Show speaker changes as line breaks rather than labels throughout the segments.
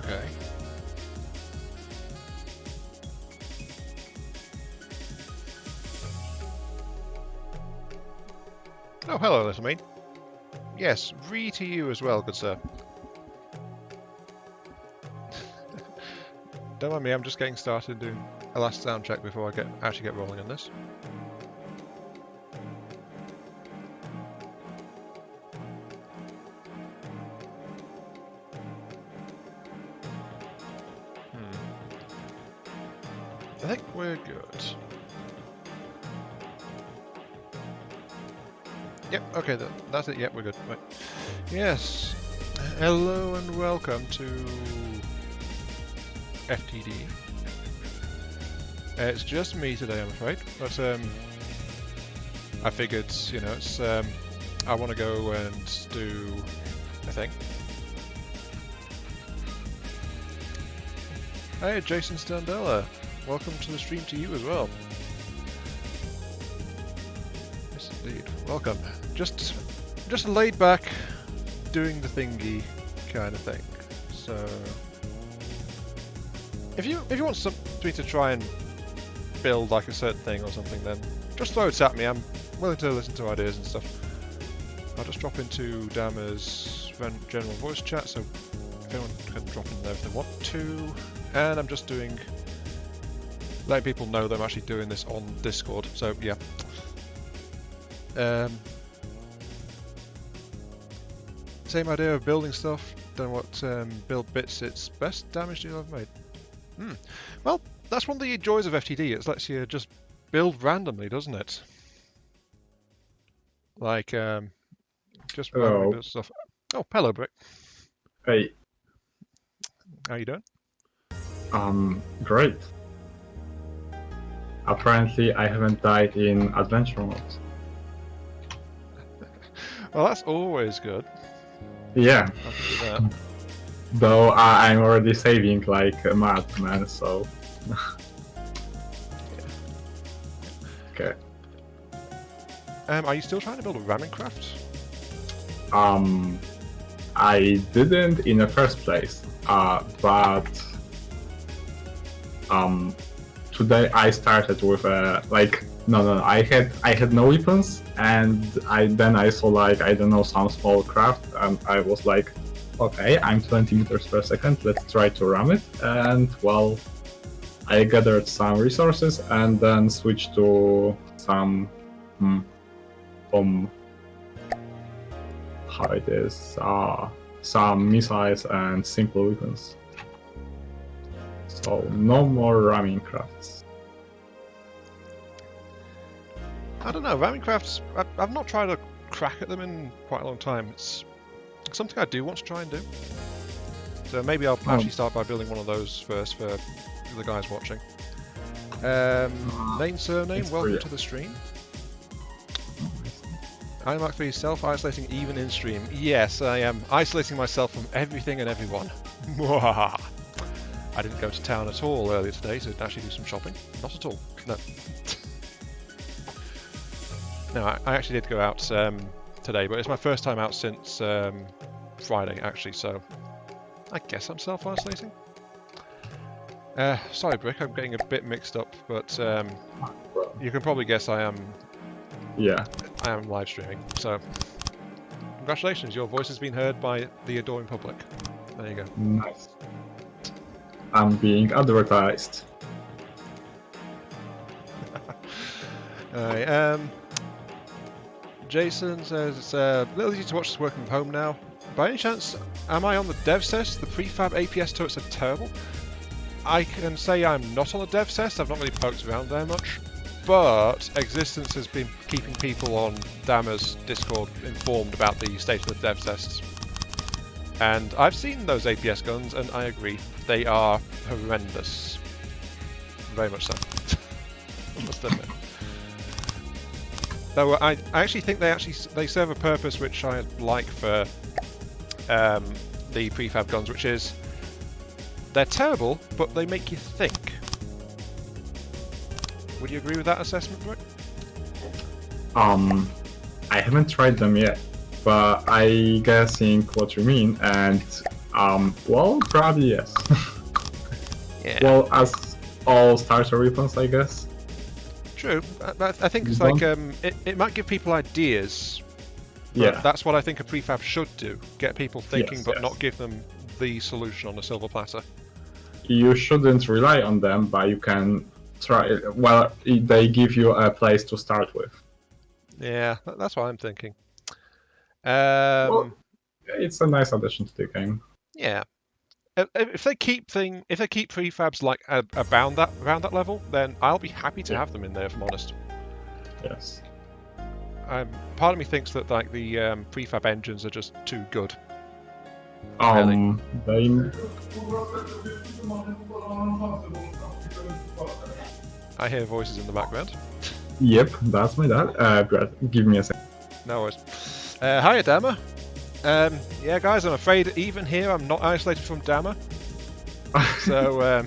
Okay. Oh, hello, little mate. Yes, re to you as well, good sir. Don't mind me, I'm just getting started doing a last sound check before I actually get rolling on this. I think we're good. Yep, okay, that's it. Yep, we're good. Right. Yes, hello and welcome to FTD. It's just me today, I'm afraid, but I figured, you know, it's I want to go and do a thing. Hey, Jason Standella, welcome to the stream to you as well. Yes, indeed. Welcome. Just laid back, doing the thingy kind of thing. So, if you want me to try and build like a certain thing or something, then just throw it at me. I'm willing to listen to ideas and stuff. I'll just drop into Dammer's general voice chat, so if anyone can drop in there if they want to. And I'm just letting people know that I'm actually doing this on Discord. So yeah. Same idea of building stuff. Don't know what build bits its best damage deal I've made. Well, that's one of the joys of FTD. It lets you just build randomly, doesn't it? Like just randomly build stuff. Oh, hello, Brick.
Hey.
How you doing?
Great. Apparently, I haven't died in adventure mode.
Well, that's always good.
Yeah.
I'll do that.
Though I'm already saving like a madman, so. Okay.
Are you still trying to build a ramming craft?
I didn't in the first place, but today I started with I had no weapons, and then I saw like, I don't know, some small craft, and I was like, okay, I'm 20 meters per second, let's try to ram it. And well, I gathered some resources and then switched to some how it is, some missiles and simple weapons. So no more ramming crafts.
I don't know, ramming crafts, I've not tried a crack at them in quite a long time. It's something I do want to try and do. So maybe I'll actually start by building one of those first for the guys watching. Name, surname, welcome to the stream. I'm actually self-isolating even in stream. Yes, I am isolating myself from everything and everyone. I didn't go to town at all earlier today to actually do some shopping. Not at all. No. No, I actually did go out today, but it's my first time out since Friday, actually, so I guess I'm self-isolating. Sorry, Brick, I'm getting a bit mixed up, but you can probably guess I am.
Yeah.
I am live streaming, so congratulations, your voice has been heard by the adoring public. There you go.
Nice. I'm being advertised.
Jason says it's a little easy to watch this working from home now. By any chance, am I on the dev test? The prefab APS turrets are terrible. I can say I'm not on the dev test. I've not really poked around there much. But Existence has been keeping people on Dammer's Discord informed about the state of the dev tests. And I've seen those APS guns, and I agree. They are horrendous. Very much so. I must admit. Though I actually think they serve a purpose which I like for the prefab guns, which is they're terrible, but they make you think. Would you agree with that assessment, Rick?
I haven't tried them yet, but I guessing what you mean, and Well, probably yes.
Yeah.
Well, as all starter weapons, I guess.
True. I think it's
You
like it might give people ideas. But
Yeah.
that's what I think a prefab should do. Get people thinking,
Yes,
but
yes.
not give them the solution on a silver platter.
You shouldn't rely on them, but you can try. Well, they give you a place to start with.
Yeah, that's what I'm thinking.
Well, it's a nice addition to the game.
Yeah. If they keep prefabs like around that level, then I'll be happy to have them in there. If I'm honest.
Yes.
Part of me thinks that like the prefab engines are just too good.
They.
I hear voices in the background.
Yep, that's my dad. Brad, give me a second.
No worries. Hiya, Dama. Yeah, guys, I'm afraid even here I'm not isolated from Dama. So,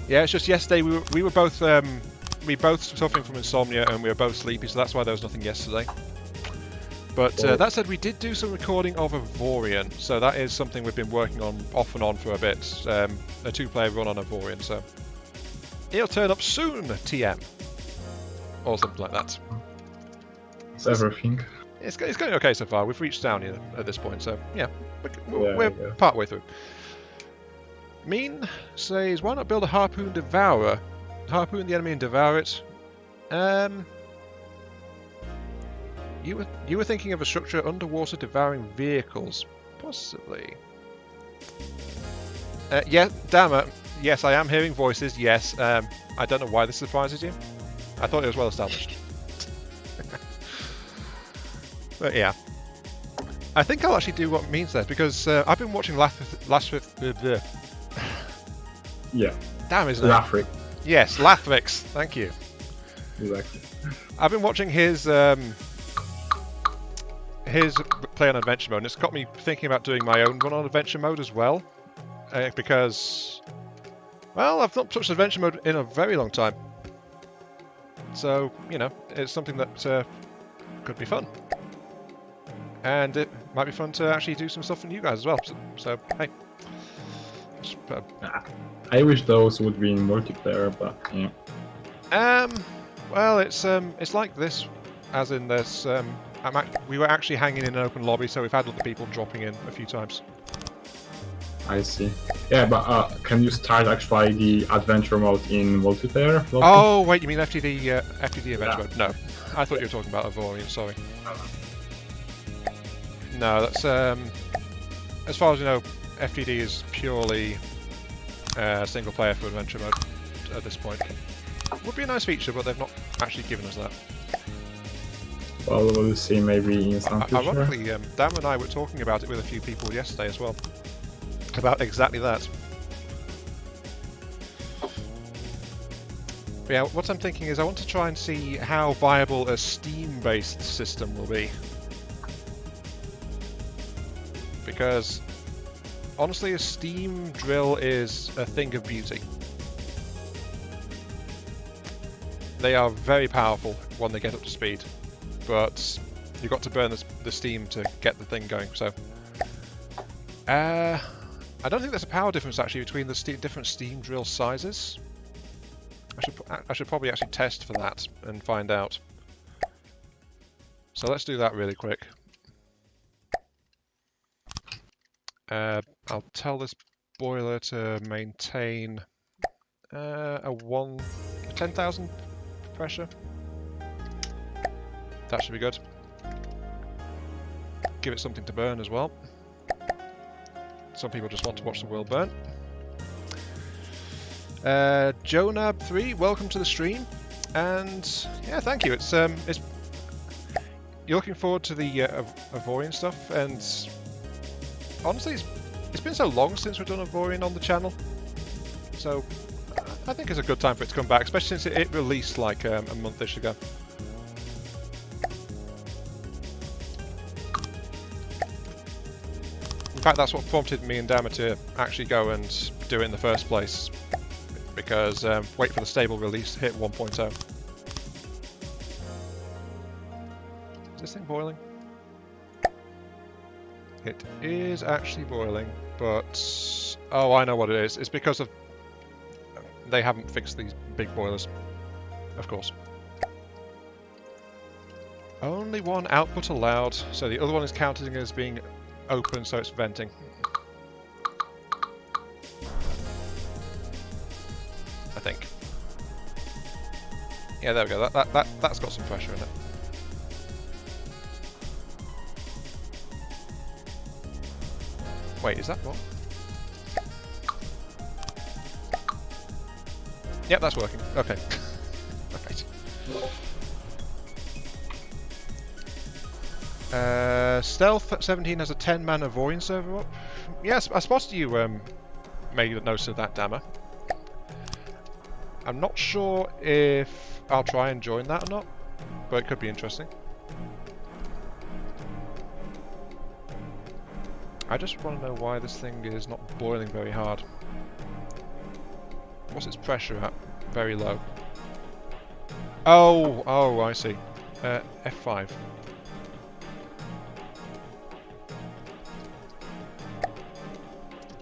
yeah, it's just yesterday we were both suffering from insomnia and we were both sleepy, so that's why there was nothing yesterday. But that said, we did do some recording of Avorion, so that is something we've been working on off and on for a bit. A 2-player run on Avorion, so it'll turn up soon, TM, or something like that.
It's everything.
It's going okay so far. We've reached down here at this point, so yeah, we're part way through. Mean says, why not build a harpoon devourer? Harpoon the enemy and devour it. You were thinking of a structure underwater devouring vehicles, possibly. Yeah, Dama. Yes, I am hearing voices. Yes, I don't know why this surprises you. I thought it was well established. But yeah, I think I'll actually do what Mean says because I've been watching
Yeah.
Damn, isn't it?
Lafric.
Yes, Lathrix. Thank you.
Exactly.
I've been watching his play on adventure mode, and it's got me thinking about doing my own run on adventure mode as well, because, well, I've not touched adventure mode in a very long time. So, you know, it's something that could be fun. And it might be fun to actually do some stuff for you guys as well. So hey.
I wish those would be in multiplayer, but yeah.
Well, it's like this, as in this. We were actually hanging in an open lobby, so we've had other people dropping in a few times.
I see. Yeah, but can you start actually the adventure mode in multiplayer?
Oh wait, you mean FTD adventure mode? No, I thought you were talking about Avorion. Sorry. No, that's as far as you know, FTD is purely single player for adventure mode at this point. Would be a nice feature, but they've not actually given us that.
Well, we'll see maybe in some future.
Ironically, Dan and I were talking about it with a few people yesterday as well. About exactly that. But yeah, what I'm thinking is I want to try and see how viable a Steam-based system will be. Because, honestly, a Steam drill is a thing of beauty. They are very powerful when they get up to speed, but you've got to burn the steam to get the thing going, so... I don't think there's a power difference actually between the different steam drill sizes. I should probably actually test for that and find out. So let's do that really quick. I'll tell this boiler to maintain a 10,000 pressure. That should be good. Give it something to burn as well. Some people just want to watch the world burn. Jonab3, welcome to the stream, and yeah, thank you. It's you're looking forward to the Avorion stuff, and honestly, it's been so long since we've done Avorion on the channel, so I think it's a good time for it to come back, especially since it released like a month-ish ago. In fact, that's what prompted me and Dama to actually go and do it in the first place, because wait for the stable release, hit 1.0. Is this thing boiling? It is actually boiling. But oh, I know what it is. It's because of they haven't fixed these big boilers, of course. Only one output allowed, so the other one is counting as being open, so it's venting. I think. Yeah, there we go. That's got some pressure in it. Wait, is that what? Yep, that's working. Okay. Right. Stealth 17 has a 10-mana Void server up. Yes, I spotted you made a notice of that, Dammer. I'm not sure if I'll try and join that or not, but it could be interesting. I just want to know why this thing is not boiling very hard. What's its pressure at? Very low. Oh, I see. F5.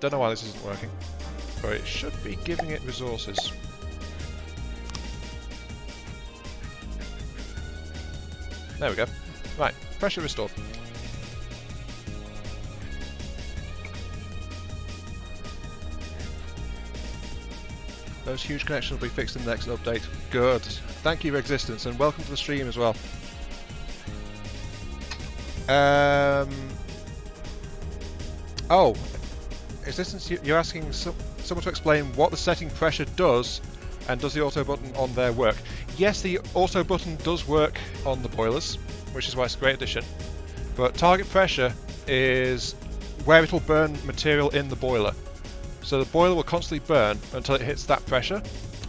Don't know why this isn't working, but it should be giving it resources. There we go. Right, pressure restored. Those huge connections will be fixed in the next update. Good. Thank you, Existence, and welcome to the stream as well. Oh, Existence, you're asking someone to explain what the setting pressure does, and does the auto button on there work? Yes, the auto button does work on the boilers, which is why it's a great addition. But target pressure is where it will burn material in the boiler. So the boiler will constantly burn until it hits that pressure,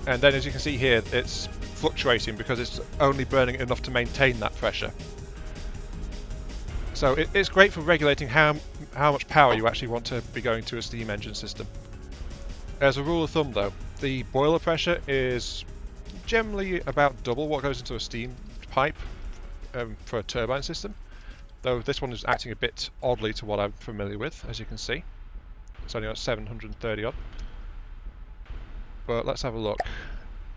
and then as you can see here, it's fluctuating because it's only burning enough to maintain that pressure. So it's great for regulating how much power you actually want to be going to a steam engine system. As a rule of thumb though, the boiler pressure is generally about double what goes into a steam pipe for a turbine system, though this one is acting a bit oddly to what I'm familiar with, as you can see. It's only got 730 odd. But let's have a look.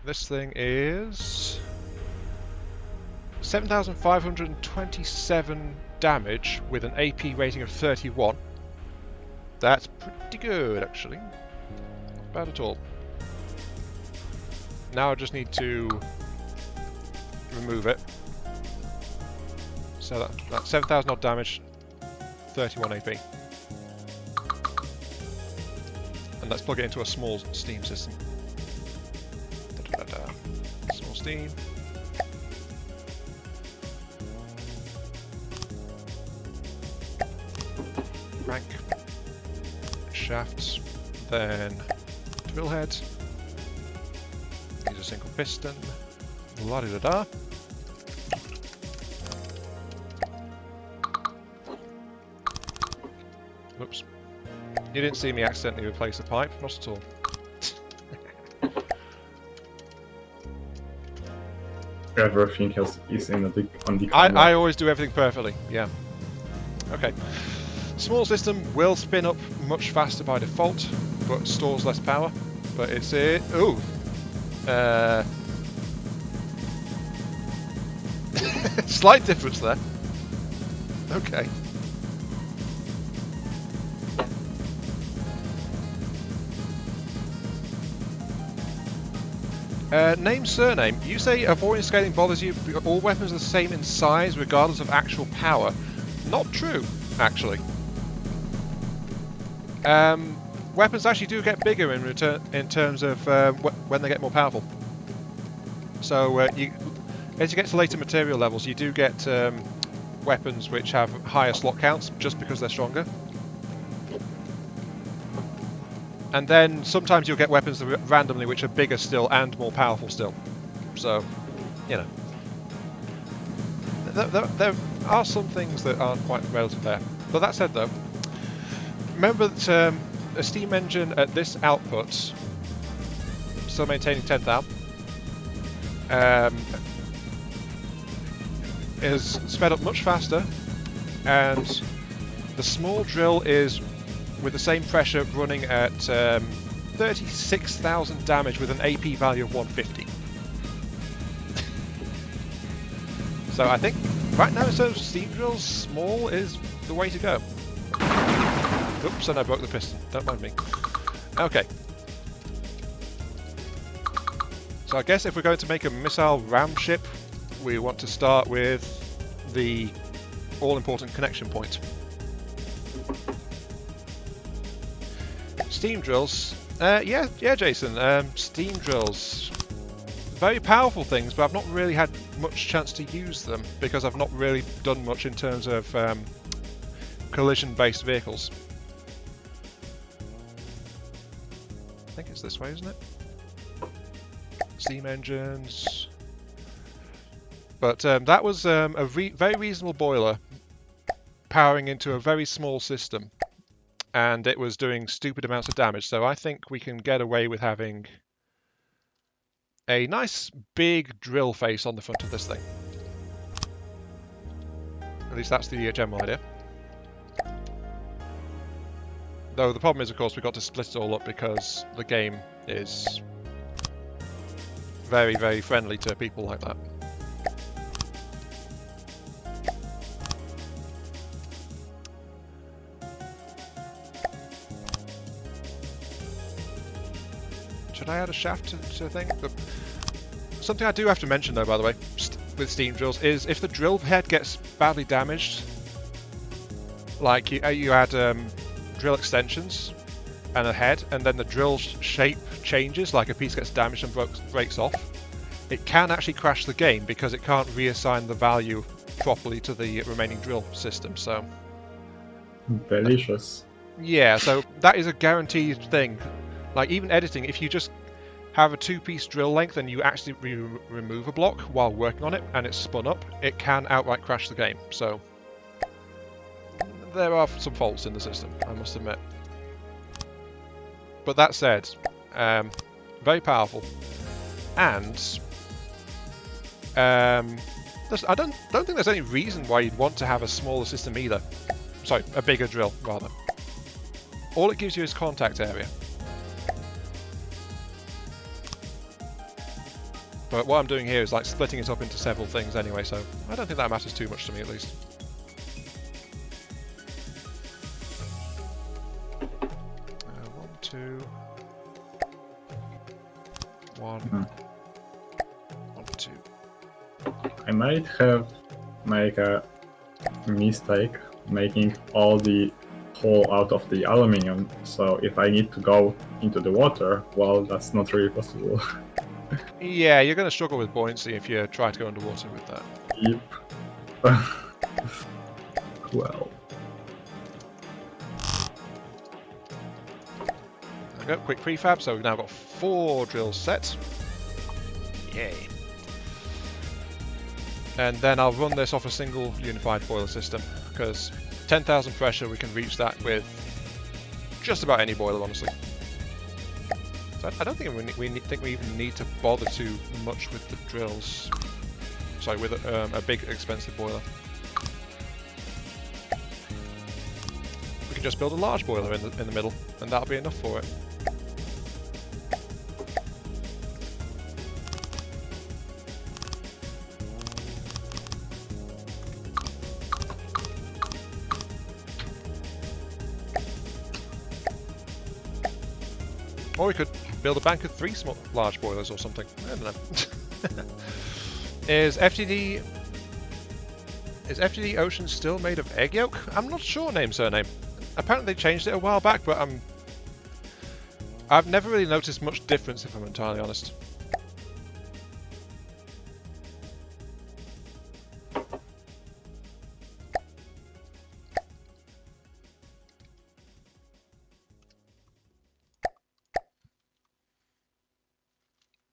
This thing is 7,527 damage with an AP rating of 31. That's pretty good, actually. Not bad at all. Now I just need to remove it. So that's 7,000 odd damage, 31 AP. And let's plug it into a small steam system. Small steam. Rank. Shafts. Then drill head. Use a single piston. La-di-da-da. Whoops. You didn't see me accidentally replace the pipe, not at all.
Everything else is on the camera.
I always do everything perfectly, yeah. Okay. Small system will spin up much faster by default, but stores less power. But it's a... Ooh! Slight difference there. Okay. Name, surname. You say avoiding scaling bothers you, but all weapons are the same in size regardless of actual power. Not true, actually. Weapons actually do get bigger in terms of when they get more powerful. So as you get to later material levels, you do get weapons which have higher slot counts just because they're stronger. And then sometimes you'll get weapons randomly which are bigger still and more powerful still. So, you know. There are some things that aren't quite relative there. But that said though, remember that a steam engine at this output, still maintaining 10,000, is sped up much faster, and the small drill is with the same pressure running at 36,000 damage with an AP value of 150. So I think right now, instead of steam drills, small is the way to go. Oops, and I broke the piston. Don't mind me. Okay. So I guess if we're going to make a missile ram ship, we want to start with the all-important connection point. Steam drills. Yeah, Jason. Steam drills. Very powerful things, but I've not really had much chance to use them because I've not really done much in terms of collision-based vehicles. I think it's this way, isn't it? Steam engines. But that was a very reasonable boiler powering into a very small system, and it was doing stupid amounts of damage. So I think we can get away with having a nice big drill face on the front of this thing. At least that's the general idea. Though the problem is, of course, we've got to split it all up because the game is very, very friendly to people like that. Should I add a shaft to the thing? Something I do have to mention, though, by the way, with steam drills, is if the drill head gets badly damaged, like you add drill extensions and a head, and then the drill shape changes, like a piece gets damaged and breaks off, it can actually crash the game because it can't reassign the value properly to the remaining drill system. So
delicious.
Yeah, so that is a guaranteed thing. Like, even editing, if you just have a two-piece drill length and you actually remove a block while working on it and it's spun up, it can outright crash the game. So there are some faults in the system, I must admit. But that said, very powerful. And I don't think there's any reason why you'd want to have a smaller system either. Sorry, a bigger drill, rather. All it gives you is contact area. But what I'm doing here is like splitting it up into several things anyway, so I don't think that matters too much to me, at least. 1, 2, 1, 1, 2.
I might have made a mistake making all the hole out of the aluminium, so if I need to go into the water, well, that's not really possible.
Yeah, you're going to struggle with buoyancy if you try to go underwater with that.
Yep. Well.
There we go, quick prefab, so we've now got 4 drills set. Yay. And then I'll run this off a single unified boiler system, because 10,000 pressure, we can reach that with just about any boiler, honestly. So I don't think we even need to bother too much with the drills. Sorry, with a big expensive boiler. We can just build a large boiler in the middle, and that'll be enough for it. Or we could build a bank of 3 large boilers or something. I don't know. Is FTD Ocean still made of egg yolk? I'm not sure, surname. Apparently they changed it a while back, but I've never really noticed much difference, if I'm entirely honest.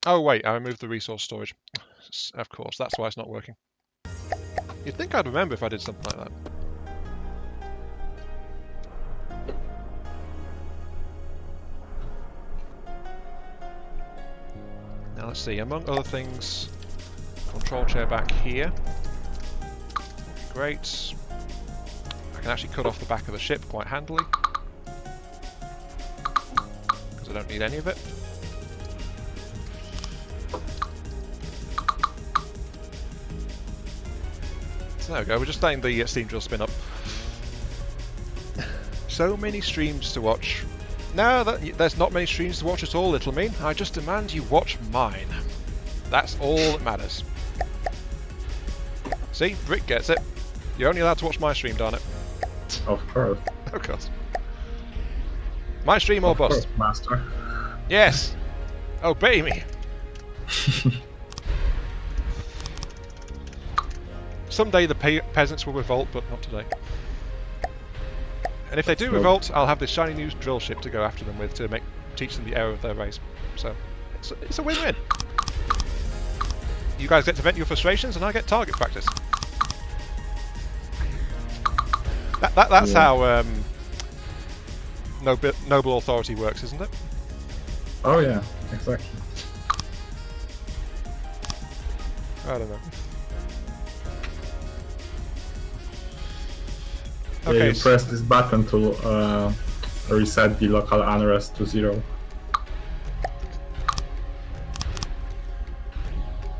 Oh wait, I removed the resource storage. Of course, that's why it's not working. You'd think I'd remember if I did something like that. Now let's see, among other things, control chair back here. Great. I can actually cut off the back of the ship quite handily. I don't need any of it. So there we go, we're just letting the steam drill spin up. So many streams to watch. No, there's not many streams to watch at all, Little Mean. I just demand you watch mine. That's all that matters. See, Brick gets it. You're only allowed to watch my stream, darn it.
Of course.
Of course. My stream or bust?
Of course, master.
Yes! Obey me! Someday the peasants will revolt, but not today. And if they do revolt, I'll have this shiny new drill ship to go after them with to teach them the error of their ways. So, it's a win-win. You guys get to vent your frustrations, and I get target practice. That's how noble authority works, isn't it?
Oh yeah, exactly.
I don't know.
Yeah,
Okay,
you press this button to reset the local unrest to 0.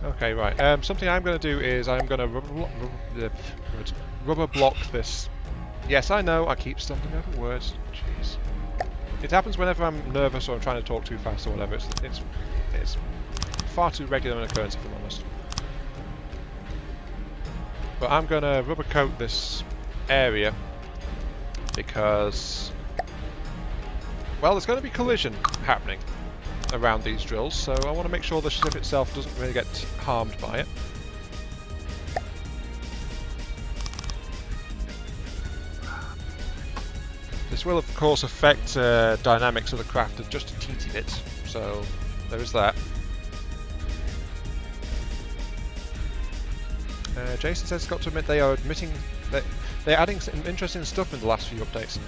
Okay, right. Something I'm going to do is I'm going to rubber block this. Yes, I know, I keep stumbling over words. Jeez. It happens whenever I'm nervous or I'm trying to talk too fast or whatever. It's far too regular an occurrence, if I'm honest. But I'm going to rubber coat this area because, well, there's going to be collision happening around these drills, so I want to make sure the ship itself doesn't really get harmed by it. This will of course affect dynamics of the craft just a teensy bit, so there is that. Jason says, got to admit they are admitting that they're adding some interesting stuff in the last few updates.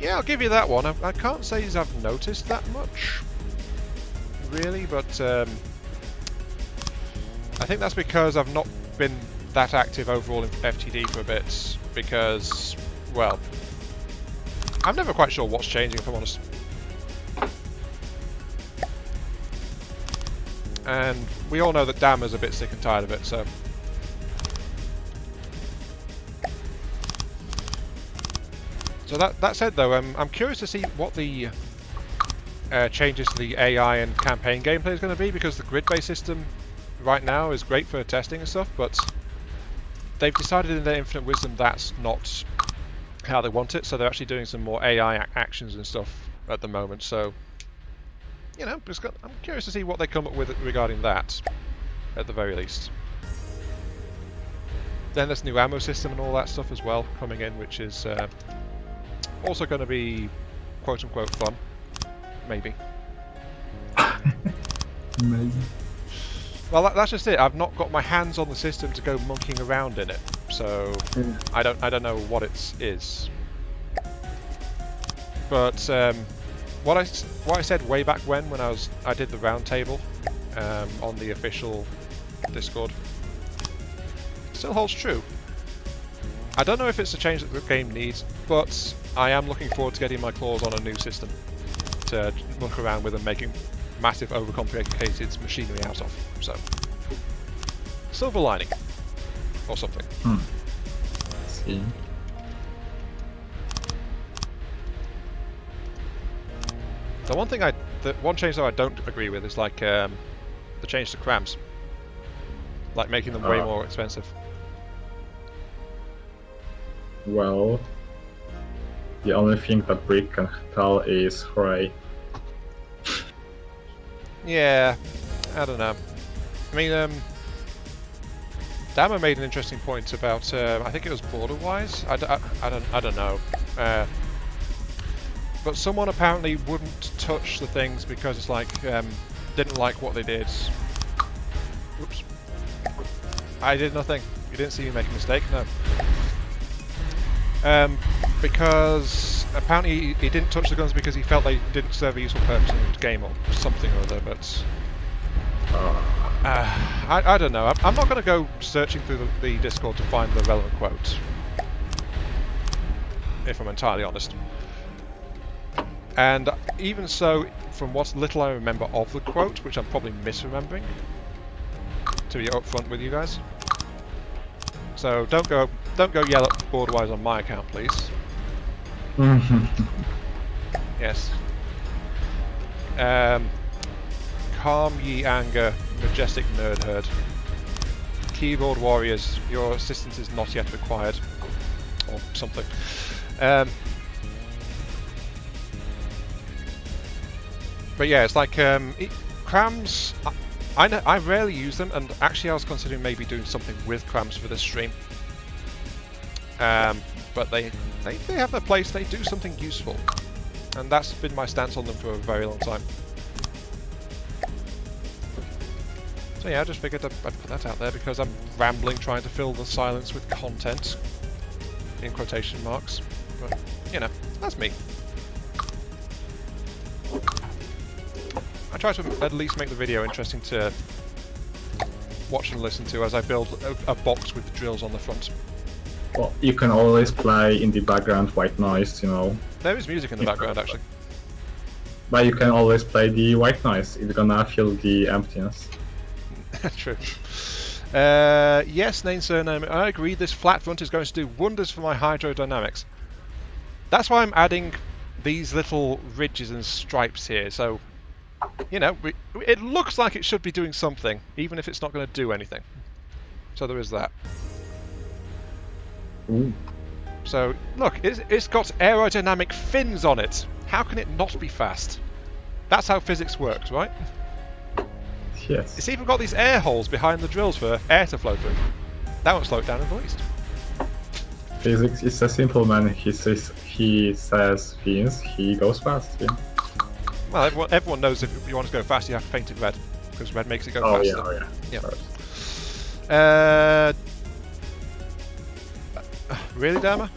Yeah, I'll give you that one. I can't say I've noticed that much, really, but I think that's because I've not been that active overall in FTD for a bit, because, well, I'm never quite sure what's changing, if I'm honest. And we all know that Dammer's a bit sick and tired of it, so... So that said, though, I'm curious to see what the changes to the AI and campaign gameplay is going to be, because the grid-based system right now is great for testing and stuff, but they've decided in their infinite wisdom that's not how they want it, so they're actually doing some more AI actions and stuff at the moment, so, you know, I'm curious to see what they come up with regarding that, at the very least. Then there's new ammo system and all that stuff as well coming in, which is also going to be quote-unquote fun. Maybe.
Maybe.
Well, that's just it. I've not got my hands on the system to go monkeying around in it, so I don't know what it is. But what I said way back when I did the roundtable on the official Discord still holds true. I don't know if it's a change that the game needs, but I am looking forward to getting my claws on a new system to muck around with and making massive overcomplicated machinery out of. So, silver lining, or something.
Let's see.
The one change that I don't agree with is like the change to crams, like making them way more expensive.
Well, the only thing that Brick can tell is hooray.
Yeah, I don't know. I mean, Dammer made an interesting point about I think it was border-wise. I don't know. But someone apparently wouldn't touch the things because it's like didn't like what they did. Oops. I did nothing. You didn't see me make a mistake, no. Because apparently he didn't touch the guns because he felt they didn't serve a useful purpose in the game or something or other, but... I don't know. I'm not going to go searching through the Discord to find the relevant quote, if I'm entirely honest. And even so, from what little I remember of the quote, which I'm probably misremembering, to be upfront with you guys. So don't go yell at Borderwise on my account, please. Yes. Calm ye anger, majestic nerd herd. Keyboard warriors, your assistance is not yet required, or something. But yeah, it's like crams. I rarely use them, and actually I was considering maybe doing something with crams for this stream. But they have their place. They do something useful, and that's been my stance on them for a very long time. So yeah, I just figured I'd put that out there because I'm rambling, trying to fill the silence with content, in quotation marks. But you know, that's me. I try to at least make the video interesting to watch and listen to as I build a box with drills on the front.
Well, you can always play in the background white noise, you know.
There is music in the background, actually.
But you can always play the white noise. It's gonna fill the emptiness.
True. Yes, name, surname. I agree, this flat front is going to do wonders for my hydrodynamics. That's why I'm adding these little ridges and stripes here, so, you know, it looks like it should be doing something, even if it's not going to do anything. So there is that.
Ooh.
So, look, it's got aerodynamic fins on it. How can it not be fast? That's how physics works, right?
Yes.
It's even got these air holes behind the drills for air to flow through. That won't slow it down in the least.
Physics is a simple man. He says things, he goes fast. Yeah.
Well, everyone knows if you want to go fast, you have to paint it red, because red makes it go faster.
Oh yeah.
Yeah. Really, Dama?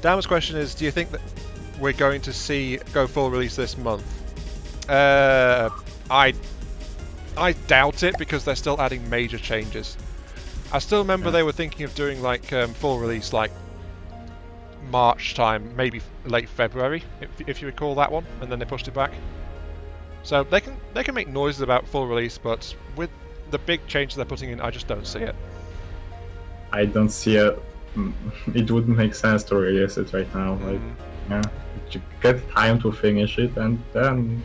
Dama's question is, do you think that we're going to see go full release this month? I doubt it, because they're still adding major changes. I still remember they were thinking of doing like full release like March time, maybe late February, if you recall that one, and then they pushed it back. So they can make noises about full release, but with the big changes they're putting in, I just don't see it.
I don't see it. It wouldn't make sense to release it right now. Like, yeah, you get time to finish it, and then.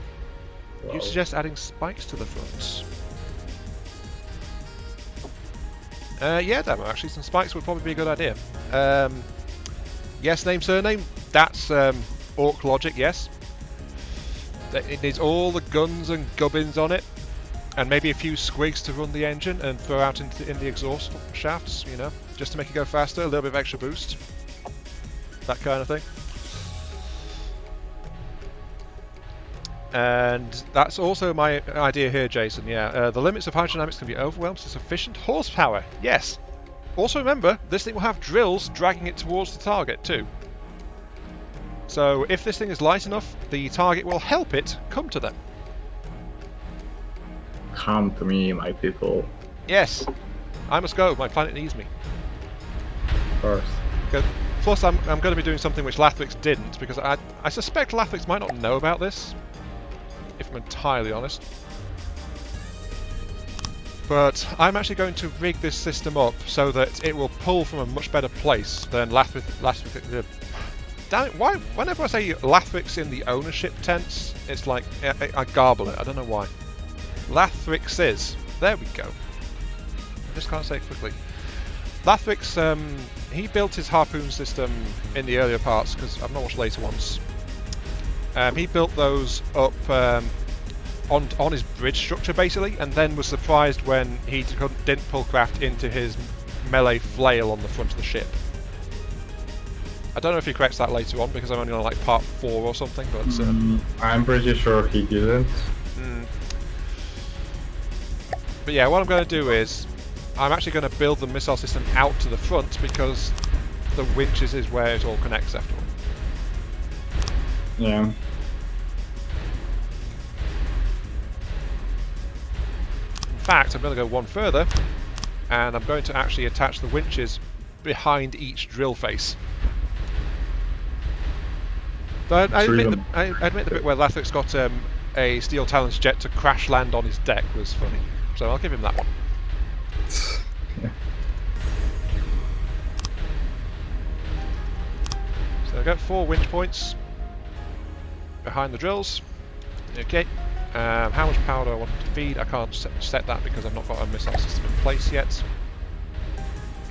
Well.
You suggest adding spikes to the front? Yeah, Demo, actually, some spikes would probably be a good idea. Yes, name, surname. That's Orc logic, yes. It needs all the guns and gubbins on it, and maybe a few squigs to run the engine and throw out in the exhaust shafts, you know, just to make it go faster, a little bit of extra boost. That kind of thing. And that's also my idea here, Jason, yeah. The limits of hydrodynamics can be overwhelmed to sufficient horsepower. Yes. Also remember, this thing will have drills dragging it towards the target too. So if this thing is light enough, the target will help it come to them.
Come to me, my people.
Yes. I must go. My planet needs me.
Of course.
Good. Plus, I'm going to be doing something which Lathrix didn't, because I suspect Lathrix might not know about this, if I'm entirely honest. But I'm actually going to rig this system up so that it will pull from a much better place than Lathrix. Damn it, why? Whenever I say Lathrix in the ownership tense, it's like, I garble it, I don't know why. Lathrix is. There we go. I just can't say it quickly. Lathrix, he built his harpoon system in the earlier parts, because I've not watched later ones. He built those up on his bridge structure, basically, and then was surprised when he didn't pull craft into his melee flail on the front of the ship. I don't know if he corrects that later on, because I'm only on like part 4 or something, but...
I'm pretty sure he didn't.
But yeah, what I'm going to do is, I'm actually going to build the missile system out to the front, because the winches is where it all connects after all.
Yeah.
In fact, I'm going to go one further, and I'm going to actually attach the winches behind each drill face. But I admit,
Driven.
I admit the bit where Lathric's got a Steel Talons jet to crash land on his deck was funny. So I'll give him that one.
Yeah.
So I got 4 winch points behind the drills. Okay. How much power do I want to feed? I can't set that because I've not got a missile system in place yet.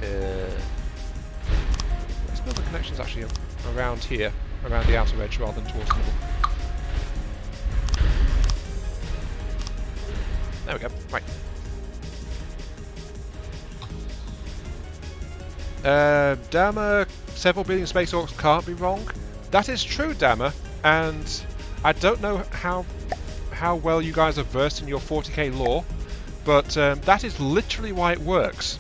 Let's build the connections actually around here, around the outer edge rather than towards the middle. There we go. Right. Dammer, several billion space orcs can't be wrong. That is true, Dammer, and I don't know how well you guys are versed in your 40k lore, but that is literally why it works.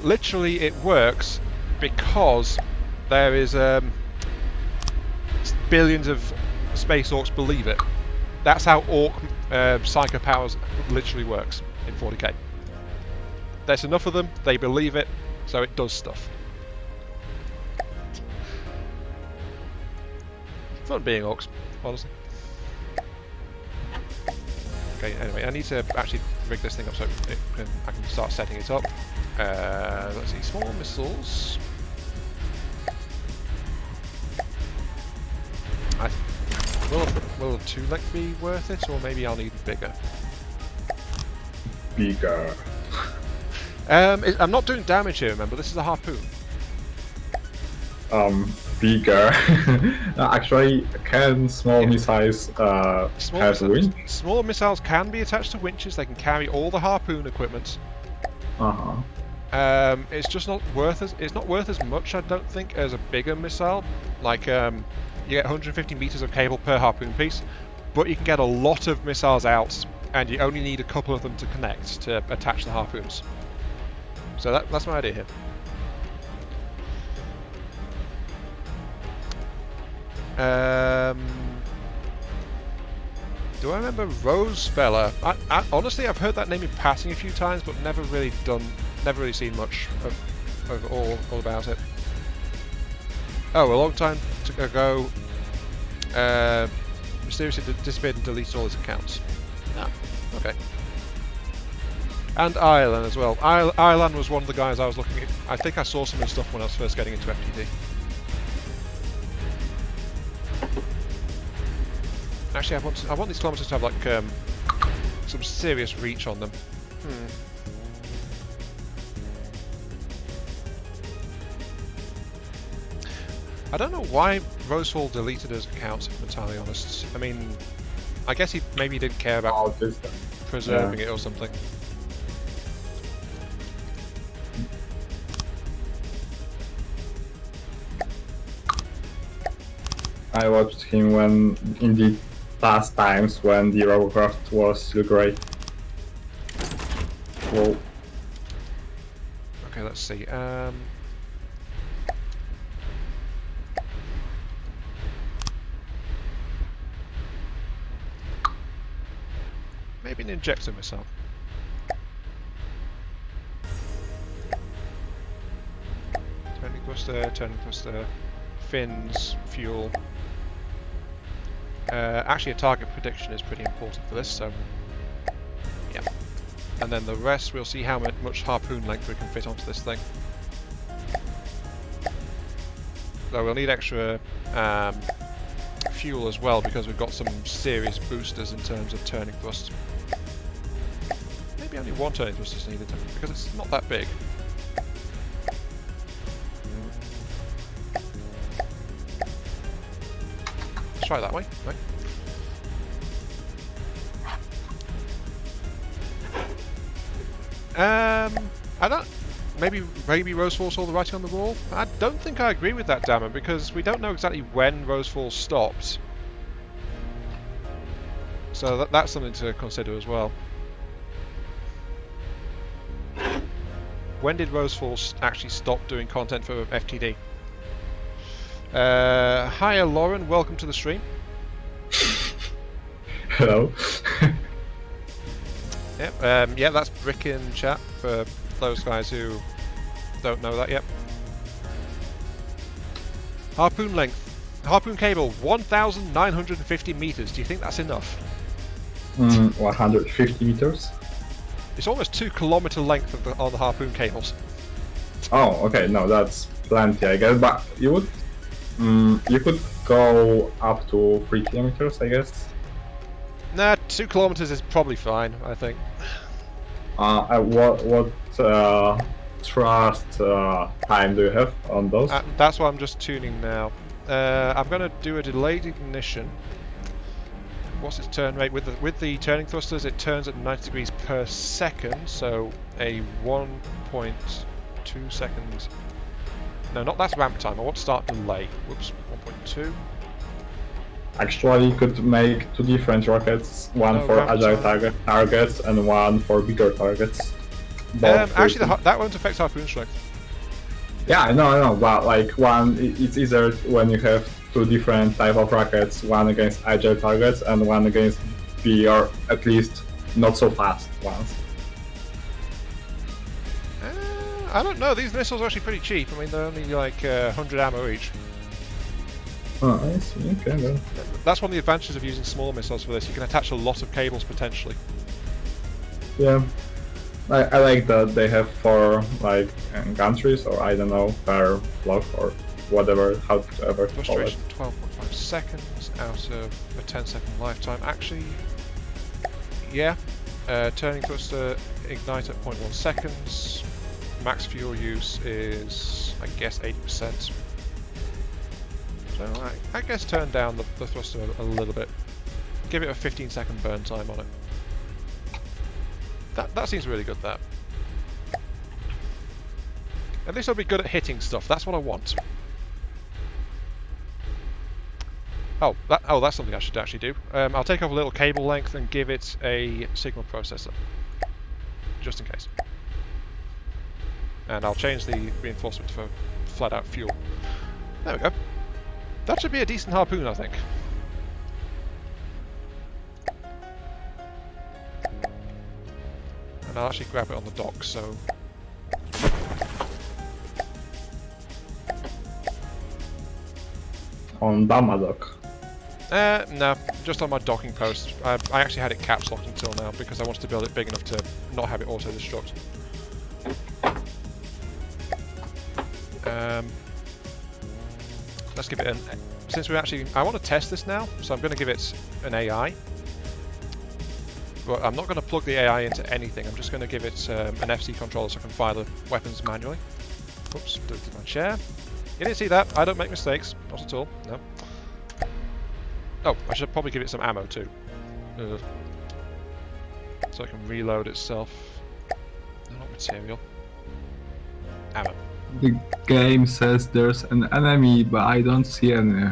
Literally, it works because there is billions of space orcs believe it. That's how orc psycho powers literally works in 40k. There's enough of them, they believe it, so it does stuff. Fun being orcs, honestly. Okay, anyway, I need to actually rig this thing up so I can start setting it up. Let's see, small missiles. Will a 2-length be worth it, or maybe I'll need bigger?
Bigger.
I'm not doing damage here, remember, this is a harpoon.
Bigger. Actually, can small missiles have winch?
Small missiles can be attached to winches, they can carry all the harpoon equipment. It's just not worth as much, I don't think, as a bigger missile. Like, you get 150 meters of cable per harpoon piece, but you can get a lot of missiles out, and you only need a couple of them to connect to attach the harpoons. So that's my idea here. Do I remember Rosefella? Honestly, I've heard that name in passing a few times, but never really seen much of all about it. Oh, a long time ago, mysteriously disappeared and deleted all his accounts. Ah, okay. And Ireland as well. Ireland was one of the guys I was looking at. I think I saw some of his stuff when I was first getting into FTD. Actually, I want these kilometers to have like some serious reach on them. I don't know why Rosefall deleted his account, if I'm entirely honest. I mean, I guess he maybe didn't care about preserving it or something.
I watched him when in the past times when the Robocraft was still great. Whoa.
Okay, let's see. Maybe an injector missile. Turning thruster, fins, fuel. Actually, a target prediction is pretty important for this, so yeah. And then the rest, we'll see how much harpoon length we can fit onto this thing. So we'll need extra fuel as well because we've got some serious boosters in terms of turning thrust. Maybe only one turning thrust is needed because it's not that big. Let's try that way. Right. I don't. Maybe Rosefall saw the writing on the wall. I don't think I agree with that, Damon, because we don't know exactly when Rosefall stopped. So that's something to consider as well. When did Rosefall actually stop doing content for FTD? Hiya Lauren, welcome to the stream.
Hello.
Yep, yeah, that's Brick in chat for those guys who don't know that yet. Harpoon length. Harpoon cable, 1,950 meters. Do you think that's enough?
150 meters.
It's almost 2 kilometer length on the harpoon cables.
Oh, okay. No, that's plenty, I guess. But you could go up to 3 kilometers, I guess.
Nah, 2 kilometers is probably fine, I think.
What thrust time do you have on those?
That's why I'm just tuning now. I'm going to do a delayed ignition. What's its turn rate? With the turning thrusters, it turns at 90 degrees per second, so a 1.2 seconds. No, not that's ramp time. I want start delay. Whoops, 1.2.
Actually, you could make 2 different rockets, one for agile targets and one for bigger targets.
Actually, that won't affect harpoon strength.
Yeah, I know, but like one, it's easier when you have 2 different type of rockets, one against agile targets and one against or at least not so fast ones.
I don't know. These missiles are actually pretty cheap. I mean, they're only like 100 ammo each.
Oh, I see. Okay, then.
That's one of the advantages of using small missiles for this. You can attach a lot of cables potentially.
Yeah, I like that they have 4 like gantries, or I don't know, per block or whatever, however to call it.
Frustration 12.5 seconds out of a 10-second lifetime. Actually, yeah. Turning thruster ignite at 0.1 seconds. Max fuel use is, I guess, 80%. So I guess turn down the thruster a little bit. Give it a 15-second burn time on it. That seems really good, that. At least I'll be good at hitting stuff. That's what I want. Oh, that's something I should actually do. I'll take off a little cable length and give it a signal processor. Just in case. And I'll change the reinforcement for flat-out fuel. There we go. That should be a decent harpoon, I think. And I'll actually grab it on the dock, so...
On Dama dock?
No, just on my docking post. I actually had it caps locked until now because I wanted to build it big enough to not have it auto-destruct. Let's give it since I want to test this now, so I'm going to give it an AI. But I'm not going to plug the AI into anything, I'm just going to give it an FC controller so I can fire the weapons manually. Oops, deleted my chair. You didn't see that, I don't make mistakes, not at all, no. Oh, I should probably give it some ammo too. So it can reload itself. No, not material. Ammo.
The game says there's an enemy, but I don't see any.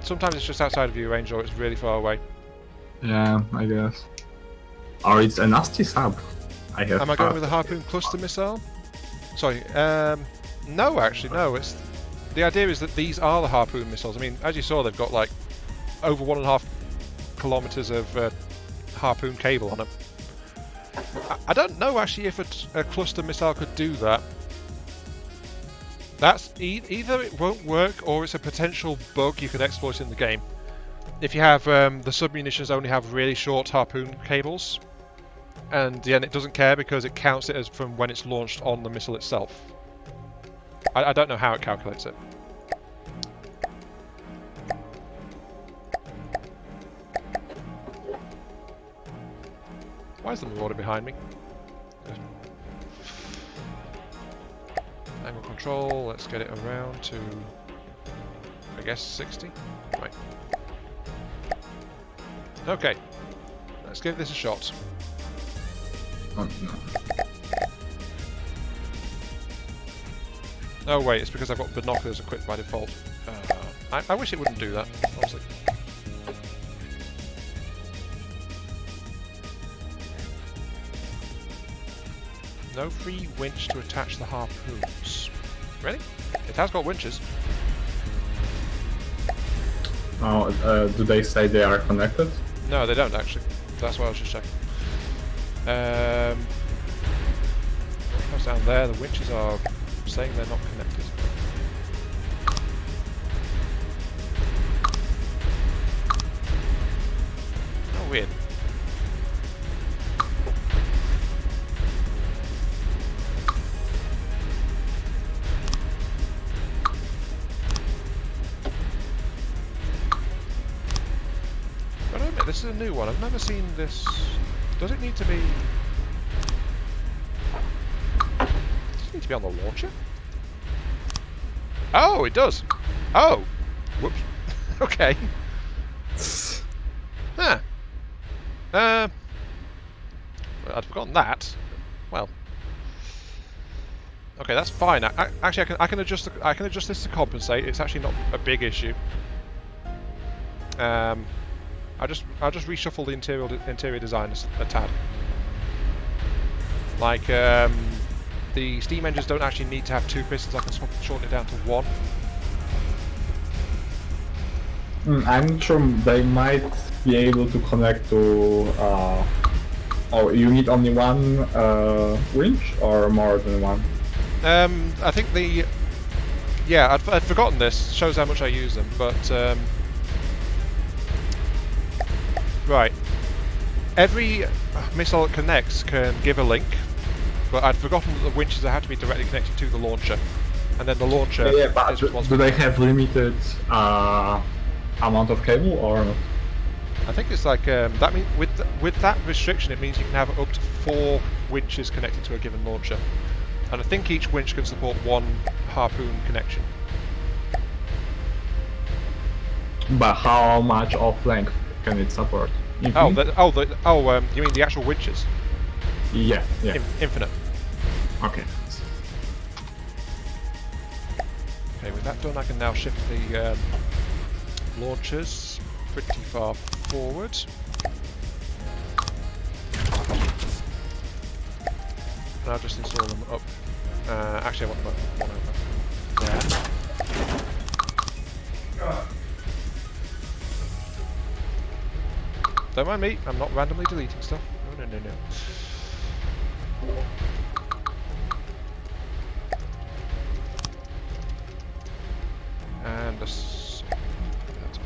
Sometimes it's just outside of your range or it's really far away.
Yeah, I guess.
Or it's a nasty sub.
Am I going with a harpoon cluster missile? Sorry, no actually, no. The idea is that these are the harpoon missiles. I mean, as you saw, they've got like over 1.5 kilometers of harpoon cable on them. I don't know actually if a cluster missile could do that. That's either it won't work or it's a potential bug you could exploit in the game. If you have the sub-munitions only have really short harpoon cables, and then it doesn't care because it counts it as from when it's launched on the missile itself. I don't know how it calculates it. Why is the water behind me? Angle control, let's get it around to, I guess, 60? Right. Okay, let's give this a shot.
Oh, no.
Oh wait, it's because I've got binoculars equipped by default. I wish it wouldn't do that, honestly. No free winch to attach the harpoons. Really? It has got winches.
Oh, do they say they are connected?
No, they don't actually. That's what I was just checking. What's down there? The winches are saying they're not connected. this is a new one. I've never seen this. Does it need to be... Does it need to be on the launcher? Oh, it does! Oh! Whoops. Okay. Huh. I'd forgotten that. Well. Okay, that's fine. Actually, I can adjust this to compensate. It's actually not a big issue. I'll just reshuffle the interior design a tad. Like the steam engines don't actually need to have 2 pistons. I can shorten it down to 1.
I'm sure they might be able to connect to. Oh, you need only 1 winch or more than 1?
I think the... Yeah, I'd forgotten this. Shows how much I use them, but... Right. Every missile that connects can give a link, but I'd forgotten that the winches have to be directly connected to the launcher. And then the launcher
Yeah, but
is responsible.
do they have limited amount of cable or not?
I think it's like that mean with that restriction, it means you can have up to 4 winches connected to a given launcher, and I think each winch can support 1 harpoon connection.
But how much of length can it support? Infinite?
You mean the actual winches?
Yeah.
Infinite.
Okay.
Okay, with that done, I can now shift the launchers pretty far forward. And I'll just install them up. Actually, I want them up 1 over there. Don't mind me, I'm not randomly deleting stuff. No. And that's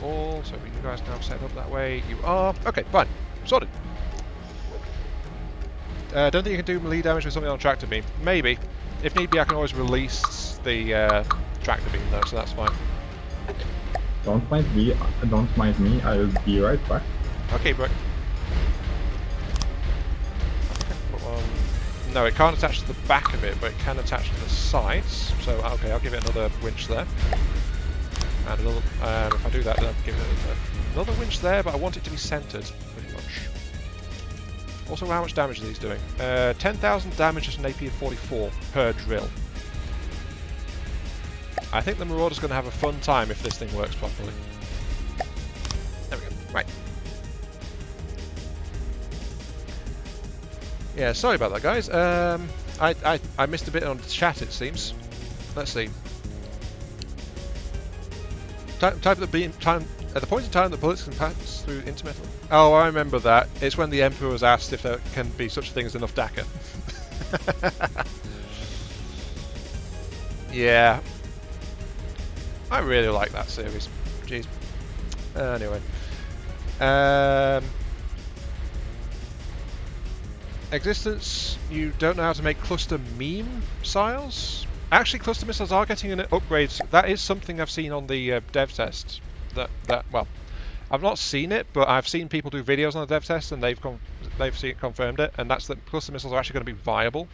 all, so you guys now set up that way. You are... Okay, fine. Sorted. Don't think you can do melee damage with something on a tractor beam. Maybe. If need be, I can always release the tractor beam though, so that's fine.
Don't mind me, I'll be right back.
Okay, bro. No, it can't attach to the back of it, but it can attach to the sides. So, okay, I'll give it another winch there. And another, if I do that, then I'll give it another winch there, but I want it to be centered, pretty much. Also, how much damage are these doing? 10,000 damage at an AP of 44 per drill. I think the Marauder's going to have a fun time if this thing works properly. There we go. Right. Yeah, sorry about that, guys. I missed a bit on the chat, it seems. Let's see. At the point in time that bullets can pass through intermetal. Oh, I remember that. It's when the Emperor was asked if there can be such a thing as enough DACA. Yeah. I really like that series. Jeez. Anyway. Existence, you don't know how to make cluster meme missiles? Actually, cluster missiles are getting an upgrade. That is something I've seen on the dev test. Well, I've not seen it, but I've seen people do videos on the dev test, and they've confirmed it. And that's that cluster missiles are actually going to be viable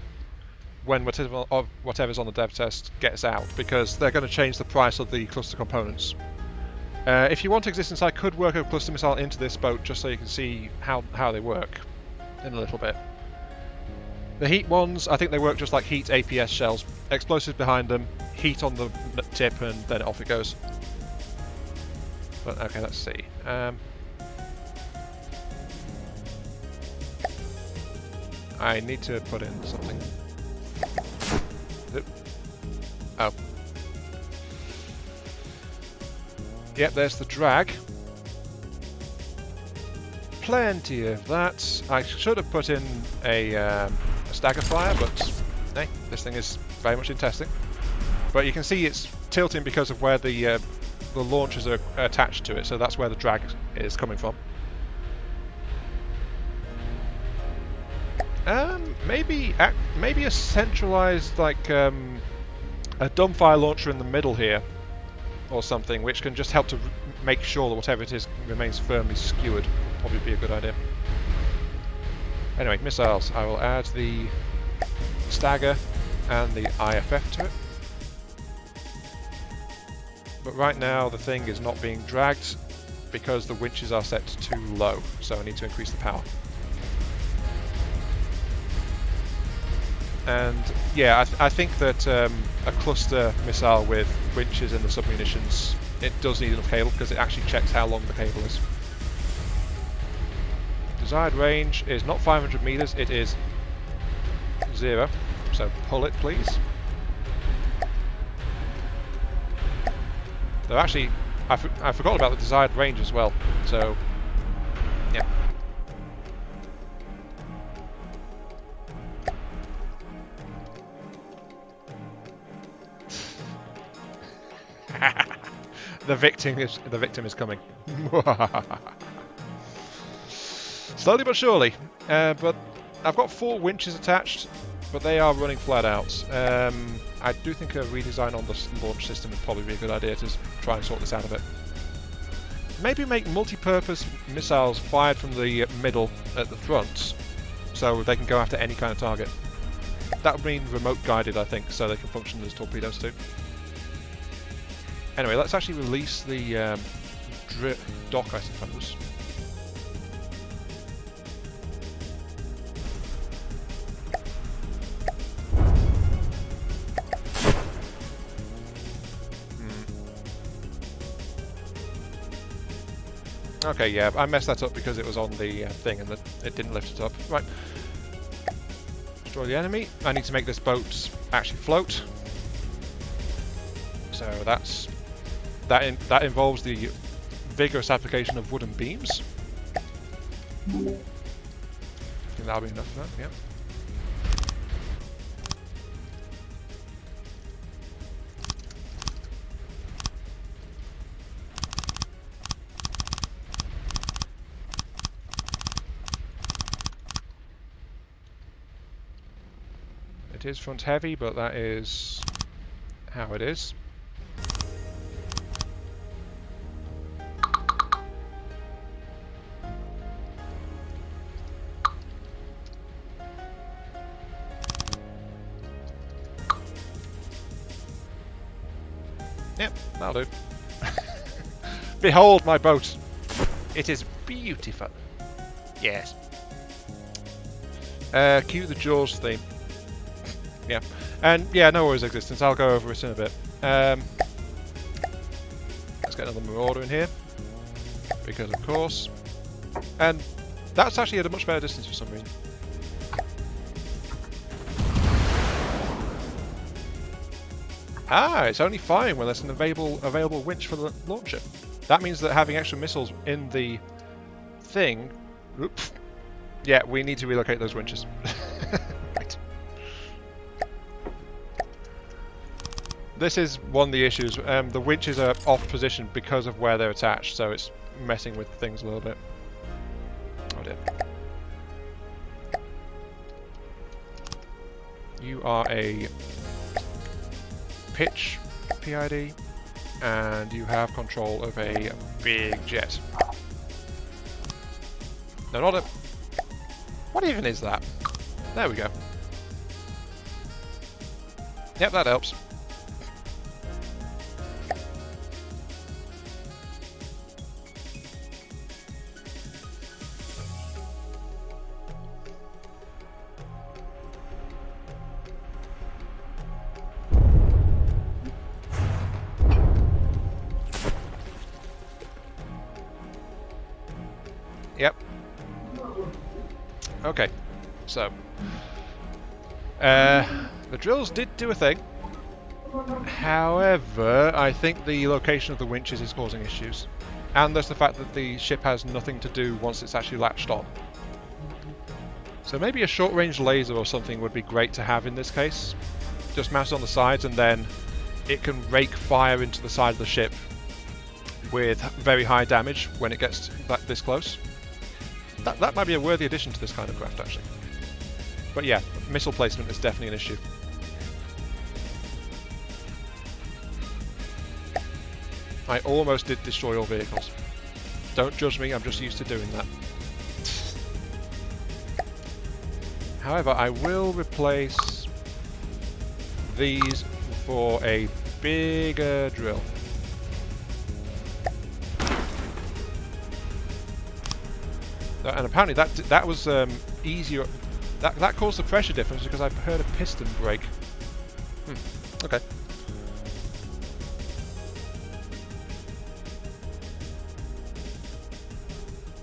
when whatever's on the dev test gets out, because they're going to change the price of the cluster components. If you want Existence, I could work a cluster missile into this boat just so you can see how they work in a little bit. The heat ones, I think they work just like heat APS shells. Explosives behind them, heat on the tip, and then off it goes. But okay, let's see. I need to put in something. Oh. Yep, there's the drag. Plenty of that. I should have put in a stagger fire, but hey, this thing is very much in testing. But you can see it's tilting because of where the launchers are attached to it, so that's where the drag is coming from. Maybe a centralized, like a dumbfire launcher in the middle here, or something, which can just help to make sure that whatever it is remains firmly skewered. Probably be a good idea. Anyway, missiles. I will add the stagger and the IFF to it. But right now the thing is not being dragged because the winches are set too low, so I need to increase the power. And yeah, I think that a cluster missile with winches and the submunitions, it does need enough cable because it actually checks how long the cable is. Desired range is not 500 meters, it is 0. So pull it, please. Though actually, I forgot about the desired range as well. So, yeah. The victim is coming. Slowly but surely. But I've got 4 winches attached, but they are running flat out. I do think a redesign on the launch system would probably be a good idea to try and sort this out a bit. Maybe make multi-purpose missiles fired from the middle at the front, so they can go after any kind of target. That would mean remote guided, I think, so they can function as torpedoes too. Anyway, let's actually release the dock, I suppose. Okay, yeah, I messed that up because it was on the thing and it didn't lift it up. Right. Destroy the enemy. I need to make this boat actually float. So that involves the vigorous application of wooden beams. I think that'll be enough for that, yeah. It is front heavy, but that is how it is. Yep, that'll do. Behold my boat! It is beautiful. Yes. Cue the Jaws theme. Yeah, and yeah, no worries existence. I'll go over it in a bit. Let's get another Marauder in here, because of course. And that's actually at a much better distance for some reason. Ah, it's only firing when there's an available winch for the launcher. That means that having extra missiles in the thing. Oops. Yeah, we need to relocate those winches. Right. This is one of the issues. The winches are off position because of where they're attached, so it's messing with things a little bit. Oh dear. You are a pitch PID, and you have control of a big jet. No, not a... What even is that? There we go. Yep, that helps. Yep. Okay, so the drills did do a thing. However, I think the location of the winches is causing issues, and there's the fact that the ship has nothing to do once it's actually latched on. So maybe a short-range laser or something would be great to have in this case. Just mounted on the sides, and then it can rake fire into the side of the ship with very high damage when it gets this close. That might be a worthy addition to this kind of craft, actually. But yeah, missile placement is definitely an issue. I almost did destroy all vehicles. Don't judge me, I'm just used to doing that. However, I will replace these for a bigger drill. And apparently that was easier. That caused the pressure difference because I heard a piston break. Okay.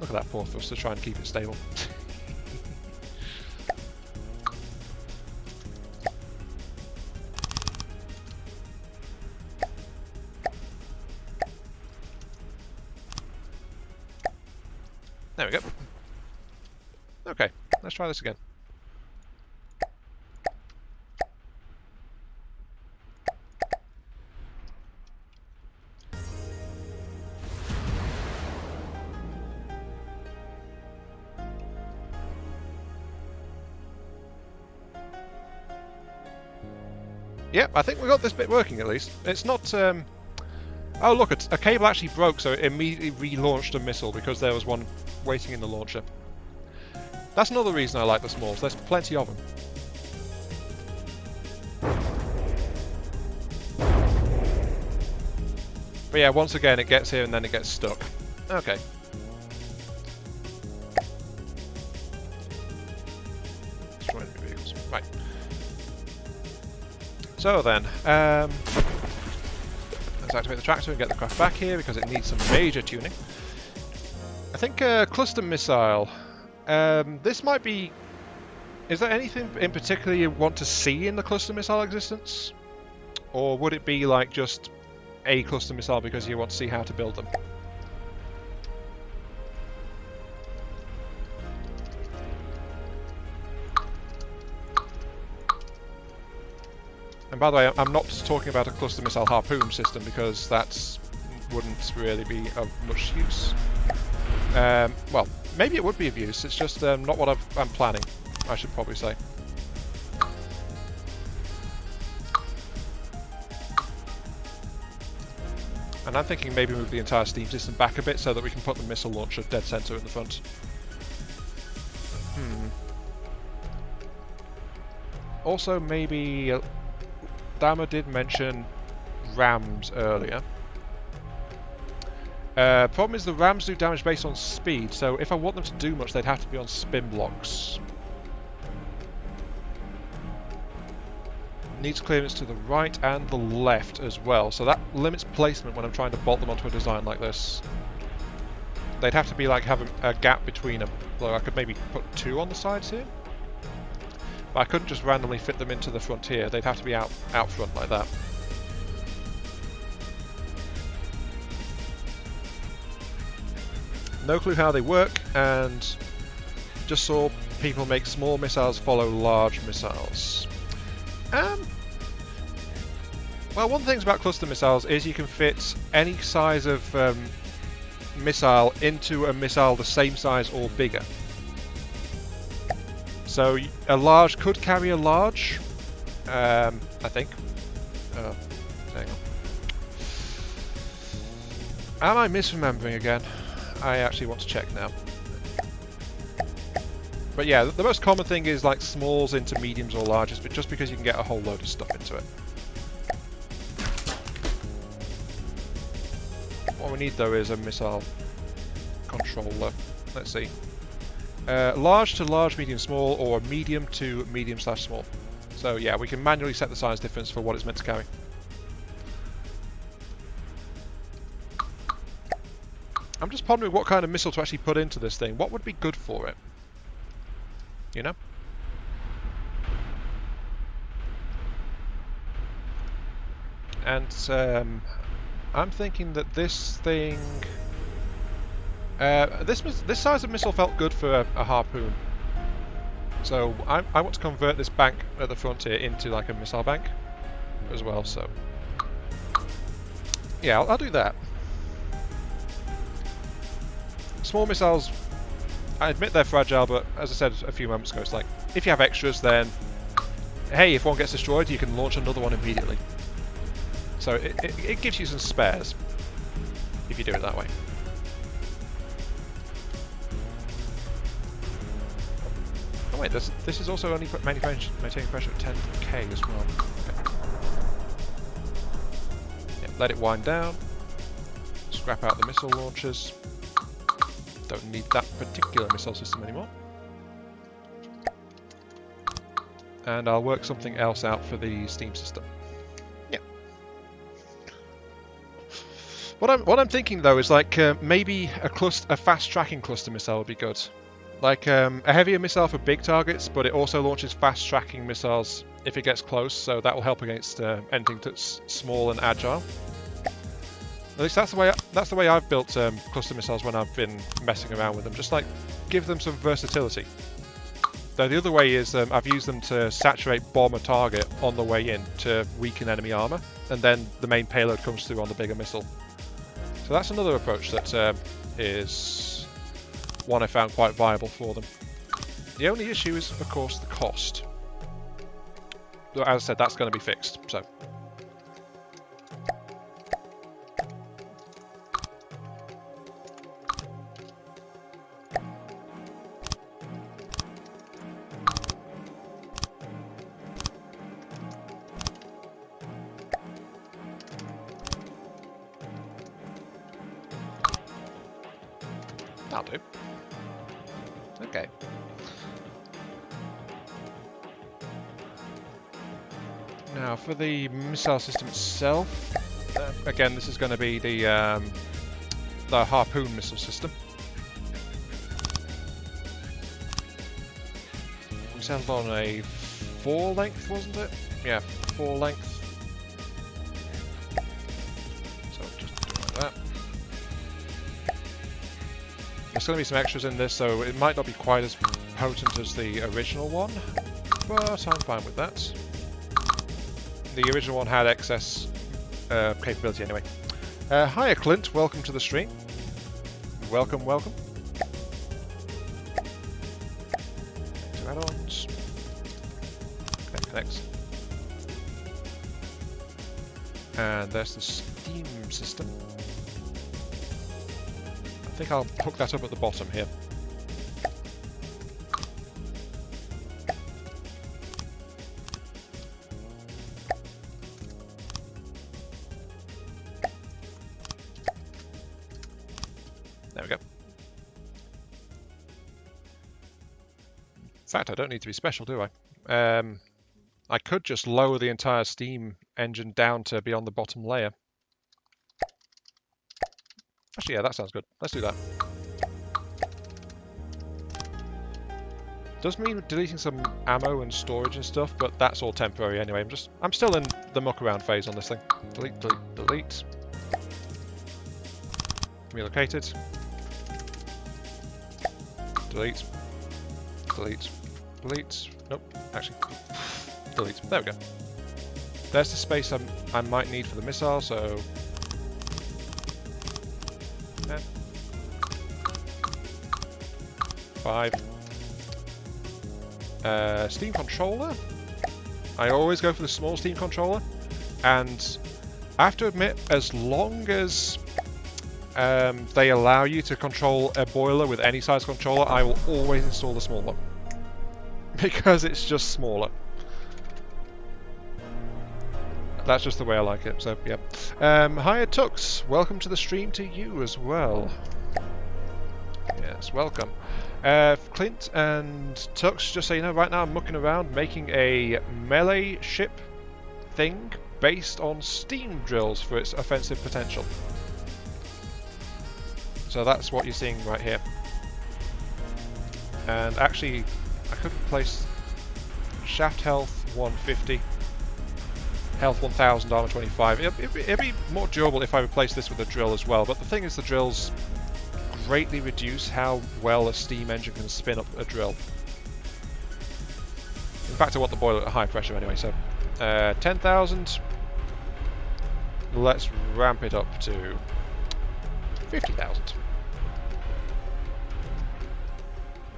Look at that poor thruster trying to keep it stable. There we go. Okay, let's try this again. Yep, I think we got this bit working at least. It's not... Oh look, a cable actually broke, so it immediately relaunched a missile because there was one waiting in the launcher. That's another reason I like the smalls. There's plenty of them. But yeah, once again it gets here and then it gets stuck. Okay. Destroy enemy vehicles. Right. So then, let's activate the tractor and get the craft back here because it needs some major tuning. I think cluster missile. This might be... Is there anything in particular you want to see in the cluster missile existence? Or would it be like just a cluster missile because you want to see how to build them? And by the way, I'm not talking about a cluster missile harpoon system because that wouldn't really be of much use. Well, maybe it would be of use, it's just not what I'm planning, I should probably say. And I'm thinking maybe move the entire steam system back a bit so that we can put the missile launcher dead center in the front. Also, maybe... Dama did mention rams earlier. Problem is the rams do damage based on speed, so if I want them to do much, they'd have to be on spin blocks. Needs clearance to the right and the left as well, so that limits placement when I'm trying to bolt them onto a design like this. They'd have to be like have a gap between them, though I could maybe put 2 on the sides here. But I couldn't just randomly fit them into the front here, they'd have to be out front like that. No clue how they work, and just saw people make small missiles follow large missiles. Well, one thing about cluster missiles is you can fit any size of missile into a missile the same size or bigger. So a large could carry a large, I think. Hang on. Am I misremembering again? I actually want to check now. But yeah, the most common thing is like smalls into mediums or larges, but just because you can get a whole load of stuff into it. What we need though is a missile controller. Let's see. Large to large, medium, small, or medium to medium/small. So yeah, we can manually set the size difference for what it's meant to carry. I'm just pondering what kind of missile to actually put into this thing. What would be good for it? You know? And I'm thinking that this thing... this size of missile felt good for a harpoon. So I want to convert this bank at the front here into like a missile bank as well, so... Yeah, I'll do that. Small missiles, I admit they're fragile, but as I said a few moments ago, it's like, if you have extras, then, hey, if one gets destroyed, you can launch another one immediately. So it gives you some spares. if you do it that way. Oh wait, this is also only maintaining pressure at 10k as well. Okay. Yeah, let it wind down. Scrap out the missile launchers. Don't need that particular missile system anymore. And I'll work something else out for the steam system. Yeah. What I'm thinking though is like maybe a fast tracking cluster missile would be good. Like a heavier missile for big targets, but it also launches fast tracking missiles if it gets close, so that will help against anything that's small and agile. At least that's the way I've built cluster missiles when I've been messing around with them. Just like give them some versatility. Though the other way is I've used them to saturate bomb a target on the way in to weaken enemy armor, and then the main payload comes through on the bigger missile. So that's another approach that is one I found quite viable for them. The only issue is, of course, the cost. But as I said, that's going to be fixed. So. That'll do. Okay. Now for the missile system itself, again this is going to be the harpoon missile system. We settled on a 4 length, wasn't it? Yeah, 4 length. So just do like that. There's going to be some extras in this, so it might not be quite as potent as the original one, but I'm fine with that. The original one had excess capability anyway. Hiya Clint, welcome to the stream. Welcome, welcome. Two add-ons. Connects. And there's the steam system. I think I'll hook that up at the bottom here. There we go. In fact, I don't need to be special, do I? I could just lower the entire steam engine down to be on the bottom layer. Actually, yeah, that sounds good. Let's do that. Does mean deleting some ammo and storage and stuff, but that's all temporary anyway. I'm still in the muck around phase on this thing. Delete, delete, delete. Relocated. Delete. Delete. Delete. Nope. Actually, delete. There we go. There's the space I might need for the missile, so. 10. 5. Steam controller. I always go for the small steam controller, and I have to admit, as long as they allow you to control a boiler with any size controller, I will always install the small one because it's just smaller. That's just the way I like it. So yeah. Hiya Tux, welcome to the stream to you as well. Yes, welcome. Clint and Tux, just so you know, right now I'm mucking around making a melee ship thing based on steam drills for its offensive potential. So that's what you're seeing right here. And actually, I could replace shaft health 150, health 1000, armor 25. It'd be more durable if I replace this with a drill as well, but the thing is the drills greatly reduce how well a steam engine can spin up a drill. In fact, I want the boiler at high pressure anyway, so 10,000. Let's ramp it up to 50,000.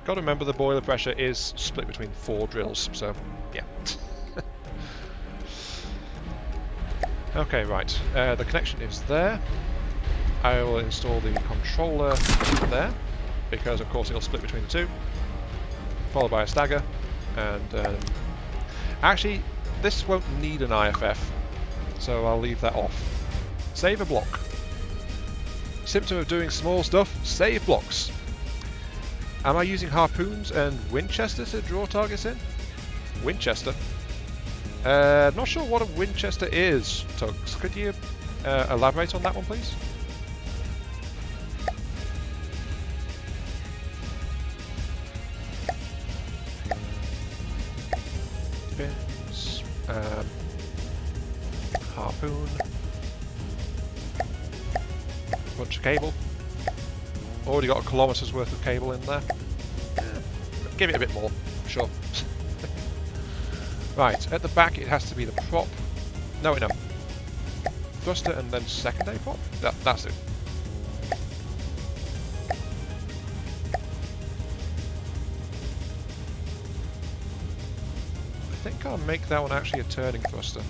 Got to remember the boiler pressure is split between 4 drills, so yeah. Okay, right. The connection is there. I will install the controller there, because of course it'll split between the two, followed by a stagger, and actually this won't need an IFF, so I'll leave that off. Save a block. Symptom of doing small stuff, save blocks. Am I using harpoons and Winchester to draw targets in? Winchester? Not sure what a Winchester is, Tugs. Could you elaborate on that one, please? Fins, harpoon, bunch of cable. Already got a kilometre's worth of cable in there. Give it a bit more, sure. Right, at the back it has to be the prop. No, wait, no. Thruster and then secondary prop? That's it. I think I'll make that one actually a turning thruster.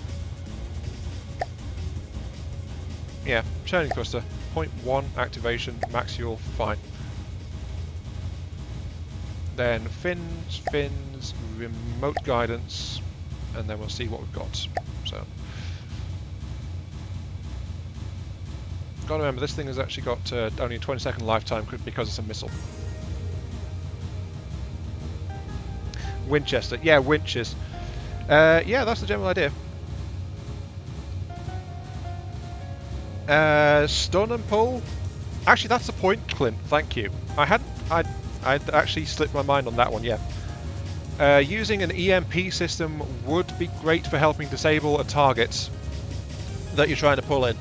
Yeah, turning thruster. 0.1 activation, max fuel, fine. Then fins, remote guidance, and then we'll see what we've got. So, gotta remember this thing has actually got only a 20-second lifetime because it's a missile. Winchester, yeah, winches. Yeah, that's the general idea. Stun and pull. Actually, that's the point, Clint. Thank you. I'd actually slipped my mind on that one. Yeah. Using an EMP system would be great for helping disable a target that you're trying to pull in.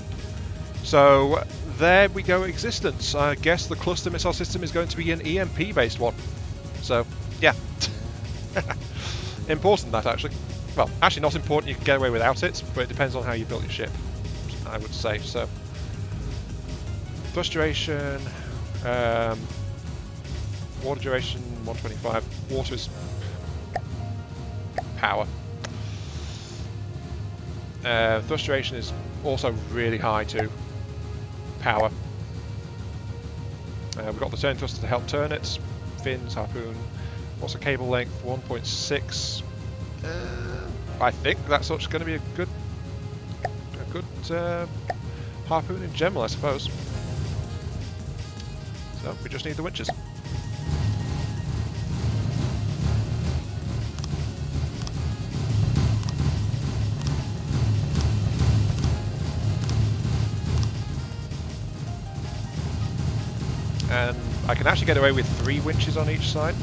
So there we go. Existence. I guess the cluster missile system is going to be an EMP-based one. So yeah. Important that actually. Well, actually not important. You can get away without it, but it depends on how you built your ship, I would say. So thrust duration, water duration 125. Water's power. Thrust duration is also really high too. Power. We've got the turn thruster to help turn it. Fins, harpoon. What's the cable length? 1.6. I think that's going to be a good harpoon in general, I suppose. So we just need the winches. And I can actually get away with 3 winches on each side,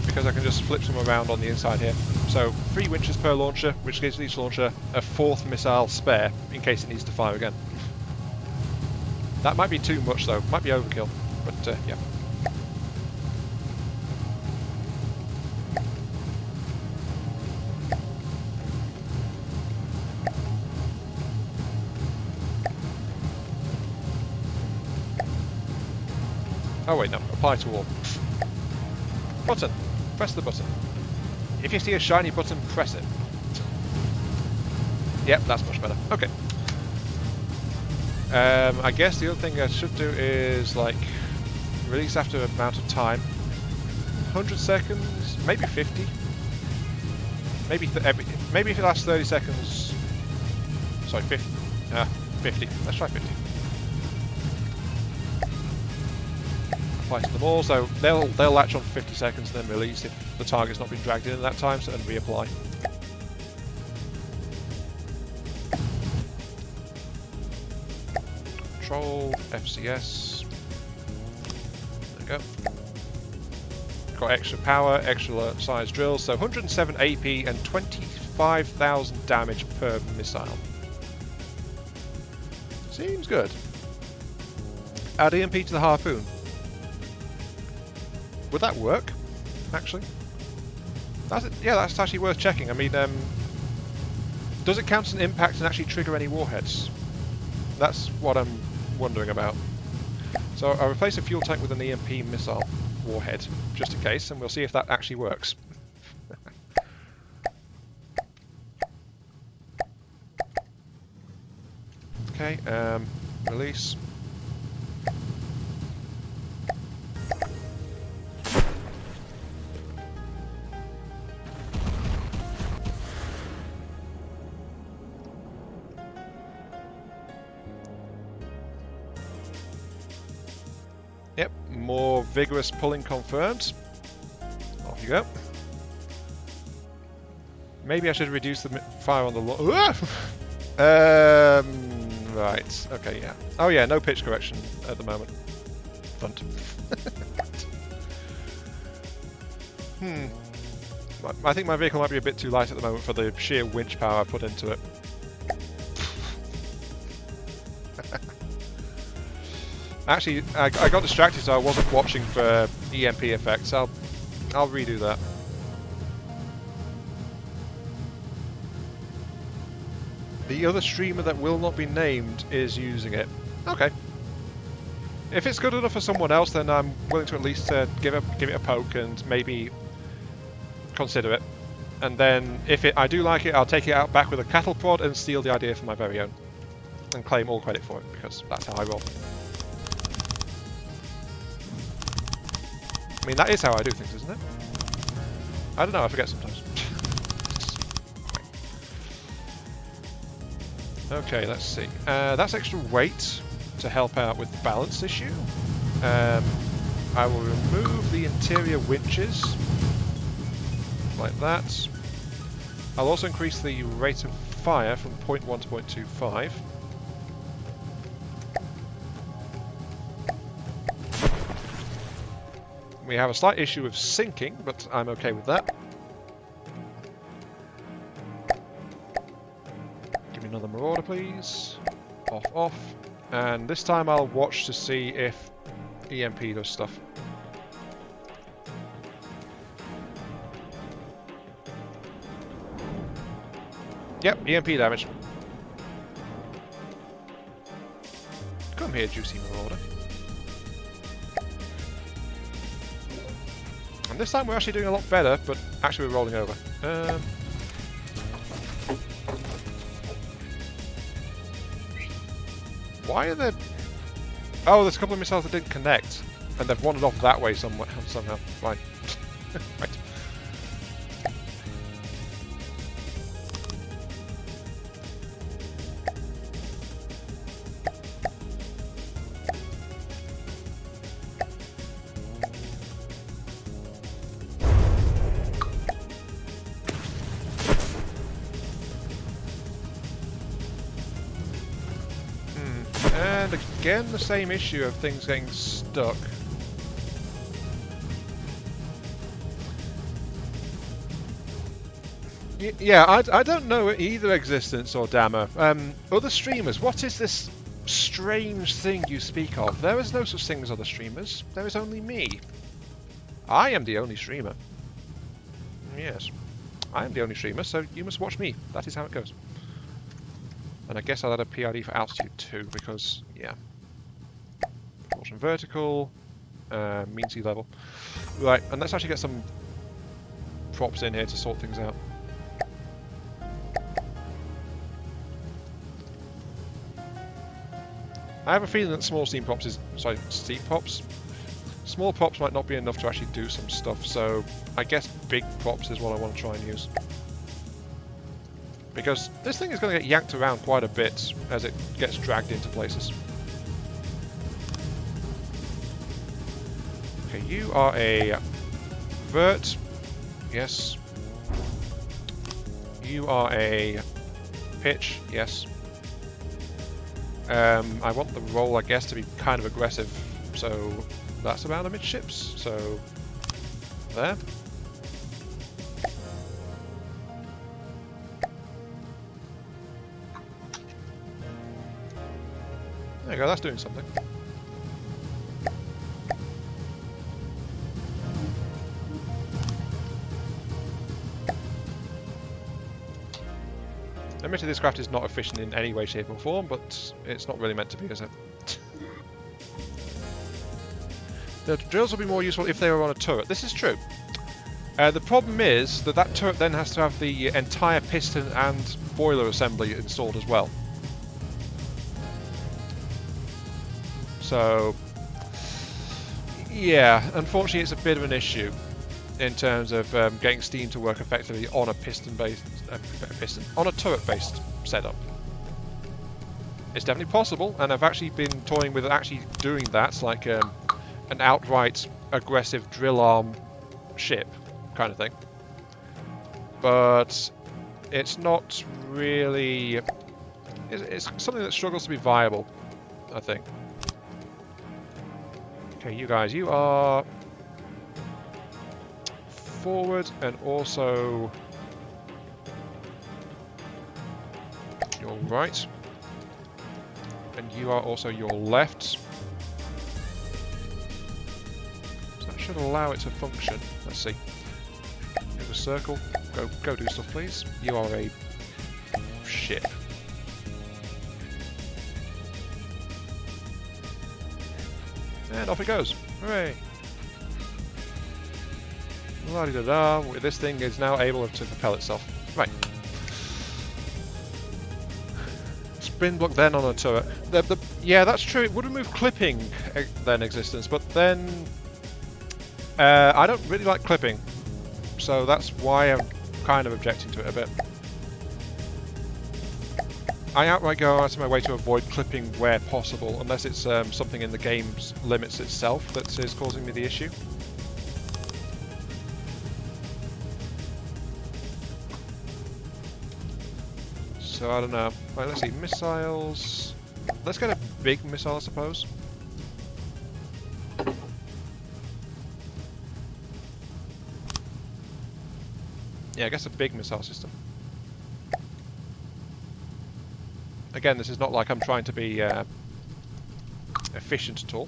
because I can just flip them around on the inside here. So 3 winches per launcher, which gives each launcher a 4th missile spare in case it needs to fire again. That might be too much though, might be overkill, but yeah. Oh wait, no, apply to all. Button. Press the button. If you see a shiny button, press it. Yep, that's much better. Okay. I guess the other thing I should do is, like, release after an amount of time. 100 seconds, maybe 50. Maybe if it lasts 30 seconds. Sorry, 50. 50. Let's try 50. Apply to them all, so they'll latch on for 50 seconds and then release if the target's not been dragged in at that time, so then reapply. Control, FCS. There we go. Got extra power, extra size drills, so 107 AP and 25,000 damage per missile. Seems good. Add EMP to the harpoon. Would that work, actually? Yeah, that's actually worth checking. I mean, does it count as an impact and actually trigger any warheads? That's what I'm wondering about. So I'll replace a fuel tank with an EMP missile warhead, just in case, and we'll see if that actually works. Okay, release. Yep, more vigorous pulling confirmed. Off you go. Maybe I should reduce the fire on the right, okay, yeah. Oh yeah, no pitch correction at the moment. Fun. I think my vehicle might be a bit too light at the moment for the sheer winch power I put into it. Actually, I got distracted, so I wasn't watching for EMP effects. I'll redo that. The other streamer that will not be named is using it. Okay. If it's good enough for someone else, then I'm willing to at least give it a poke and maybe consider it. And then, if I do like it, I'll take it out back with a cattle prod and steal the idea for my very own, and claim all credit for it, because that's how I roll. I mean, that is how I do things, isn't it? I don't know, I forget sometimes. Okay, let's see. That's extra weight to help out with the balance issue. I will remove the interior winches, like that. I'll also increase the rate of fire from 0.1 to 0.25. We have a slight issue of sinking, but I'm okay with that. Give me another marauder, please. Off, off. And this time I'll watch to see if EMP does stuff. Yep, EMP damage. Come here, juicy marauder. And this time we're actually doing a lot better, but actually we're rolling over. Why are there... Oh, there's a couple of missiles that didn't connect, and they've wandered off that way somehow. Fine. Right. And again, the same issue of things getting stuck. Yeah, I don't know either Existence or Dammer. Other streamers, what is this strange thing you speak of? There is no such thing as other streamers. There is only me. I am the only streamer. Yes. I am the only streamer, so you must watch me. That is how it goes. And I guess I'll add a PID for altitude too, because, yeah. Propulsion vertical, mean sea level. Right, and let's actually get some props in here to sort things out. I have a feeling that small steam props is... Sorry, steam props? Small props might not be enough to actually do some stuff, so I guess big props is what I want to try and use. Because this thing is going to get yanked around quite a bit as it gets dragged into places. Okay, you are a vert. Yes. You are a pitch. Yes. I want the roll, I guess, to be kind of aggressive. So that's about the midships. So there. There you go, that's doing something. Admittedly, this craft is not efficient in any way, shape or form, but it's not really meant to be, is it? The drills will be more useful if they were on a turret. This is true. The problem is that that turret then has to have the entire piston and boiler assembly installed as well. So, yeah, unfortunately it's a bit of an issue in terms of getting Steam to work effectively on a on a turret-based setup. It's definitely possible, and I've actually been toying with actually doing that, like an outright aggressive drill arm ship kind of thing. But it's not really... It's something that struggles to be viable, I think. Okay, you guys, you are forward and also your right. And you are also your left. So that should allow it to function. Let's see. Here's a circle. Go do stuff, please. You are a ship. And off it goes. Hooray! La-di-da-da. This thing is now able to propel itself. Right. Spin block then on a turret. Yeah, that's true. It would remove clipping then existence, but then I don't really like clipping, so that's why I'm kind of objecting to it a bit. I outright go out of my way to avoid clipping where possible, unless it's something in the game's limits itself that is causing me the issue. So I don't know. Right, let's see. Missiles. Let's get a big missile, I suppose. Yeah, I guess a big missile system. Again, this is not like I'm trying to be efficient at all.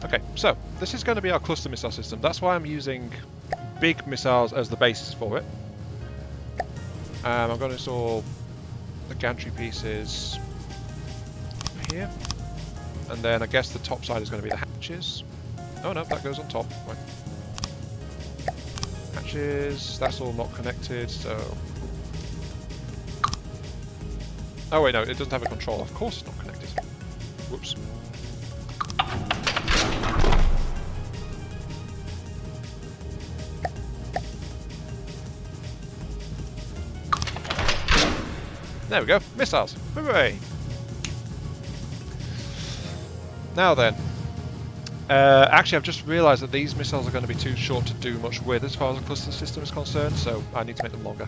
Okay, so this is going to be our cluster missile system. That's why I'm using big missiles as the basis for it. I'm going to install the gantry pieces here, and then I guess the top side is going to be the hatches. Oh no, that goes on top. Right. Hatches, that's all not connected, so... Oh wait, no, it doesn't have a controller. Of course it's not connected. Whoops. There we go, missiles! Hooray! Now then. Actually, I've just realised that these missiles are going to be too short to do much with as far as the cluster system is concerned, so I need to make them longer.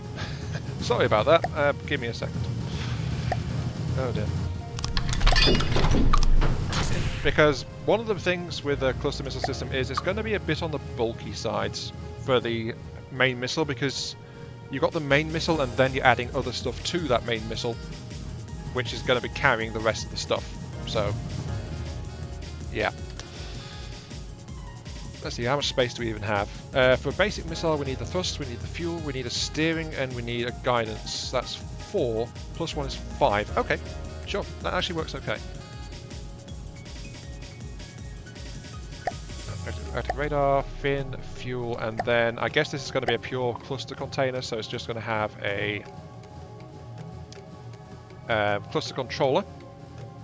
Sorry about that, give me a second. Oh dear. Because one of the things with the cluster missile system is it's going to be a bit on the bulky sides for the main missile, because you've got the main missile and then you're adding other stuff to that main missile, which is going to be carrying the rest of the stuff. So, yeah. Let's see, how much space do we even have? For a basic missile, we need the thrust, we need the fuel, we need a steering, and we need a guidance. That's 4, plus 1 is 5. Okay, sure, that actually works okay. Active radar, fin, fuel, and then I guess this is going to be a pure cluster container, so it's just going to have a cluster controller.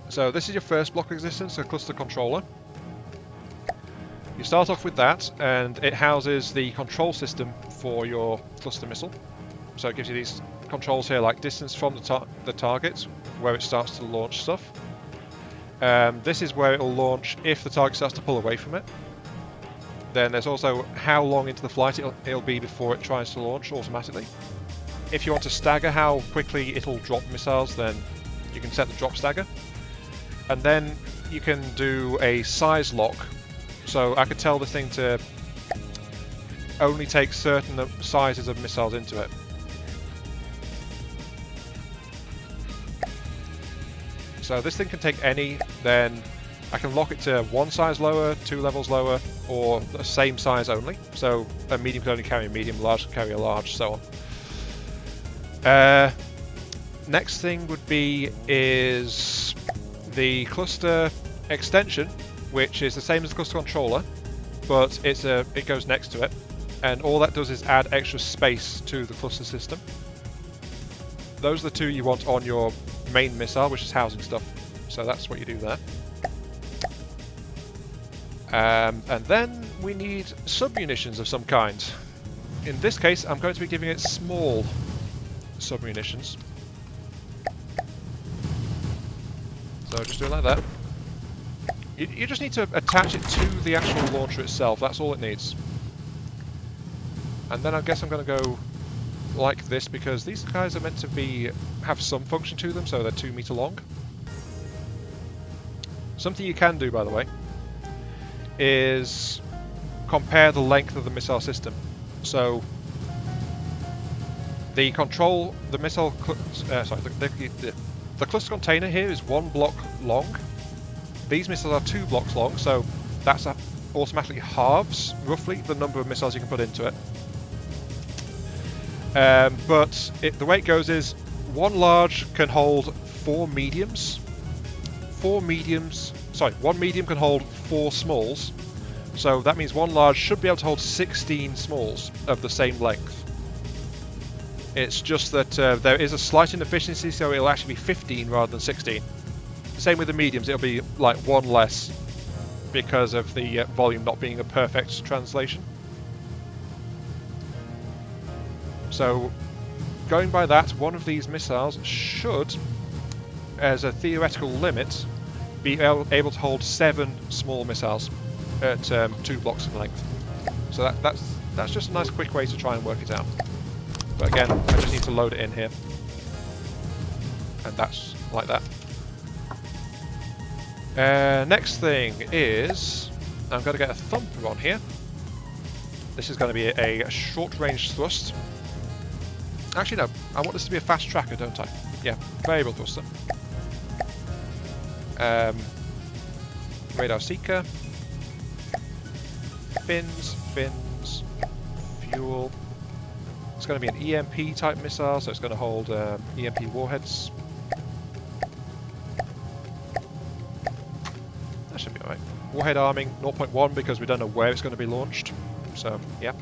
So this is your first block of existence, a cluster controller. You start off with that, and it houses the control system for your cluster missile. So it gives you these controls here, like distance from the target, where it starts to launch stuff. This is where it will launch if the target starts to pull away from it. Then there's also how long into the flight it'll be before it tries to launch automatically. If you want to stagger how quickly it'll drop missiles, then you can set the drop stagger. And then you can do a size lock. So I could tell this thing to only take certain sizes of missiles into it. So this thing can take any, then I can lock it to one size lower, 2 levels lower, or the same size only. So a medium can only carry a medium, large can carry a large, so on. Next thing would be is the cluster extension, which is the same as the cluster controller, but it goes next to it. and all that does is add extra space to the cluster system. Those are the two you want on your main missile, which is housing stuff. So that's what you do there. And then we need sub-munitions of some kind. In this case, I'm going to be giving it small sub-munitions. So just do it like that. You just need to attach it to the actual launcher itself, that's all it needs. And then I guess I'm going to go like this, because these guys are meant to have some function to them, so they're 2 meter long. Something you can do, by the way, is compare the length of the missile system. So the missile, the cluster container here is 1 block long. These missiles are 2 blocks long, so that's automatically halves, roughly, the number of missiles you can put into it. But the way it goes is 1 large can hold 4 mediums. 1 medium can hold 4 smalls. So that means 1 large should be able to hold 16 smalls of the same length. It's just that there is a slight inefficiency, so it'll actually be 15 rather than 16. Same with the mediums, it'll be like 1 less because of the volume not being a perfect translation. So, going by that, one of these missiles should, as a theoretical limit, be able to hold 7 small missiles at 2 blocks in length. So that's just a nice quick way to try and work it out. But again, I just need to load it in here. And that's like that. Next thing is, I'm going to get a thumper on here. This is going to be a short-range thrust. Actually, no. I want this to be a fast tracker, don't I? Yeah, variable thruster. Radar seeker. Fins, fuel. It's going to be an EMP type missile, so it's going to hold EMP warheads. That should be alright. Warhead arming 0.1 because we don't know where it's going to be launched. So, yeah.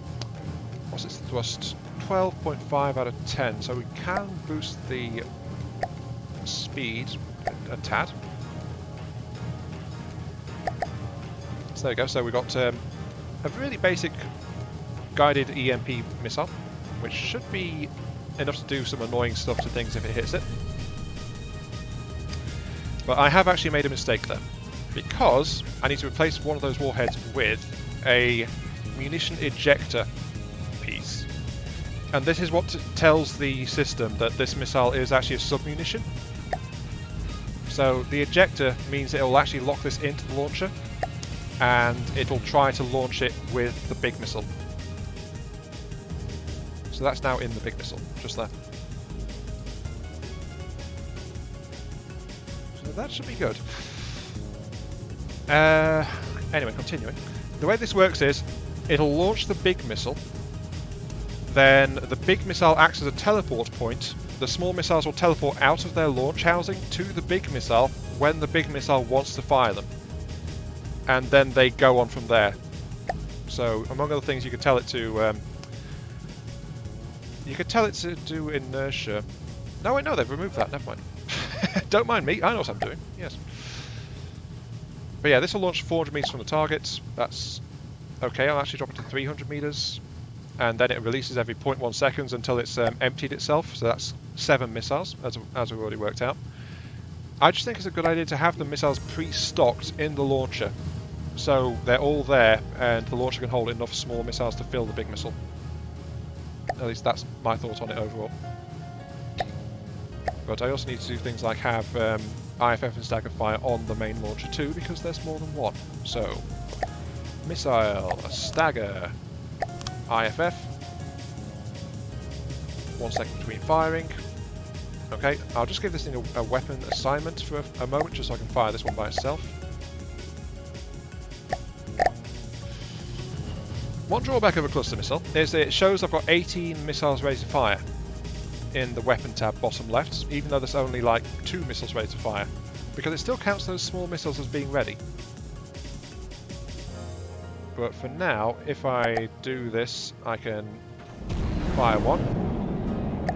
What's its thrust? 12.5 out of 10, so we can boost the speed a tad. So there we go, so we've got a really basic guided EMP missile, which should be enough to do some annoying stuff to things if it hits it. But I have actually made a mistake there, because I need to replace one of those warheads with a munition ejector piece. And this is what tells the system that this missile is actually a sub-munition. So the ejector means it will actually lock this into the launcher, and it'll try to launch it with the big missile. So that's now in the big missile, just there. So that should be good. Anyway, continuing. The way this works is, it'll launch the big missile, then the big missile acts as a teleport point. The small missiles will teleport out of their launch housing to the big missile when the big missile wants to fire them. And then they go on from there. So, among other things, you could tell it to... do inertia. No, wait, no, they've removed that. Never mind. Don't mind me. I know what I'm doing. Yes. But yeah, this will launch 400 meters from the target. That's okay. I'll actually drop it to 300 meters. And then it releases every 0.1 seconds until it's emptied itself. So that's 7 missiles, as we've already worked out. I just think it's a good idea to have the missiles pre-stocked in the launcher. So they're all there, and the launcher can hold enough small missiles to fill the big missile. At least that's my thought on it overall. But I also need to do things like have IFF and stagger fire on the main launcher too, because there's more than one. So, missile, stagger, IFF. 1 second between firing. Okay, I'll just give this thing a weapon assignment for a moment, just so I can fire this one by itself. One drawback of a cluster missile is that it shows I've got 18 missiles ready to fire in the weapon tab bottom left, even though there's only like 2 missiles ready to fire, because it still counts those small missiles as being ready. But for now, if I do this, I can fire one.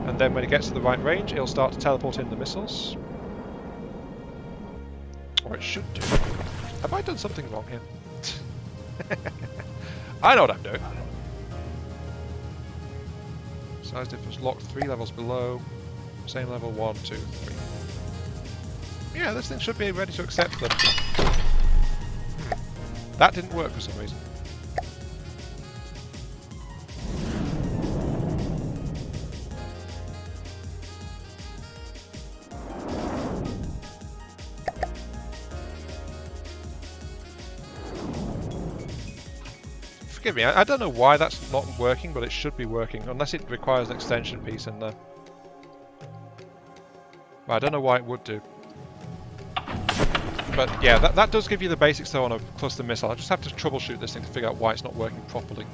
And then when it gets to the right range, it'll start to teleport in the missiles. Or it should do. Have I done something wrong here? I know what I'm doing. Size difference locked 3 levels below. Same level 1, 2, 3. Yeah, this thing should be ready to accept them. That didn't work for some reason. Forgive me, I don't know why that's not working, but it should be working, unless it requires an extension piece in there. But I don't know why it would do. But yeah, that does give you the basics though on a cluster missile. I just have to troubleshoot this thing to figure out why it's not working properly.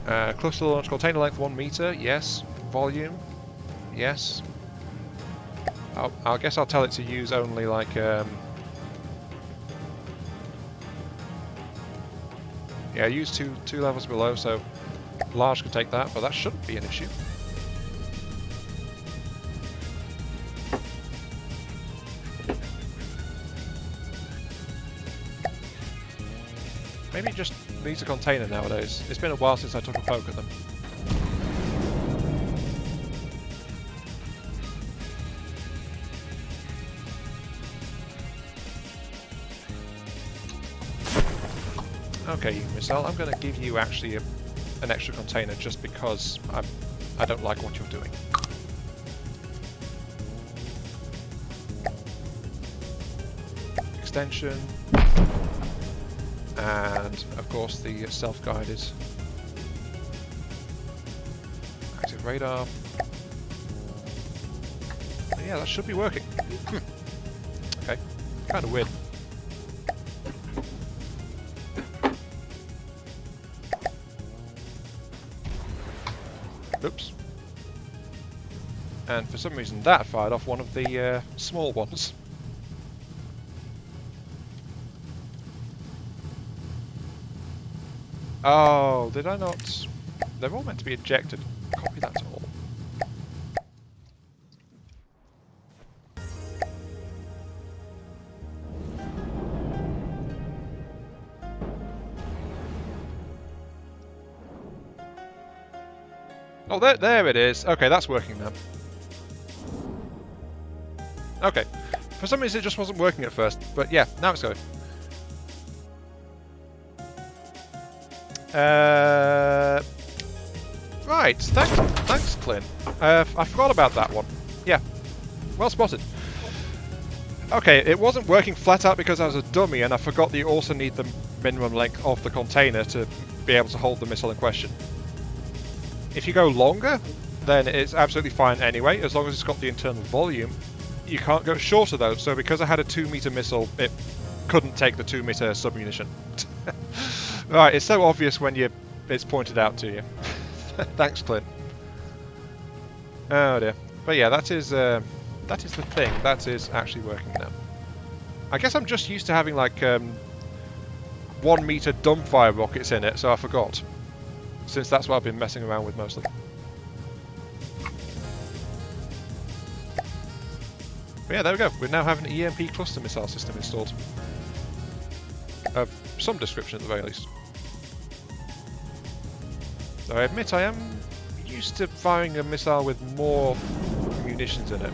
Cluster launch container length 1 meter, yes. Volume, yes. I guess I'll tell it to use only like yeah, use two levels below, so large can take that, but that shouldn't be an issue. Maybe it just needs a container nowadays. It's been a while since I took a poke at them. Okay, you missile, I'm going to give you actually an extra container just because I don't like what you're doing. Extension. And of course the self-guided active radar. Yeah, that should be working. Okay, kind of weird. Oops. And for some reason that fired off one of the small ones. Oh, did I not? They're all meant to be ejected. Copy that to all. Oh, there it is. Okay, that's working now. Okay. For some reason it just wasn't working at first, but yeah, now it's going. Right, thanks Clint. I forgot about that one. Yeah, well spotted. Okay, it wasn't working flat out because I was a dummy and I forgot that you also need the minimum length of the container to be able to hold the missile in question. If you go longer, then it's absolutely fine anyway, as long as it's got the internal volume. You can't go shorter though, so because I had a 2-meter missile, it couldn't take the 2-meter submunition. Right, it's so obvious when it's pointed out to you. Thanks, Clint. Oh dear. But yeah, that is the thing. That is actually working now. I guess I'm just used to having like 1-meter dumbfire rockets in it, so I forgot. Since that's what I've been messing around with mostly. But yeah, there we go. We now have an EMP cluster missile system installed. Of some description at the very least. Though I admit I am used to firing a missile with more munitions in it.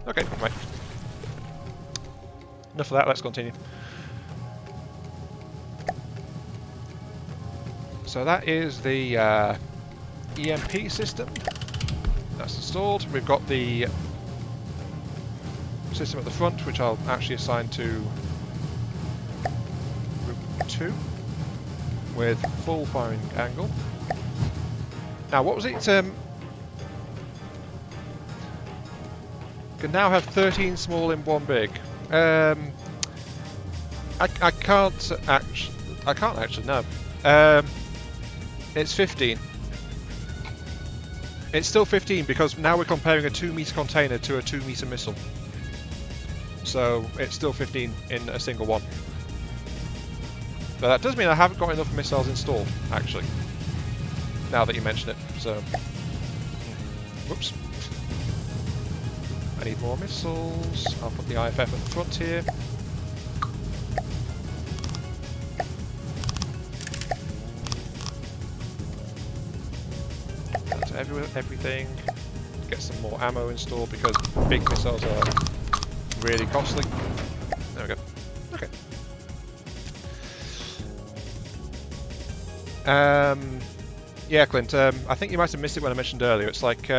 Okay, right. Enough of that, let's continue. So that is the EMP system. That's installed. We've got the system at the front, which I'll actually assign to Group 2 with full firing angle. Now, what was it? Can now have 13 small in 1 big. I can't actually no. It's 15. It's still 15 because now we're comparing a 2-meter container to a 2-meter missile. So it's still 15 in a single one. But that does mean I haven't got enough missiles installed, actually. Now that you mention it, so... Whoops. I need more missiles. I'll put the IFF at the front here. That's everything. Get some more ammo installed because big missiles are really costly. There we go. Okay. Yeah, Clint, I think you might have missed it when I mentioned earlier. It's like,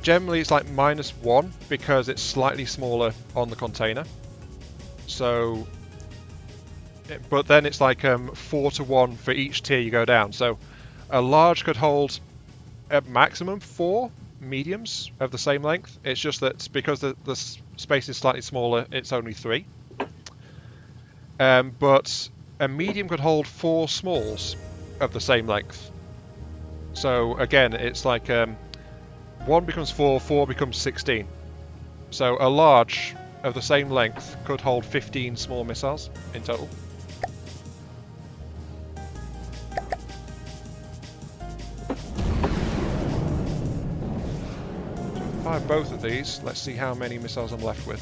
generally it's like -1 because it's slightly smaller on the container. So, but then it's like 4-to-1 for each tier you go down. So a large could hold at maximum 4 mediums of the same length. It's just that because the space is slightly smaller, it's only 3. But a medium could hold 4 smalls of the same length. So again, it's like 1 becomes 4, 4 becomes 16. So a large of the same length could hold 15 small missiles in total. Fire both of these. Let's see how many missiles I'm left with.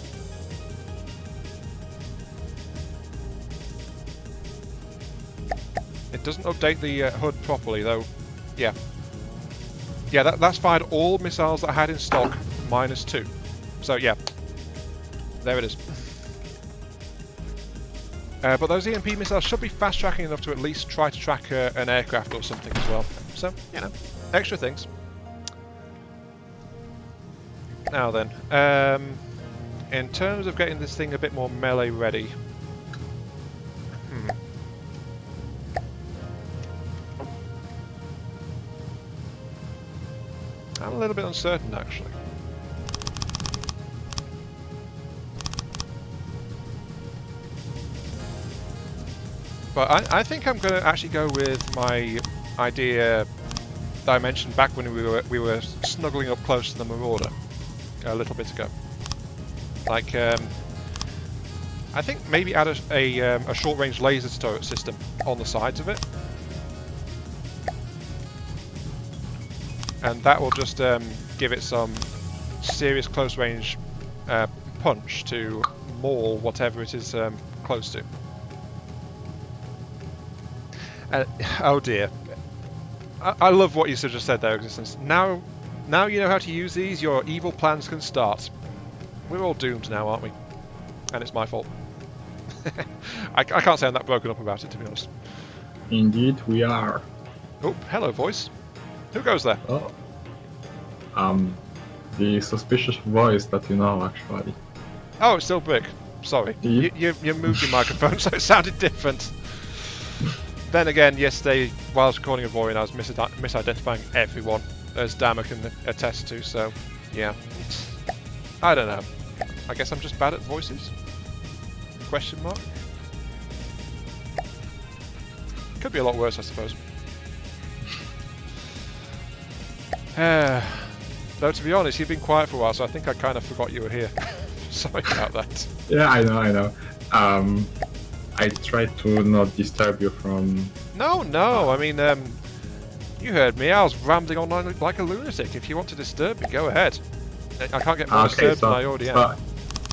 It doesn't update the HUD properly, though. Yeah. Yeah, that's fired all missiles that I had in stock, -2. So, yeah. There it is. But those EMP missiles should be fast-tracking enough to at least try to track an aircraft or something as well. So, you know, extra things. Now then, in terms of getting this thing a bit more melee ready... I'm a little bit uncertain, actually. But I think I'm going to actually go with my idea that I mentioned back when we were snuggling up close to the Marauder a little bit ago. Like, I think maybe add a short-range laser turret system on the sides of it. And that will just give it some serious close-range punch to maul whatever it is close to. Oh dear. I love what you just said there, Existence. Now you know how to use these, your evil plans can start. We're all doomed now, aren't we? And it's my fault. I can't say I'm that broken up about it, to be honest.
Indeed, we are.
Oh, hello, voice. Who goes there?
Oh. The suspicious voice that you know, actually.
Oh, it's still Brick. Sorry. You moved your microphone, so it sounded different. Then again, yesterday, while I was recording a voice, I was misidentifying everyone, as Dammer can attest to, so, yeah. I don't know. I guess I'm just bad at voices? Question mark? Could be a lot worse, I suppose. Though, to be honest, you've been quiet for a while, so I think I kind of forgot you were here. Sorry about that.
Yeah, I know. I tried to not disturb you from...
No, I mean, you heard me. I was rambling on like a lunatic. If you want to disturb me, go ahead. I can't get more disturbed than I already am.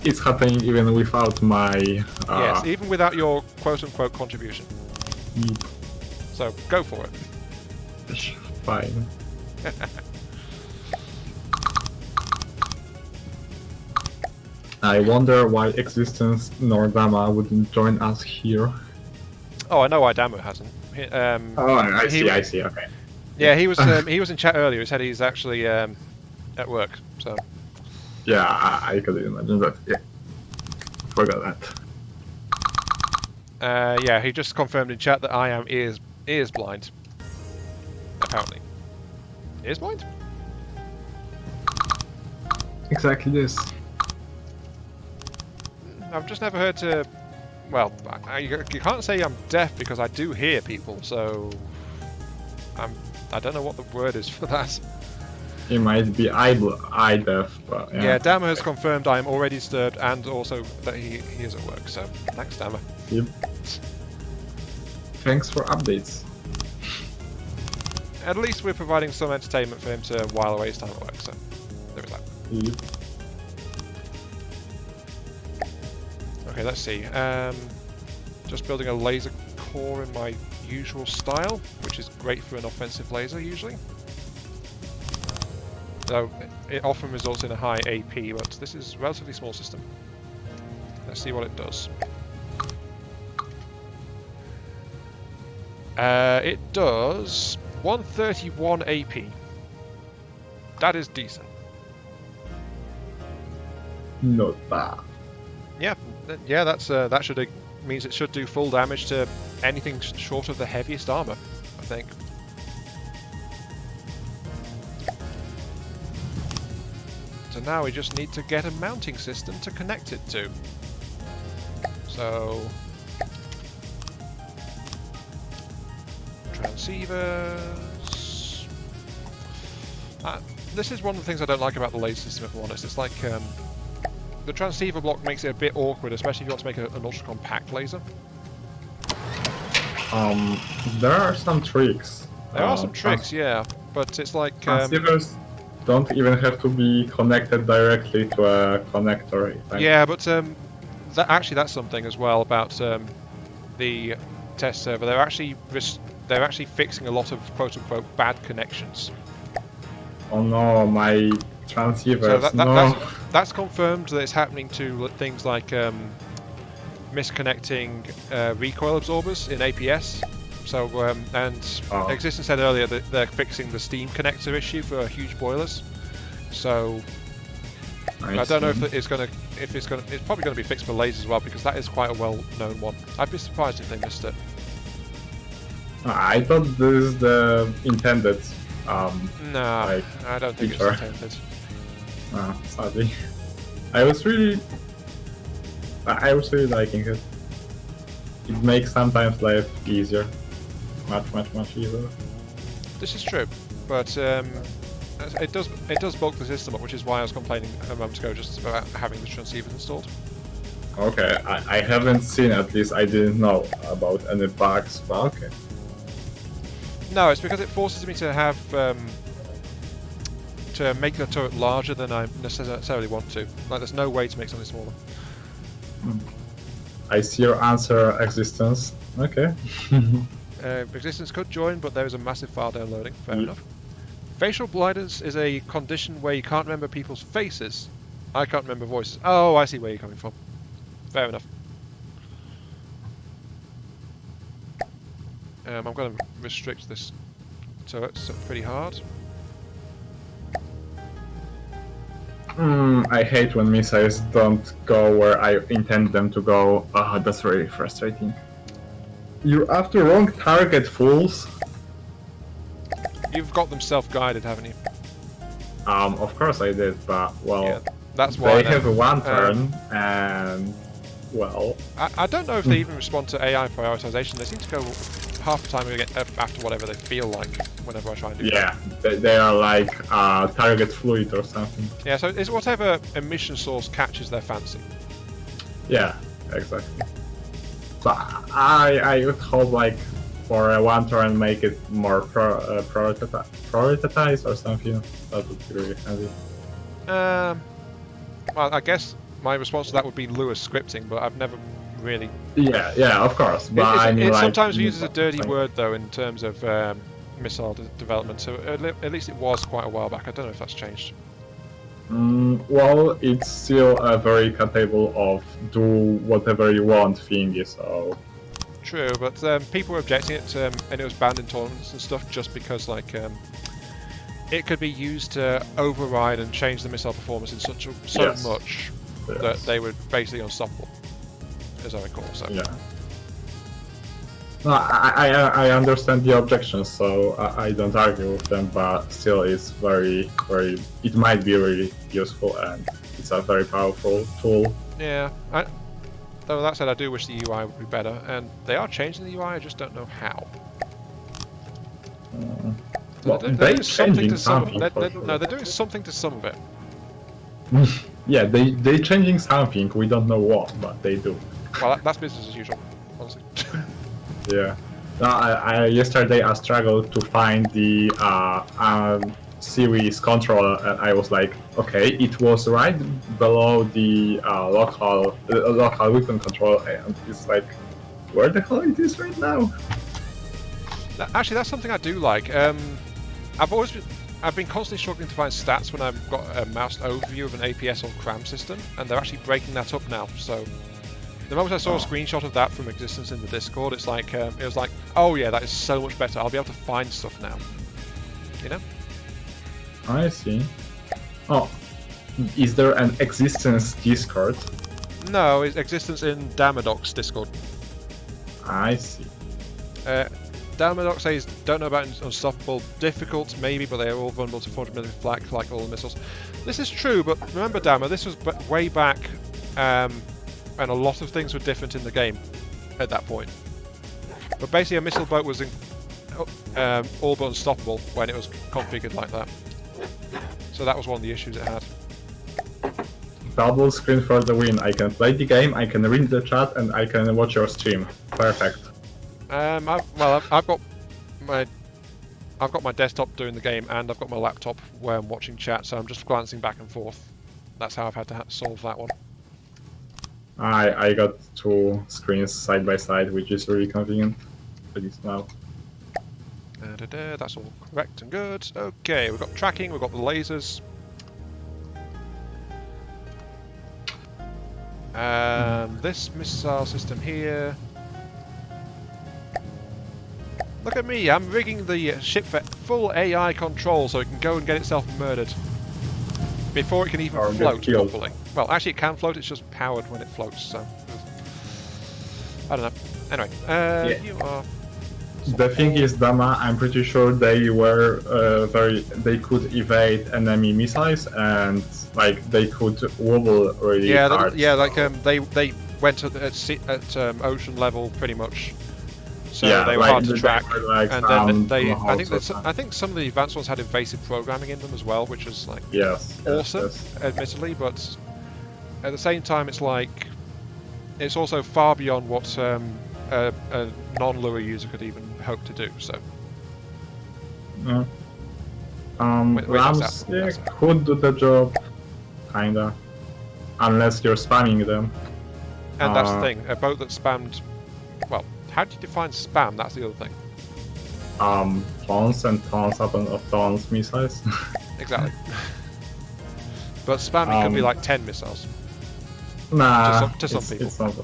It's happening even without my...
Yes, even without your quote-unquote contribution. So, go for it.
Fine. I wonder why Existence nor Dama wouldn't join us here.
Oh, I know why Dama hasn't.
I see, okay.
Yeah, he was in chat earlier. He said he's actually at work, so...
Yeah, I could imagine that, yeah. Forgot that.
Yeah, he just confirmed in chat that I am ears blind. Apparently. Ears blind?
Exactly this.
I've just never heard to... Well, you can't say I'm deaf because I do hear people, so... I don't know what the word is for that.
It might be eye deaf, but
Yeah, Dammer has confirmed I am already disturbed and also that he is at work, so thanks, Dammer.
Yep. Thanks for updates.
At least we're providing some entertainment for him to while away his time at work, so there is that.
Yep.
Okay, let's see. Just building a laser core in my usual style, which is great for an offensive laser usually. Though it often results in a high AP, but this is a relatively small system. Let's see what it does. It does 131 AP. That is decent.
Not bad.
Yeah, yeah. That should means it should do full damage to anything short of the heaviest armor, I think. So now we just need to get a mounting system to connect it to. So transceivers. This is one of the things I don't like about the laser system, if I'm honest. It's like the transceiver block makes it a bit awkward, especially if you want to make an ultra compact laser.
There are some tricks.
There are some tricks, yeah, but it's like
transceivers don't even have to be connected directly to a connector.
Yeah, but that's something as well about the test server. They're actually fixing a lot of quote unquote bad connections.
Oh no, my transceivers.
So that's confirmed that it's happening to things like misconnecting recoil absorbers in APS. So Existence said earlier that they're fixing the steam connector issue for huge boilers. So I don't know if it's probably going to be fixed for lasers as well, because that is quite a well-known one. I'd be surprised if they missed it.
I thought this is the intended.
No, I don't think
feature.
it's intended.
Sadly, I was really liking it. It makes sometimes life easier, much easier.
This is true, but it does bulk the system up, which is why I was complaining a moment ago just about having the transceivers installed.
Okay, I haven't seen, at least I didn't know about any bugs, but okay.
No, it's because it forces me to have to make the turret larger than I necessarily want to. Like, there's no way to make something smaller.
I see your answer, Existence. Okay.
Existence could join, but there is a massive file downloading. Fair enough. Facial blindness is a condition where you can't remember people's faces. I can't remember voices. Oh, I see where you're coming from. Fair enough. I'm going to restrict this turret pretty hard.
I hate when missiles don't go where I intend them to go. That's really frustrating. You're after wrong target, fools.
You've got them self-guided, haven't you?
Of course I did, but well,
yeah, that's why
they have one turn, and well,
I don't know if they even respond to AI prioritization. They seem to go half the time after whatever they feel like whenever I try and do that.
They are like target fluid or something.
Yeah, so it's whatever emission source catches their fancy.
Yeah, exactly. So I would hope, like, for a one turn, make it more prioritized or something. That would be really handy.
Well, I guess my response to that would be Lewis scripting, but I've never really.
Yeah, of course. But
it sometimes uses a dirty word though in terms of missile development. So at least it was quite a while back. I don't know if that's changed.
Well, it's still a very capable of do whatever you want thingy. So.
True, but people were objecting it, and it was banned in tournaments and stuff just because, like, it could be used to override and change the missile performance in so much that they were basically unstoppable, as I recall. So.
Yeah. No, I understand the objections, so I don't argue with them, but still, it's very. It might be really useful, and it's a very powerful tool.
Yeah. Though that said, I do wish the UI would be better, and they are changing the UI, I just don't know how.
Well,
They're
they
doing something
changing
to some.
something.
They're,
for
no,
sure.
they're doing something to some of it.
Yeah, they changing something. We don't know what, but they do.
Well, that's business as usual, honestly.
Yeah. No, I yesterday I struggled to find the series controller, and I was like, okay, it was right below the local weapon control, and it's like, where the hell it is right now?
Actually, that's something I do like. I've been constantly struggling to find stats when I've got a mouse overview of an APS or CRAM system, and they're actually breaking that up now. So the moment I saw a screenshot of that from existence in the Discord, it's like it was like, oh yeah, that is so much better. I'll be able to find stuff now. You know?
I see. Oh, is there an existence Discord?
No, it's existence in Damadoc's Discord.
I see.
Damadoc says, don't know about Unstoppable. Difficult, maybe, but they are all vulnerable to 400 million flak, like all the missiles. This is true, but remember, Dama, this was way back, and a lot of things were different in the game at that point. But basically, a missile boat was all but unstoppable when it was configured like that. So that was one of the issues it had.
Double screen for the win. I can play the game, I can read the chat, and I can watch your stream. Perfect.
I've got my desktop doing the game, and I've got my laptop where I'm watching chat, so I'm just glancing back and forth. That's how I've had to solve that one.
I got two screens side by side, which is really convenient. At least now.
That's all correct and good. Okay, we've got tracking, we've got the lasers. This missile system here. Look at me, I'm rigging the ship for full AI control so it can go and get itself murdered. Before it can even
Or get
float
killed.
properly. Well, actually it can float, it's just powered when it floats, so... I don't know. Anyway,
Yeah.
you are...
The thing is, Dama, I'm pretty sure they were they could evade enemy missiles, and like they could wobble really hard.
They went at ocean level pretty much. So
Yeah,
they were
like,
hard to
they
track,
were, like,
and then
tomahawks
I think some of the advanced ones had evasive programming in them as well, which is like
Yes.
awesome,
Yes.
admittedly, but at the same time, it's like it's also far beyond what a non-Lua user could even hope to do. So
Yeah.
Wait,
Lambs
that's out.
could do the job, kinda, unless you're spamming them.
and that's the thing, a boat that spammed. Well, how do you define spam? That's the other thing.
Tons and tons of tons missiles.
Exactly. But spamming could be like 10 missiles.
Nah,
to some people.
It's not,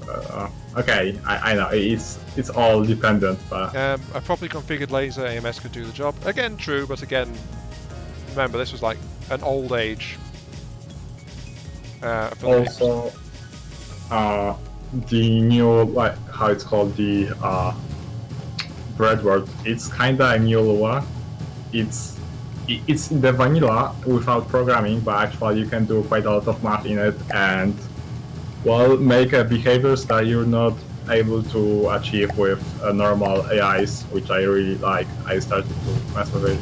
okay, I know it's all dependent, but
A properly configured laser AMS could do the job. Again, true, but again, remember this was like an old age.
also the new, like how it's called, the breadboard. It's kinda a new Lua. It's in the vanilla without programming, but actually you can do quite a lot of math in it and well make behaviors that you're not able to achieve with normal AIs, which I really like. I started to mess with it.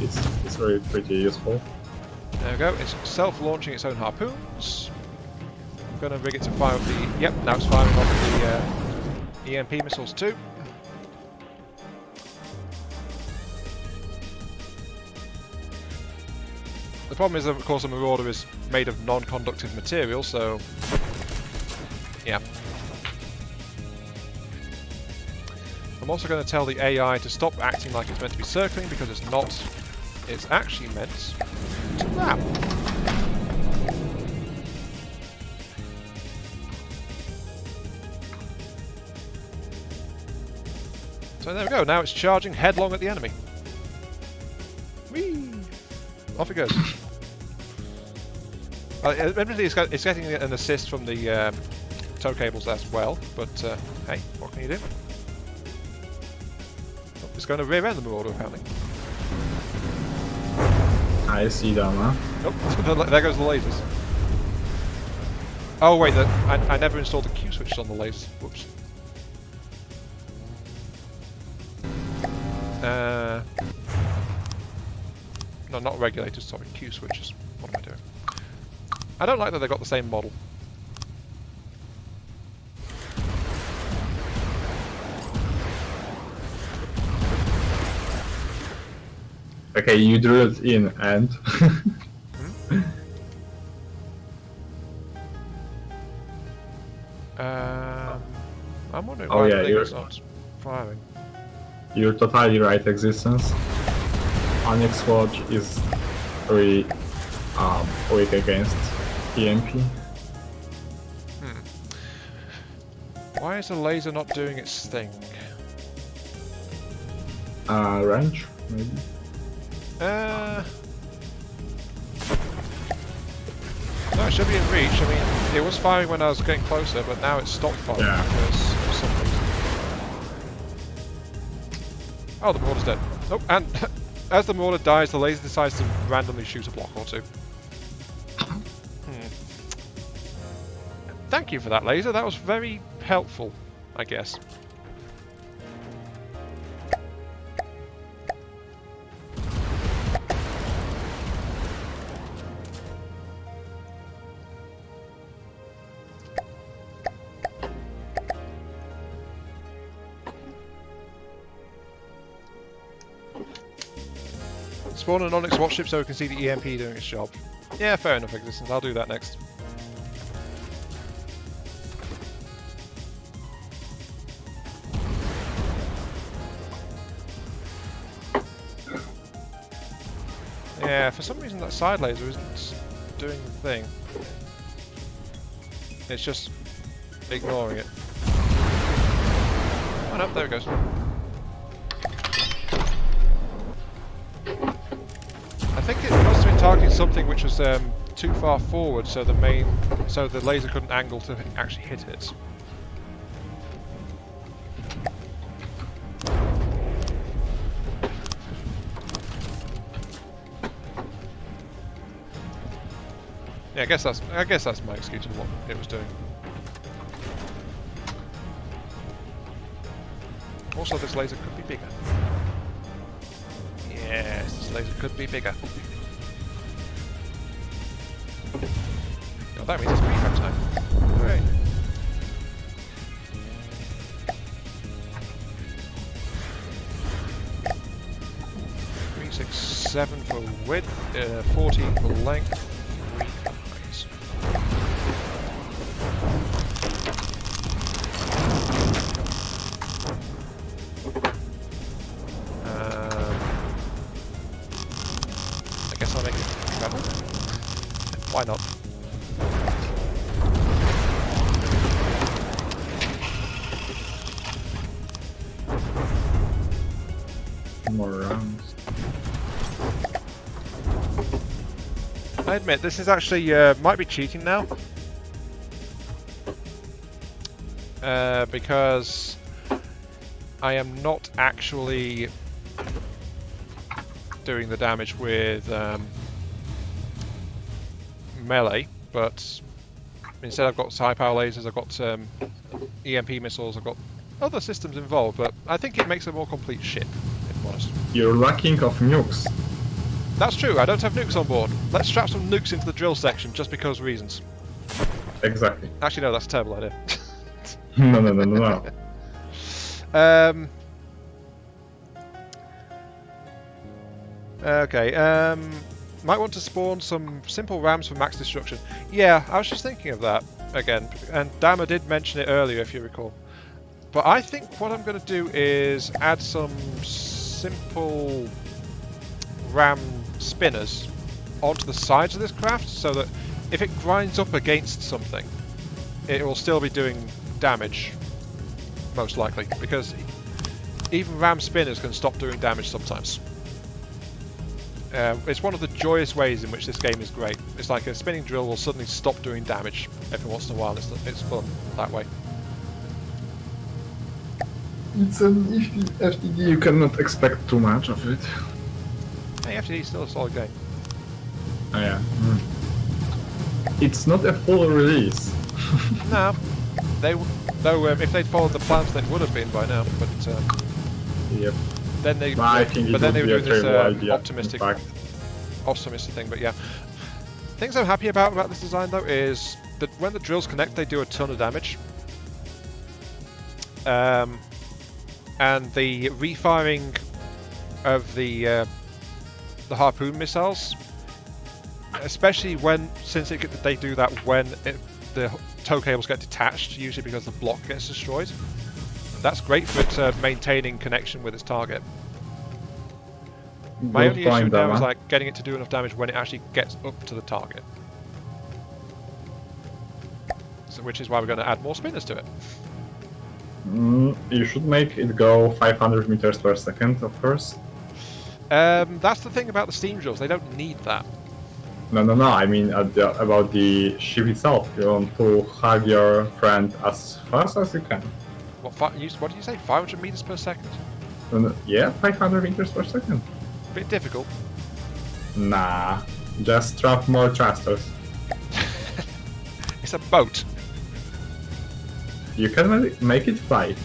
It's really pretty useful.
There we go. It's self-launching its own harpoons. I'm going to rig it to fire with the... Yep, now it's firing off the EMP missiles too. The problem is, of course, a Marauder is made of non-conductive material, so... Yeah. I'm also going to tell the AI to stop acting like it's meant to be circling, because it's not. It's actually meant to wrap. So there we go, now it's charging headlong at the enemy. Whee! Off it goes. Admittedly, it's getting an assist from the tow cables as well, but hey, what can you do? Oh, it's going to rear end the Marauder, apparently.
I see them, huh?
Oh, there goes the lasers. Oh wait, I never installed the Q switches on the lasers. Whoops. No, not regulators, sorry, Q switches. What am I doing? I don't like that they got the same model.
Okay, you drew it in and...
I'm wondering
Oh,
why
yeah,
the thing
you're-
is not firing.
You're totally right, Existence. Onyx Watch is very weak against EMP.
Why is the laser not doing its thing?
Range, maybe?
No, it should be in reach. I mean, it was firing when I was getting closer, but now it's stopped firing
Yeah.
because of some reason. Oh, the mortar's dead. Oh, and as the mortar dies, the laser decides to randomly shoot a block or two. Thank you for that, laser. That was very helpful, I guess. Spawn an Onyx Watch ship so we can see the EMP doing its job. Yeah, fair enough, Existence. I'll do that next. Yeah, for some reason that side laser isn't doing the thing. It's just ignoring it. Oh no, there it goes. I think it must have been targeting something which was too far forward, so the laser couldn't angle to actually hit it. Yeah, I guess that's my excuse of what it was doing. Also, this laser could be bigger. Yes, this laser could be bigger. Oh, that means it's prefab time. Hooray! Three, 6, 7 for width, 14 for length. 3 for height. I guess I'll make it prefab. Why not?
More rounds.
I admit, this is actually, might be cheating now. Because I am not actually doing the damage with melee, but instead I've got high power lasers, I've got EMP missiles, I've got other systems involved, but I think it makes a more complete ship, if I'm honest.
You're lacking of nukes.
That's true, I don't have nukes on board. Let's strap some nukes into the drill section just because reasons.
Exactly.
Actually, no, that's a terrible idea.
No.
Okay, might want to spawn some simple rams for max destruction. Yeah, I was just thinking of that again, and Dama did mention it earlier if you recall. But I think what I'm going to do is add some simple ram spinners onto the sides of this craft so that if it grinds up against something, it will still be doing damage, most likely, because even ram spinners can stop doing damage sometimes. It's one of the joyous ways in which this game is great. It's like a spinning drill will suddenly stop doing damage every once in a while. It's fun that way.
It's an FTD, you cannot expect too much of it.
Hey, FTD is still a solid game.
Oh yeah. It's not a full release.
No, though if they'd followed the plans, they would have been by now. But
Yep.
then they,
But I think it
but then
would
they were
be
doing
a terrible
this
idea,
optimistic.
in fact.
awesome is the thing, but yeah. Things I'm happy about this design though is that when the drills connect, they do a ton of damage. And the refiring of the harpoon missiles, especially since they do that when the tow cables get detached, usually because the block gets destroyed. That's great for it maintaining connection with its target. My only issue now is like getting it to do enough damage when it actually gets up to the target. So, which is why we're going to add more spinners to it.
You should make it go 500 meters per second, of course.
That's the thing about the steam drills, they don't need that.
No. I mean about the ship itself. You want to hug your friend as fast as you can.
What did you say? 500 meters per second?
Yeah, 500 meters per second.
Bit difficult.
Nah, just strap more thrusters.
It's a boat.
You can make it fly.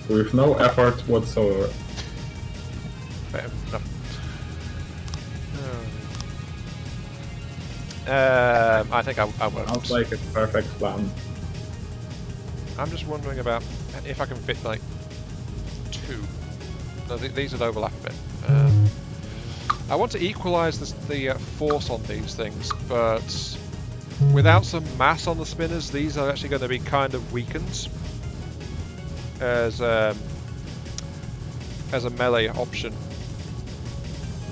With no effort whatsoever.
Fair enough. I think I won't.
Sounds like a perfect plan.
I'm just wondering about if I can fit like 2. No, these would overlap a bit. I want to equalise the force on these things, but without some mass on the spinners, these are actually going to be kind of weakened as a melee option.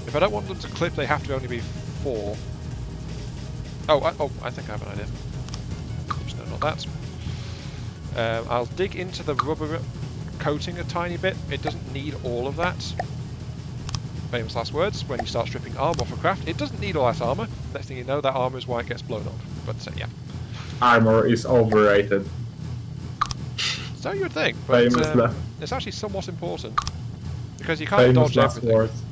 If I don't want them to clip, they have to only be 4. I think I have an idea. Oops, no, not that. I'll dig into the rubber coating a tiny bit. It doesn't need all of that. Famous last words, when you start stripping armor off a craft, it doesn't need all that armor. Next thing you know, that armor is why it gets blown up. But yeah.
Armor is overrated.
So you would think, but it's actually somewhat important. Because you can't dodge everything.
Words.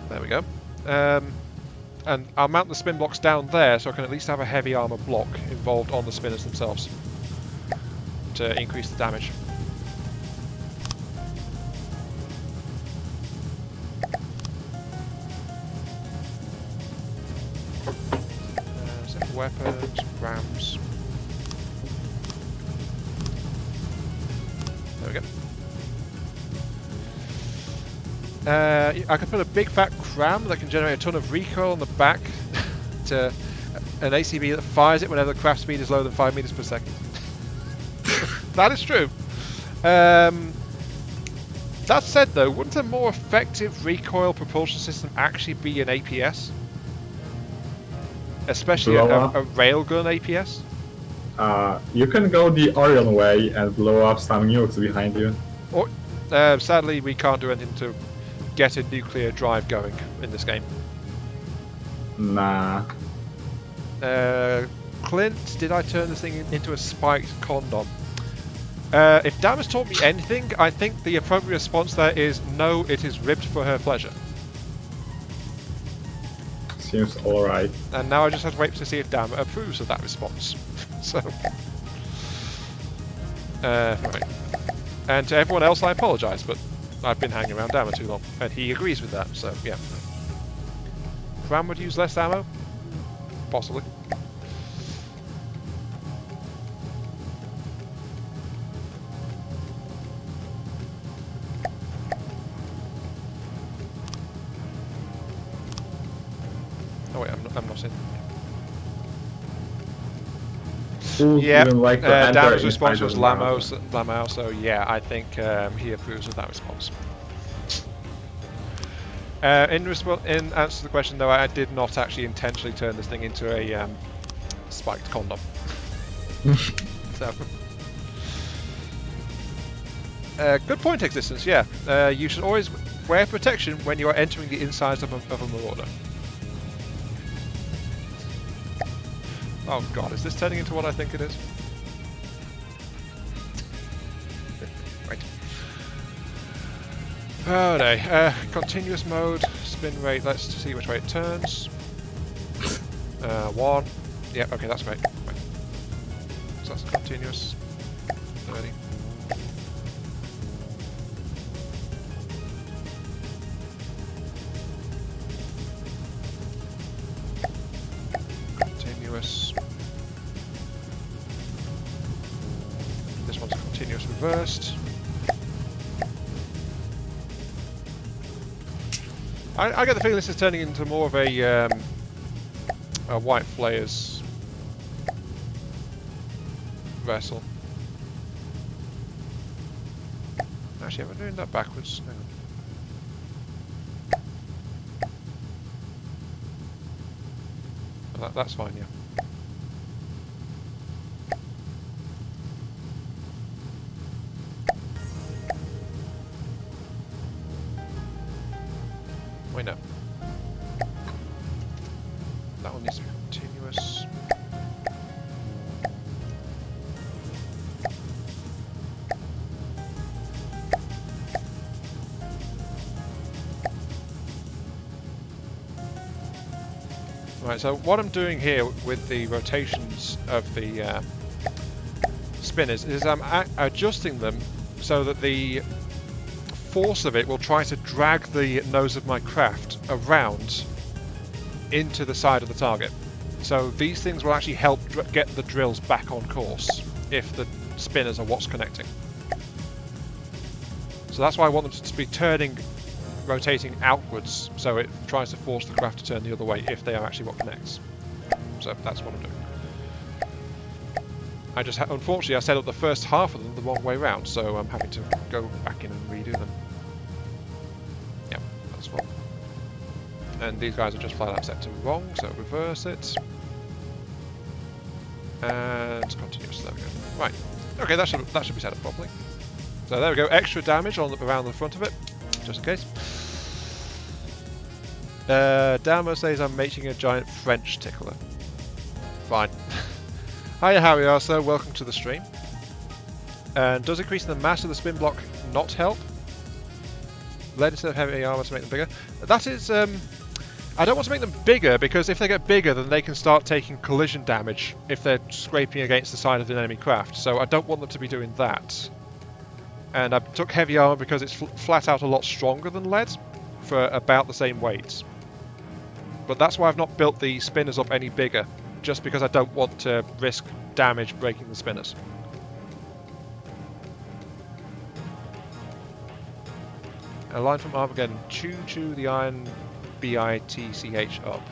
There we go. And I'll mount the spin blocks down there so I can at least have a heavy armor block involved on the spinners themselves to increase the damage. Weapons, rams. There we go. I could put a big fat cram that can generate a ton of recoil on the back to an ACB that fires it whenever the craft speed is lower than 5 meters per second. That is true. That said though, wouldn't a more effective recoil propulsion system actually be an APS? Especially a railgun APS?
You can go the Orion way and blow up some nukes behind you.
Or, sadly, we can't do anything to get a nuclear drive going in this game.
Nah.
Clint, did I turn this thing into a spiked condom? If Dam has taught me anything, I think the appropriate response there is no, it is ribbed for her pleasure.
Seems alright.
And now I just have to wait to see if Dam approves of that response. So, right. And to everyone else, I apologise, but I've been hanging around Dammer too long, and he agrees with that. So yeah. Cram would use less ammo, possibly. Oh wait, I'm not in. Yeah, Dam's response was Lamo, so yeah, I think he approves of that response. In answer to the question though, I did not actually intentionally turn this thing into a spiked condom. So, good point, Existence, yeah. You should always wear protection when you are entering the insides of a Marauder. Oh god, is this turning into what I think it is? Right. Oh no. Continuous mode, spin rate, let's see which way it turns. 1. Yeah, okay, that's great. Right. So that's continuous. 30. Continuous. This one's continuous reversed. I get the feeling this is turning into more of a white flayers vessel. Actually, am I doing that backwards? Hang on. That's fine, yeah. Wait, no. That one needs to be continuous. Right, so what I'm doing here with the rotations of the spinners is I'm adjusting them so that the force of it will try to drag the nose of my craft around into the side of the target. So these things will actually help get the drills back on course if the spinners are what's connecting. So that's why I want them to be rotating outwards, so it tries to force the craft to turn the other way if they are actually what connects. So that's what I'm doing. I just unfortunately I set up the first half of them the wrong way round, so I'm having to go back in and redo them. Yeah, that's wrong. And these guys are just flat out set to wrong, so reverse it. And continuous, there we go. Right, okay, that should be set up properly. So there we go, extra damage around the front of it, just in case. Damo says I'm making a giant French tickler. Fine. Hiya, how we are, sir. Welcome to the stream. And does increasing the mass of the spin block not help? Lead instead of heavy armor to make them bigger. That is, I don't want to make them bigger because if they get bigger, then they can start taking collision damage if they're scraping against the side of an enemy craft. So I don't want them to be doing that. And I took heavy armor because it's flat out a lot stronger than lead for about the same weight. But that's why I've not built the spinners up any bigger, just because I don't want to risk damage breaking the spinners. A line from Armageddon, chew the iron bitch up.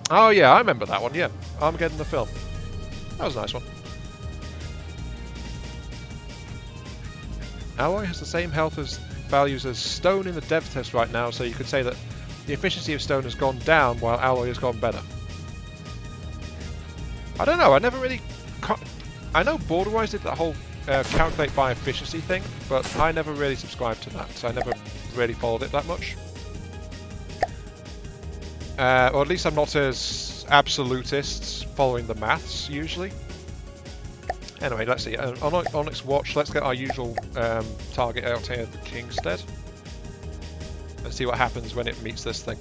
Oh yeah, I remember that one, yeah. Armageddon the film. That was a nice one. Alloy has the same health values as stone in the dev test right now, so you could say that the efficiency of stone has gone down while alloy has gone better. I don't know, I never really... I know Borderwise did that whole calculate by efficiency thing, but I never really subscribed to that, so I never really followed it that much. Or at least I'm not as absolutist following the maths, usually. Anyway, let's see. On Onyx Watch, let's get our usual target out here, the Kingstead. Let's see what happens when it meets this thing.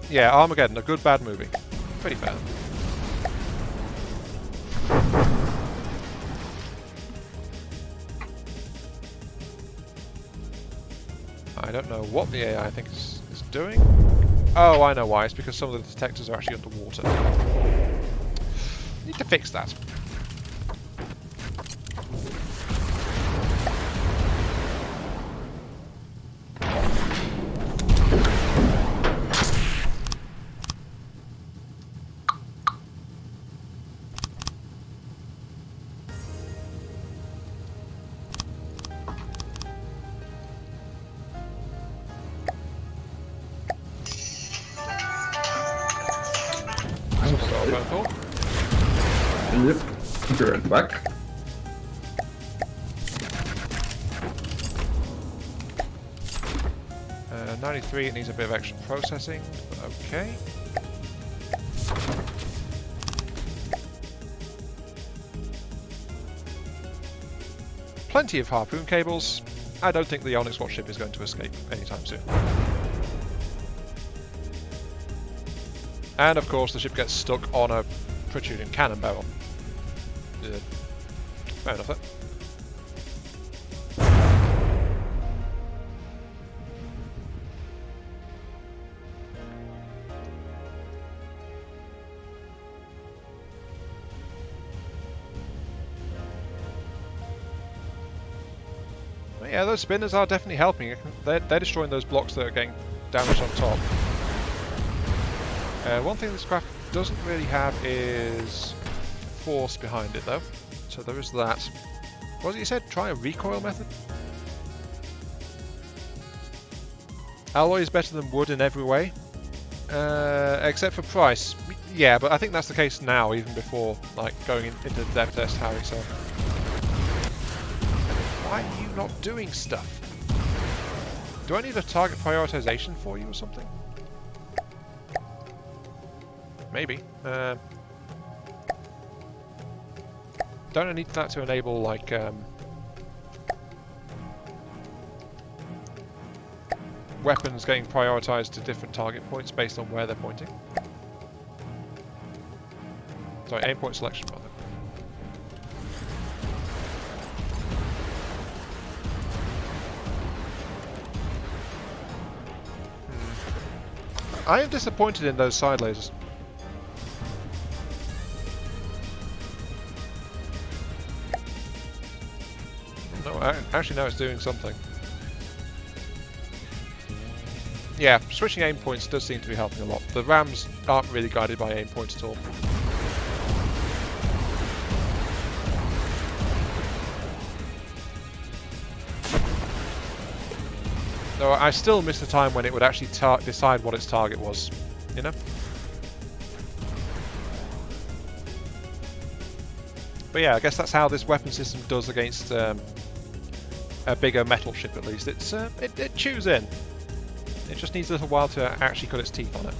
Yeah, Armageddon, a good bad movie. Pretty fair. I don't know what the AI I think is doing. Oh, I know why. It's because some of the detectors are actually underwater. Need to fix that.
Yep, be right back.
Uh, 93, it needs a bit of extra processing, but okay. Plenty of harpoon cables. I don't think the Onyx Watch ship is going to escape anytime soon. And of course the ship gets stuck on a protruding cannon barrel. Fair enough then. Yeah, those spinners are definitely helping. They're destroying those blocks that are getting damaged on top. One thing this craft doesn't really have is force behind it though. So there is that. What was it you said? Try a recoil method? Alloy is better than wood in every way. Except for price. Yeah, but I think that's the case now, even before like going into the dev test, Harry, so... Why are you not doing stuff? Do I need a target prioritization for you or something? Maybe. Don't I need that to enable, like, weapons getting prioritized to different target points based on where they're pointing? Sorry, aim point selection, rather. I am disappointed in those side lasers. No, actually no, it's doing something. Yeah, switching aim points does seem to be helping a lot. The rams aren't really guided by aim points at all. Though I still miss the time when it would actually decide what its target was, you know? But yeah, I guess that's how this weapon system does against a bigger metal ship at least. It chews in. It just needs a little while to actually cut its teeth on it.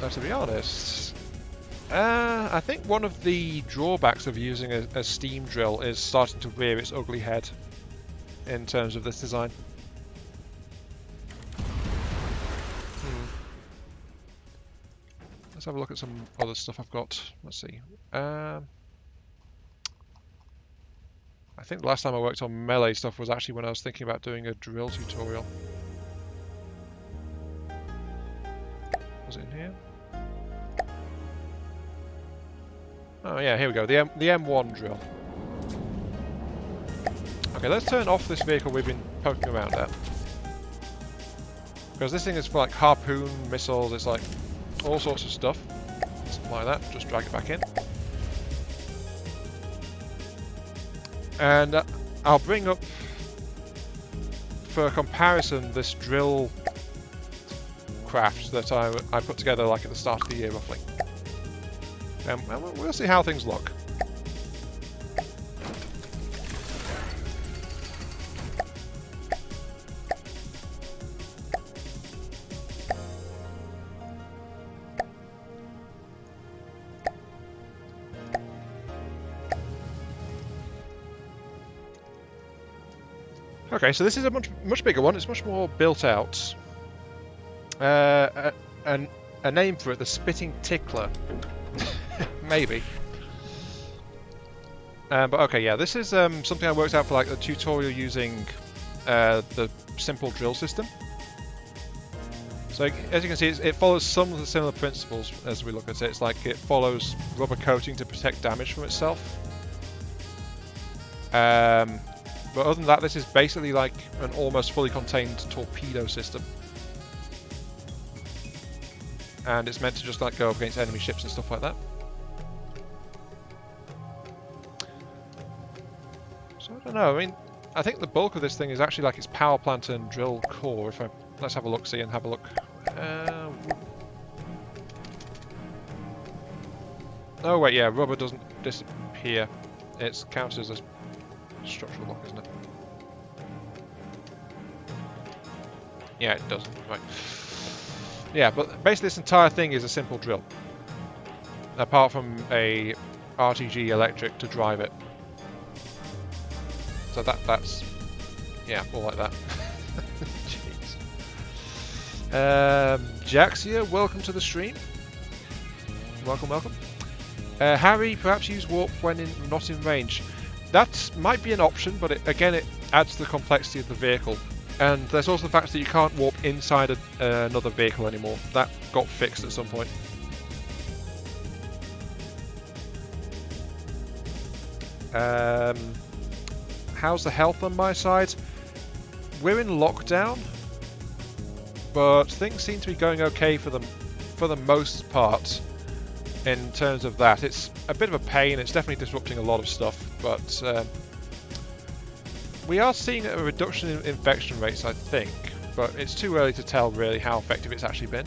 Now, to be honest, I think one of the drawbacks of using a steam drill is starting to rear its ugly head in terms of this design. Let's have a look at some other stuff I've got. Let's see. I think the last time I worked on melee stuff was actually when I was thinking about doing a drill tutorial. Was it in here? Oh yeah, here we go. The M1 drill. Okay, let's turn off this vehicle we've been poking around at. Because this thing is for like harpoon missiles, it's like all sorts of stuff. Something like that. Just drag it back in. And I'll bring up, for comparison, this drill craft that I put together like at the start of the year, roughly. And we'll see how things look. Okay, so this is a much bigger one. It's much more built out. A name for it, the Spitting Tickler. Maybe. But okay, yeah, this is something I worked out for like the tutorial using the simple drill system. So as you can see, it follows some of the similar principles as we look at it. It's like it follows rubber coating to protect damage from itself. But other than that, this is basically like an almost fully contained torpedo system. And it's meant to just like go up against enemy ships and stuff like that. So I don't know, I mean, I think the bulk of this thing is actually like its power plant and drill core. Let's have a look, see, and have a look. Oh wait, yeah, rubber doesn't disappear. It counts as a structural block, isn't it? Yeah, it doesn't. Right. Yeah, but basically this entire thing is a simple drill. Apart from a RTG electric to drive it. So that's yeah, more like that. Jeez. Jaxia, welcome to the stream. Welcome, welcome. Harry, perhaps use warp when not in range. That might be an option, but again, it adds to the complexity of the vehicle. And there's also the fact that you can't warp inside another vehicle anymore. That got fixed at some point. How's the health on my side? We're in lockdown, but things seem to be going okay for the most part. In terms of that, it's a bit of a pain. It's definitely disrupting a lot of stuff, but we are seeing a reduction in infection rates, I think. But it's too early to tell really how effective it's actually been.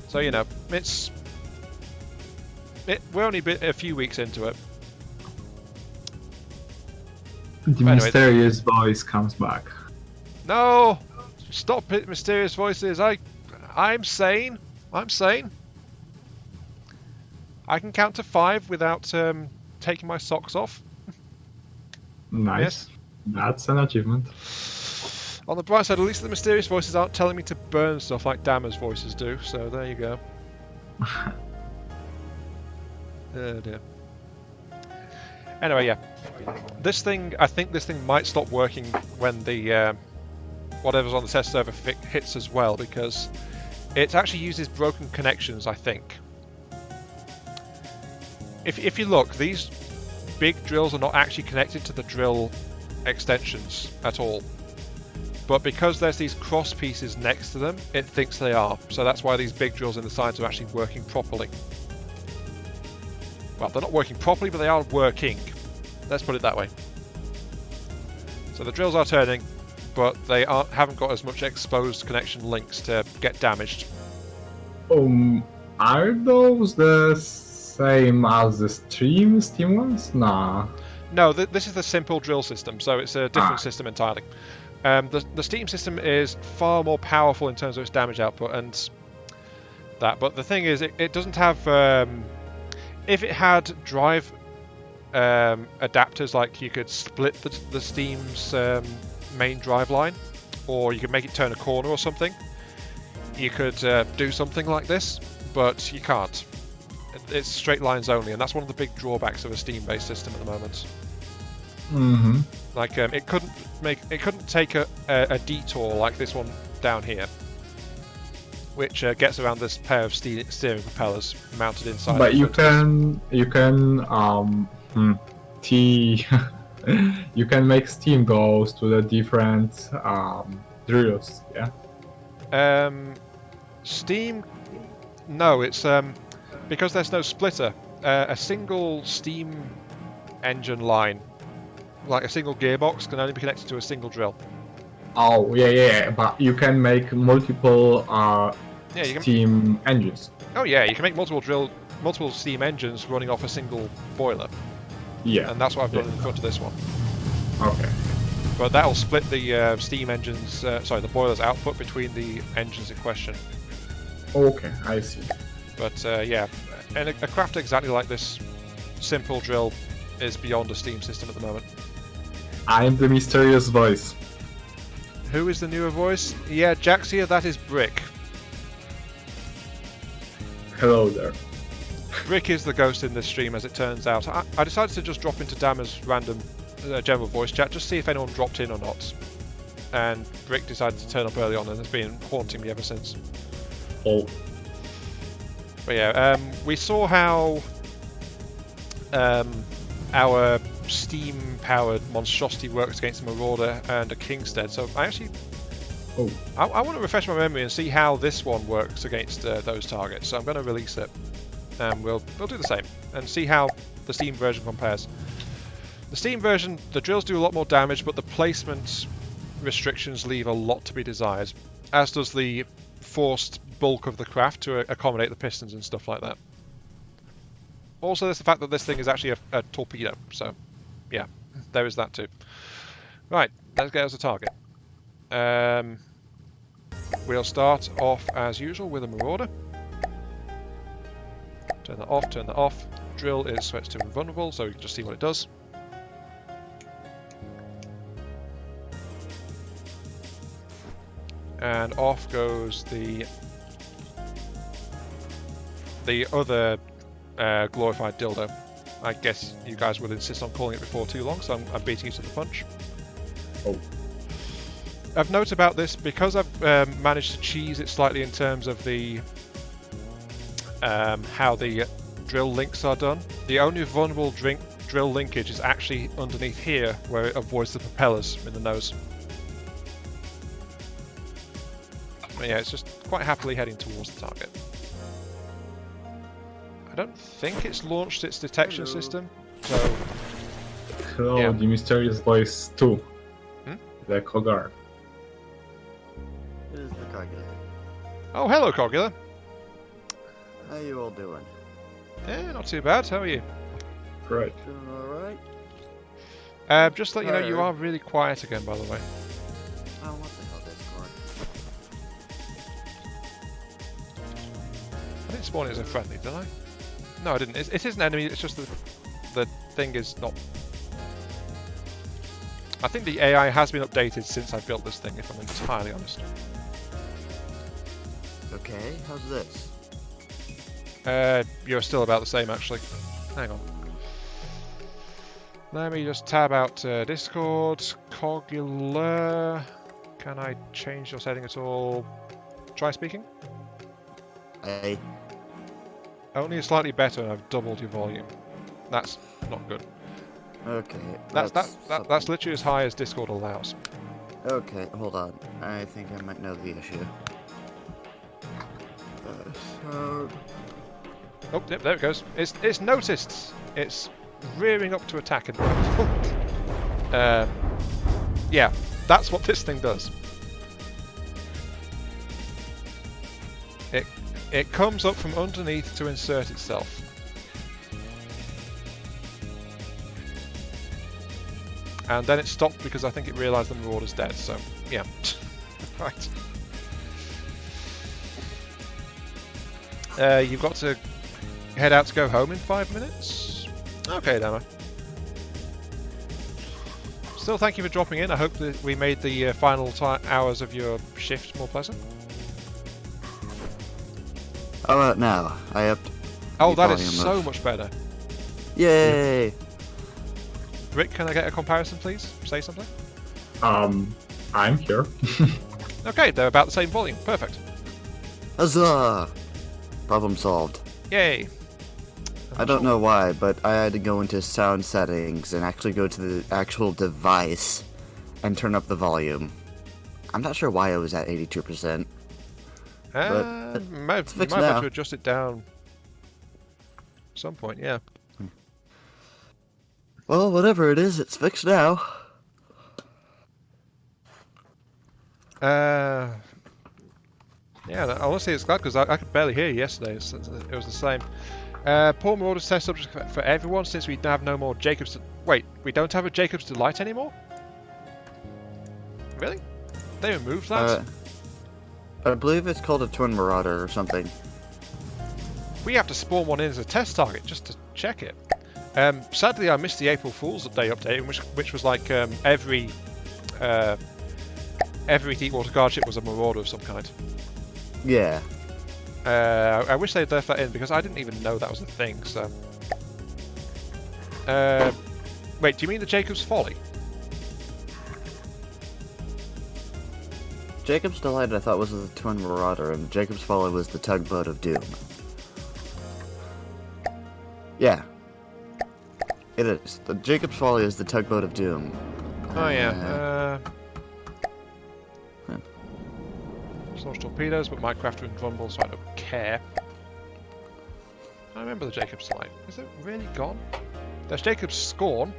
So you know, we're only a few weeks into it.
The mysterious voice comes back.
No! Stop it, mysterious voices. I'm sane. I'm sane. I can count to 5 without taking my socks off.
Nice.
Yes.
That's an achievement.
On the bright side, at least the mysterious voices aren't telling me to burn stuff like Dama's voices do, so there you go. Oh dear. Anyway, yeah. I think this thing might stop working when the whatever's on the test server hits as well, because it actually uses broken connections, I think. If you look, these big drills are not actually connected to the drill extensions at all. But because there's these cross pieces next to them, it thinks they are. So that's why these big drills in the sides are actually working properly. Well, they're not working properly, but they are working. Let's put it that way. So the drills are turning, but they haven't got as much exposed connection links to get damaged.
Are those the same as the Steam ones? Nah.
No, this is the simple drill system, so it's a different system entirely. The Steam system is far more powerful in terms of its damage output and that, but the thing is, it doesn't have... if it had drive adapters, like you could split the Steam's main drive line, or you could make it turn a corner or something, you could do something like this, but you can't. It's straight lines only, and that's one of the big drawbacks of a Steam-based system at the moment.
Mm-hmm.
Like it couldn't take a detour like this one down here, which gets around this pair of steering propellers mounted inside.
But you can you can make Steam goes to the different drills, yeah.
Steam, no, it's because there's no splitter. A single steam engine line, like a single gearbox, can only be connected to a single drill.
Oh yeah, but you can make multiple steam engines.
Oh yeah, you can make multiple steam engines running off a single boiler.
Yeah,
and that's what I've done in front of this one.
Okay.
But that'll split the steam engines, the boiler's output between the engines in question.
Okay, I see.
But yeah, and a craft exactly like this simple drill is beyond a Steam system at the moment.
I'm the mysterious voice.
Who is the newer voice? Yeah, Jaxia, that is Brick.
Hello there.
Brick is the ghost in this stream, as it turns out. I decided to just drop into Dama's random general voice chat, just see if anyone dropped in or not. And Brick decided to turn up early on and has been haunting me ever since.
Oh.
But yeah, we saw how our steam-powered monstrosity works against a Marauder and a Kingstead. So I actually, I want to refresh my memory and see how this one works against those targets. So I'm going to release it, and we'll do the same and see how the Steam version compares. The Steam version, the drills do a lot more damage, but the placement restrictions leave a lot to be desired, as does the forced bulk of the craft to accommodate the pistons and stuff like that. Also, there's the fact that this thing is actually a torpedo, so yeah, there is that too. Right, let's get us a target. We'll start off as usual with a Marauder. Turn that off, drill is set to invulnerable, so you can just see what it does. And off goes the other glorified dildo. I guess you guys would insist on calling it before too long, so I'm beating you to the punch.
Oh.
I've noted about this, because I've managed to cheese it slightly in terms of the how the drill links are done. The only vulnerable drill linkage is actually underneath here, where it avoids the propellers in the nose. But yeah, it's just quite happily heading towards the target. I don't think it's launched its detection system, so...
Hello,
Yeah.
the mysterious voice 2.
Hmm?
The Kogar.
It is the Cogula.
Oh, hello, Cogula.
How you all doing?
Not too bad. How are you?
Right.
Doing alright?
Just to let you know, you are really quiet again, by the way.
Oh, what the hell, Discord?
I didn't spawn it as a friendly, did I? No, I didn't. It is an enemy, it's just the thing is not... I think the AI has been updated since I built this thing, if I'm entirely honest.
Okay, how's this?
You're still about the same, actually. Hang on. Let me just tab out Discord. Cogula. Can I change your setting at all? Try speaking?
Hey.
Only slightly better, and I've doubled your volume. That's not good.
Okay.
That's literally as high as Discord allows.
Okay, hold on. I think I might know the issue. So...
Oh, yep, there it goes. It's noticed. It's rearing up to attack at the moment. Yeah, that's what this thing does. It comes up from underneath to insert itself. And then it stopped because I think it realised the Marauder's dead, so yeah. Right. You've got to head out to go home in 5 minutes? Okay, Dama. Still, thank you for dropping in. I hope that we made the final hours of your shift more pleasant.
How about now? I upped
Oh,
the
that is
volume
so
of-
much better.
Yay!
Rick, can I get a comparison, please? Say something.
I'm here.
Okay, they're about the same volume. Perfect.
Huzzah! Problem solved.
Yay.
I don't know why, but I had to go into sound settings and actually go to the actual device and turn up the volume. I'm not sure why it was at 82%.
Might
fixed
have
now.
to adjust it down at some point, yeah.
Well, whatever it is, it's fixed now.
Yeah, honestly, it's glad because I could barely hear you yesterday. It was the same. Poor Marauders test subject for everyone since we have no more Jacobs. Wait, we don't have a Jacobs Delight anymore? Really? They removed that?
I believe it's called a Twin Marauder or something.
We have to spawn one in as a test target just to check it. Sadly, I missed the April Fool's Day update, which was like every Deepwater Guard ship was a Marauder of some kind.
Yeah.
I wish they'd left that in because I didn't even know that was a thing. So, wait, do you mean the Jacob's Folly?
Jacob's Delight I thought was the Twin Marauder, and Jacob's Folly was the Tugboat of Doom. Yeah. It is. The Jacob's Folly is the Tugboat of Doom.
Oh yeah. Launch torpedoes, but Minecraft are invulnerable, so I don't care. I remember the Jacob's Delight. Is it really gone? There's Jacob's Scorn.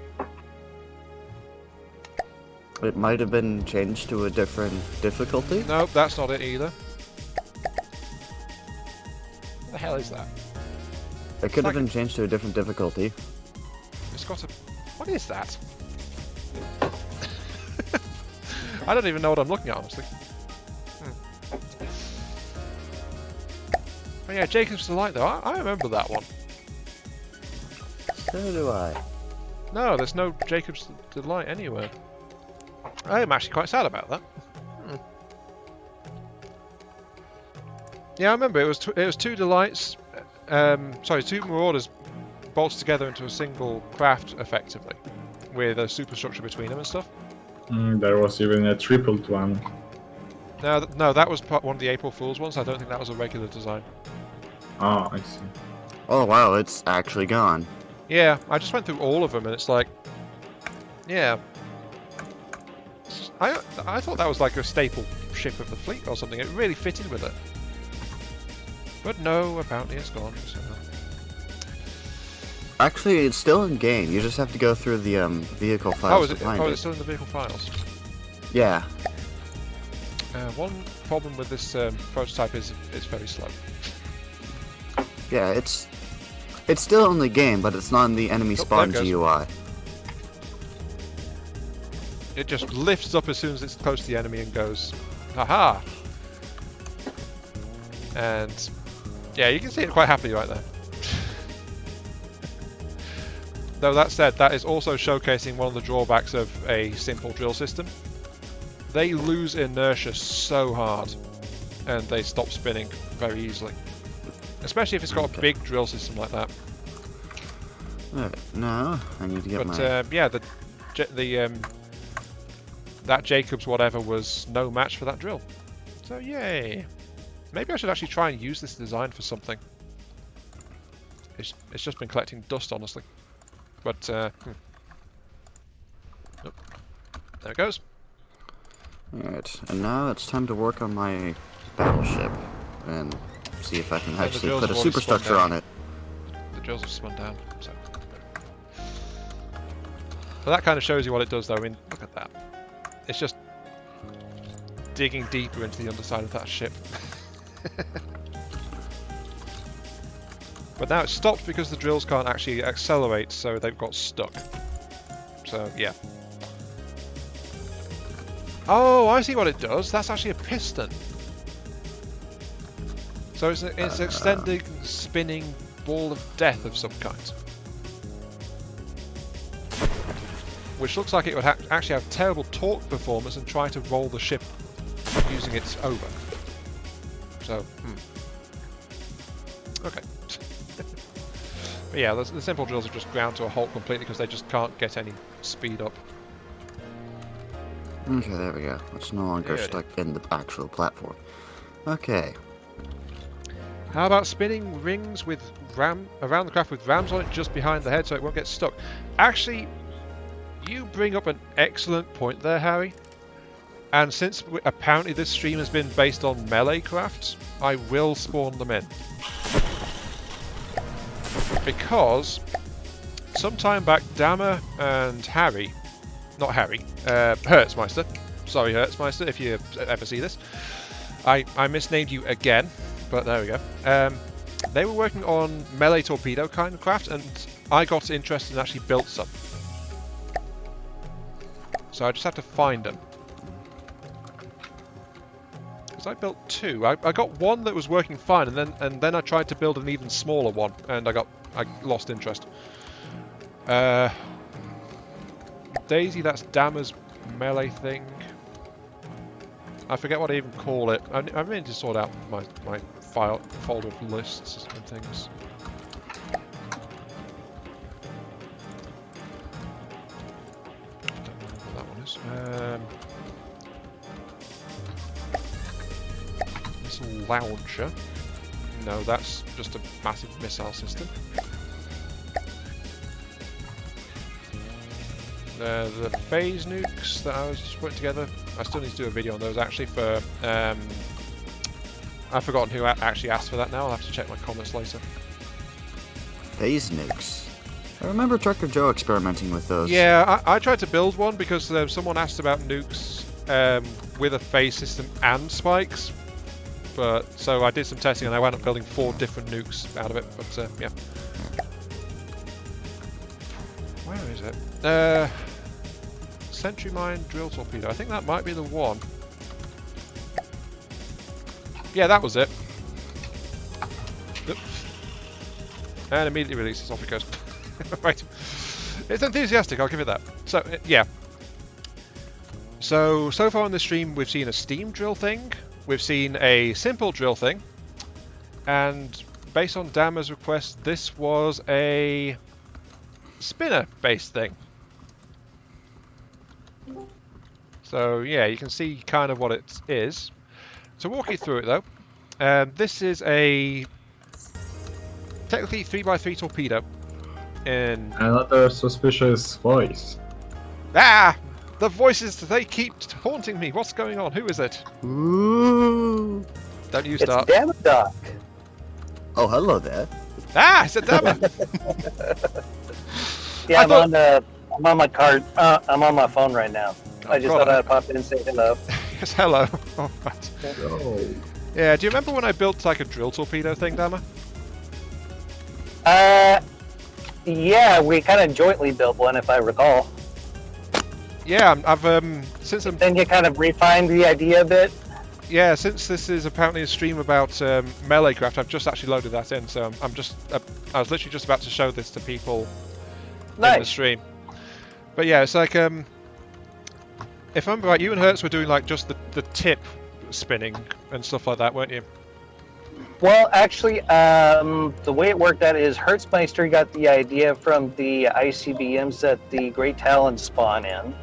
It might have been changed to a different difficulty.
Nope, that's not it either. What the hell is that?
It could
like
have been changed to a different difficulty.
It's got a... What is that? I don't even know what I'm looking at, honestly. But yeah, Jacob's Delight though, I remember that one.
So do I.
No, there's no Jacob's Delight anywhere. I am actually quite sad about that. Hmm. Yeah, I remember it was two delights. Sorry, two marauders bolted together into a single craft, effectively, with a superstructure between them and stuff.
There was even a tripled one.
No, that was one of the April Fool's ones. I don't think that was a regular design.
Oh, I see.
Oh wow, it's actually gone.
Yeah, I just went through all of them, and it's like, yeah. I thought that was like a staple ship of the fleet or something. It really fitted with it. But no, apparently it's gone. So.
Actually, it's still in game. You just have to go through the vehicle files to find it.
It's still in the vehicle files.
Yeah.
One problem with this prototype is it's very slow.
Yeah, it's still in the game, but it's not in the enemy spawn
there it goes.
GUI.
It just lifts up as soon as it's close to the enemy and goes, haha! And yeah, you can see it quite happily right there. Though that said, that is also showcasing one of the drawbacks of a simple drill system. They lose inertia so hard, and they stop spinning very easily. Especially if it's got a big drill system like that.
Alright, now I need to get my...
yeah, that Jacob's whatever was no match for that drill. So yay! Maybe I should actually try and use this design for something. It's just been collecting dust, honestly. But oh, there it goes.
Alright, and now it's time to work on my battleship and see if I can actually
drills
put a
have already
superstructure
spun
on it.
The drills have spun down. So that kind of shows you what it does, though. I mean, look at that. It's just digging deeper into the underside of that ship. But now it's stopped because the drills can't actually accelerate, so they've got stuck. So, yeah. Oh, I see what it does. That's actually a piston. So it's an extended spinning ball of death of some kind. Which looks like it would actually have terrible torque performance and try to roll the ship using its over. So, okay. But yeah, the simple drills are just ground to a halt completely because they just can't get any speed up.
Okay, there we go. It's no longer
Good.
stuck in the actual platform. Okay.
How about spinning rings with around the craft with rams on it just behind the head so it won't get stuck? Actually, you bring up an excellent point there, Harry. And since apparently this stream has been based on melee crafts, I will spawn them in. Because sometime back, Dammer and Harry, not Harry, Hertzmeister, sorry Hertzmeister if you ever see this, I misnamed you again, but there we go. They were working on melee torpedo kind of craft, and I got interested and actually built some. So I just have to find them. Because I built two. I got one that was working fine, and then I tried to build an even smaller one, and I lost interest. Daisy, that's Dammer's melee thing. I forget what I even call it. I really need to sort out my folder of lists and things. Don't know what that one is. Missile launcher. No, that's just a massive missile system. The phase nukes that I was just putting together, I still need to do a video on those actually for, I've forgotten who actually asked for that now, I'll have to check my comments later.
Phase nukes. I remember Trucker Joe experimenting with those.
Yeah, I tried to build one because someone asked about nukes with a phase system and spikes, but so I did some testing and I wound up building 4 different nukes out of it, but yeah. Where is it? Sentry mine drill torpedo. I think that might be the one. Yeah, that was it. Oops. And immediately releases, off it goes. Right. It's enthusiastic, I'll give it that. So, yeah. So far on the stream, we've seen a steam drill thing, we've seen a simple drill thing, and based on Dama's request, this was a spinner-based thing. So yeah, you can see kind of what it is. To walk you through it though, this is a technically 3x3 torpedo in...
Another suspicious voice.
Ah! The voices, they keep haunting me. What's going on? Who is it?
Ooh.
Don't you
It's
start.
Damadoc.
Oh, hello there.
Ah! It's a Dama!
Yeah,
I
I'm
thought-
I'm on my card. I'm on my phone right now. I just
God.
thought I'd pop in and say hello.
Yes, hello. Oh, right.
Oh.
Yeah, do you remember when I built like a drill torpedo thing, Dama?
Yeah, we kind of jointly built one, if I recall.
Yeah, since
Then you kind of refined the idea a bit.
yeah, since this is apparently a stream about melee craft, I've just actually loaded that in. So I was literally just about to show this to people in the
Nice.
stream. But yeah, it's like if I remember right, you and Hertz were doing like just the tip spinning and stuff like that, weren't you?
Well, actually, the way it worked out is Hertzmeister got the idea from the ICBMs that the Great Talons spawn in.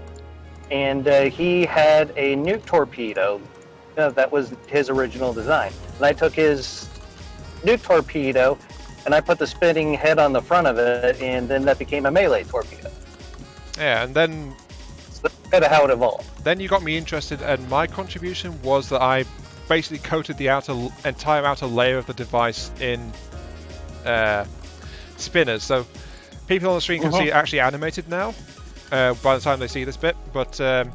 And he had a nuke torpedo that was his original design. And I took his nuke torpedo and I put the spinning head on the front of it, and then that became a melee torpedo.
Yeah, and then
So that's kind of how it evolved.
you got me interested, and my contribution was that I basically coated the entire outer layer of the device in spinners. So people on the screen can see it actually animated now by the time they see this bit. But to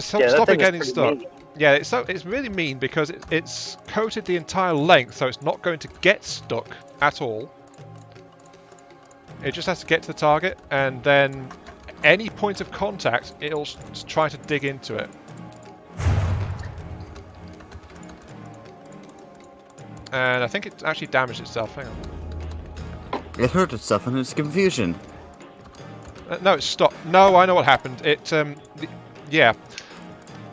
stop
that
it
thing is
getting
pretty
stuck,
mean.
yeah, it's really mean because it's coated the entire length, so it's not going to get stuck at all. It just has to get to the target, and then any point of contact, it'll try to dig into it. And I think it actually damaged itself. Hang on.
It hurt itself in its confusion.
No, it stopped. No, I know what happened. Yeah.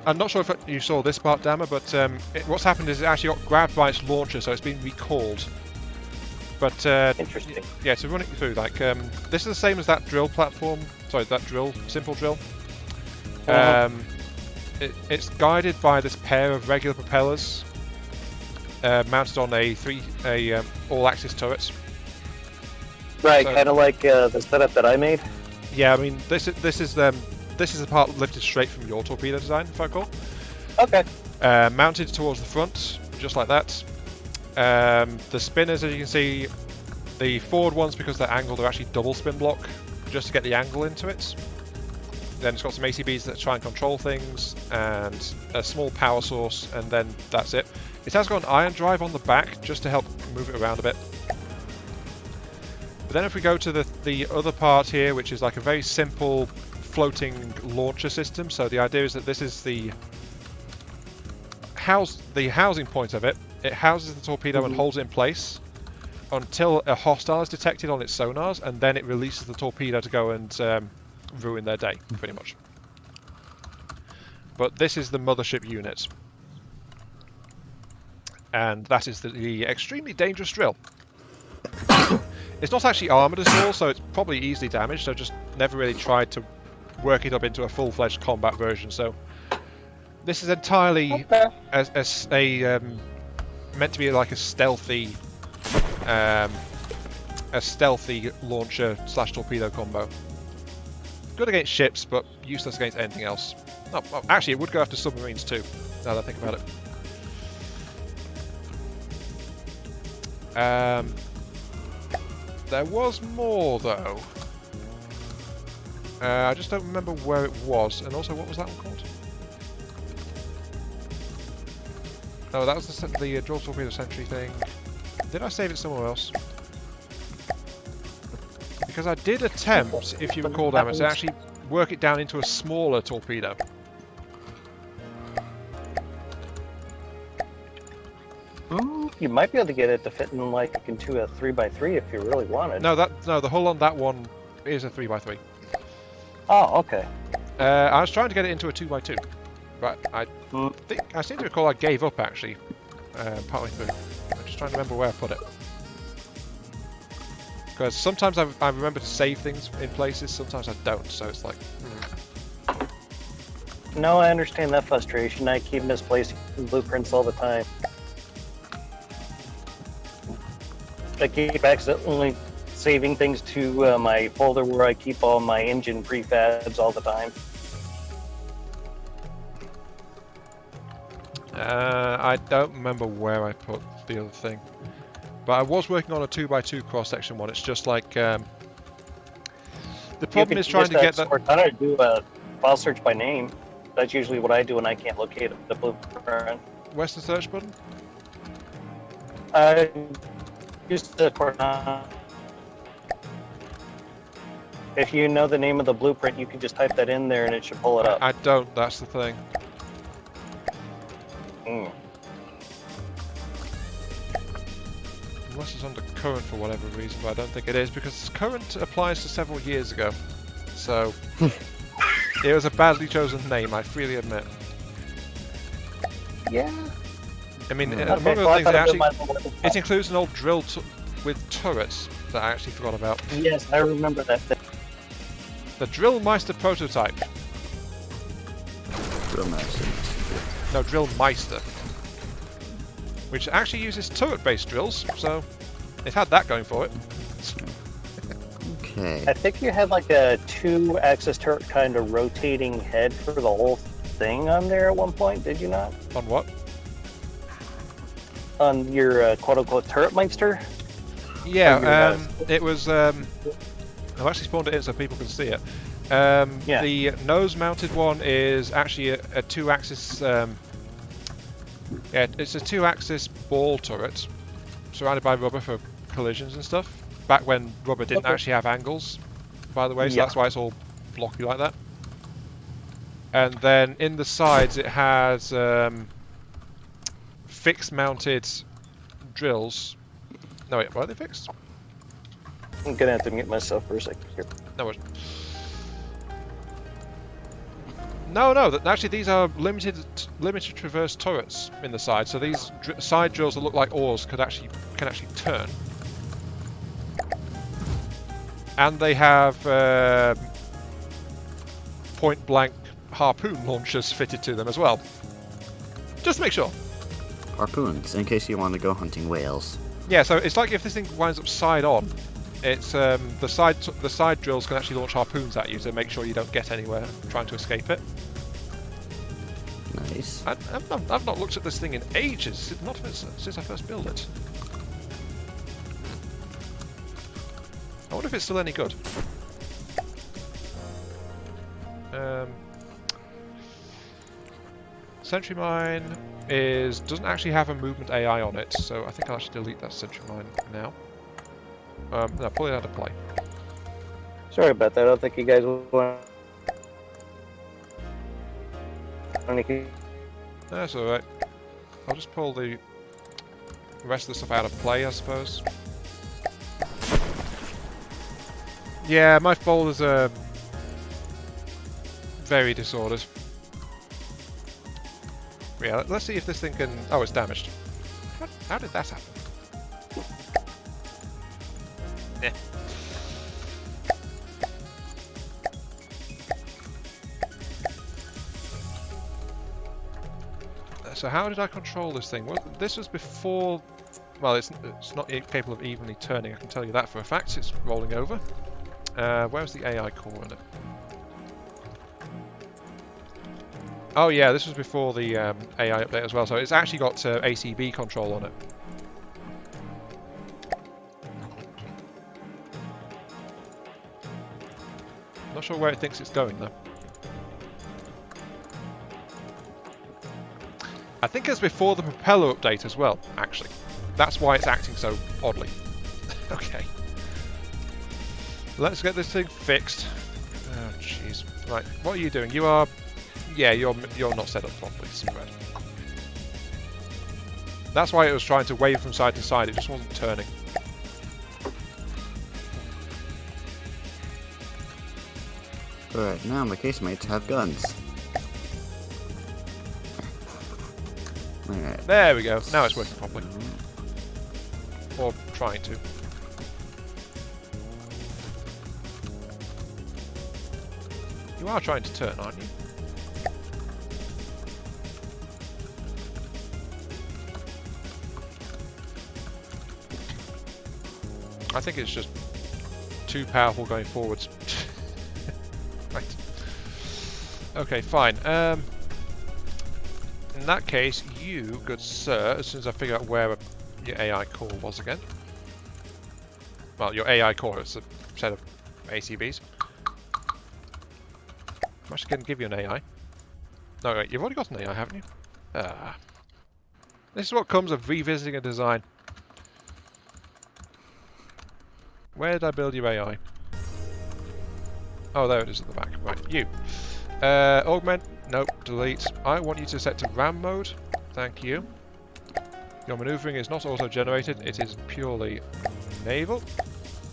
I'm not sure if you saw this part, Dama, but what's happened is it actually got grabbed by its launcher, so it's been recalled. But
Interesting.
yeah, to run it through, like this is the same as that drill platform. Sorry, that simple drill. It's guided by this pair of regular propellers mounted on a all-axis turrets.
Right,
So-
kind of like the setup that I made.
Yeah, I mean this is the part lifted straight from your torpedo design, if I recall.
Okay.
Mounted towards the front, just like that. The spinners, as you can see, the forward ones, because they're angled, are actually double spin block, just to get the angle into it. Then it's got some ACBs that try and control things, and a small power source, and then that's it. It has got an ion drive on the back, just to help move it around a bit. But then if we go to the other part here, which is like a very simple floating launcher system. So the idea is that this is the housing point of it. It houses the torpedo and holds it in place until a hostile is detected on its sonars, and then it releases the torpedo to go and ruin their day, pretty much. But this is the mothership unit. And that is the extremely dangerous drill. It's not actually armoured at all, so it's probably easily damaged. I've just never really tried to work it up into a full-fledged combat version. So this is entirely as a meant to be like a stealthy launcher / torpedo combo. Good against ships, but useless against anything else. Oh, well, actually, it would go after submarines too. Now that I think about it. There was more though. I just don't remember where it was, and also what was that one called? No, that was the Jaws Torpedo Sentry thing. Did I save it somewhere else? Because I did attempt, if you recall, Damage, to actually work it down into a smaller torpedo.
You might be able to get it to fit in like into a 3x3 if you really wanted.
No, the hull on that one is a 3x3.
Oh, okay.
I was trying to get it into a 2x2, but I seem to recall I gave up actually partway through. I'm just trying to remember where I put it. Because sometimes I remember to save things in places, sometimes I don't, so it's like...
No, I understand that frustration. I keep misplacing blueprints all the time. I keep accidentally saving things to my folder where I keep all my engine prefabs all the time.
I don't remember where I put the other thing. But I was working on a 2x2 cross-section one. It's just like... the problem is trying to get that...
I do a file search by name. That's usually what I do when I can't locate the blueprint.
Where's the search button?
Just the Cortana. If you know the name of the blueprint, you can just type that in there and it should pull it up.
I don't, that's the thing. Unless it's under current for whatever reason, but I don't think it is, because current applies to several years ago. So, it was a badly chosen name, I freely admit.
Yeah.
I mean,
Okay,
among
well,
other things, it includes an old drill with turrets that I actually forgot about.
Yes, I remember that thing.
The Drillmeister prototype. No, Drillmeister. Which actually uses turret-based drills, so it had that going for it.
Okay.
I think you had like a 2-axis turret kind of rotating head for the whole thing on there at one point, did you not?
On what?
On your quote-unquote turret-meister?
Yeah, it was... I've actually spawned it in so people can see it.
Yeah.
The nose-mounted one is actually a 2-axis... yeah, it's a 2-axis ball turret, surrounded by rubber for collisions and stuff. Back when rubber didn't actually have angles, by the way, so that's why it's all blocky like that. And then in the sides it has fixed-mounted drills. No wait, why are they fixed?
I'm gonna have to mute myself for a second here.
No worries. No, actually these are limited traverse turrets in the side, so these side drills that look like oars can actually turn. And they have point-blank harpoon launchers fitted to them as well. Just to make sure.
Harpoons, in case you want to go hunting whales.
Yeah, so it's like if this thing winds up side on, it's the side drills can actually launch harpoons at you to make sure you don't get anywhere trying to escape it.
Nice.
I've not looked at this thing in ages, not since I first built it. I wonder if it's still any good. Sentry Mine doesn't actually have a movement AI on it, so I think I'll actually delete that Sentry Mine now. No, pull it out of play.
Sorry about that. I don't think you guys want anything.
That's alright. I'll just pull the rest of the stuff out of play, I suppose. Yeah, my folders are very disordered. Yeah, let's see if this thing can... Oh, it's damaged. How did that happen? Eh. So how did I control this thing? Well, this was before... Well, it's not capable of evenly turning, I can tell you that for a fact. It's rolling over. Where's the AI core in it? Oh yeah, this was before the AI update as well, so it's actually got ACB control on it. Not sure where it thinks it's going though. I think it's before the propeller update as well, actually. That's why it's acting so oddly. Okay. Let's get this thing fixed. Oh jeez. Right, what are you doing? You are... Yeah, you're not set up properly, spread. That's why it was trying to wave from side to side, it just wasn't turning.
Alright, now my casemates have guns. Alright.
There we go, now it's working properly. Or trying to. You are trying to turn, aren't you? I think it's just too powerful going forwards. Right. Okay, fine. In that case, you, good sir, as soon as I figure out where your AI core was again. Well, your AI core is a set of ACBs. I'm actually going to give you an AI. No, wait, you've already got an AI, haven't you? Ah. This is what comes of revisiting a design. Where did I build your AI? Oh, there it is at the back. Right, you. Augment. Nope, delete. I want you to set to RAM mode. Thank you. Your maneuvering is not auto-generated. It is purely naval.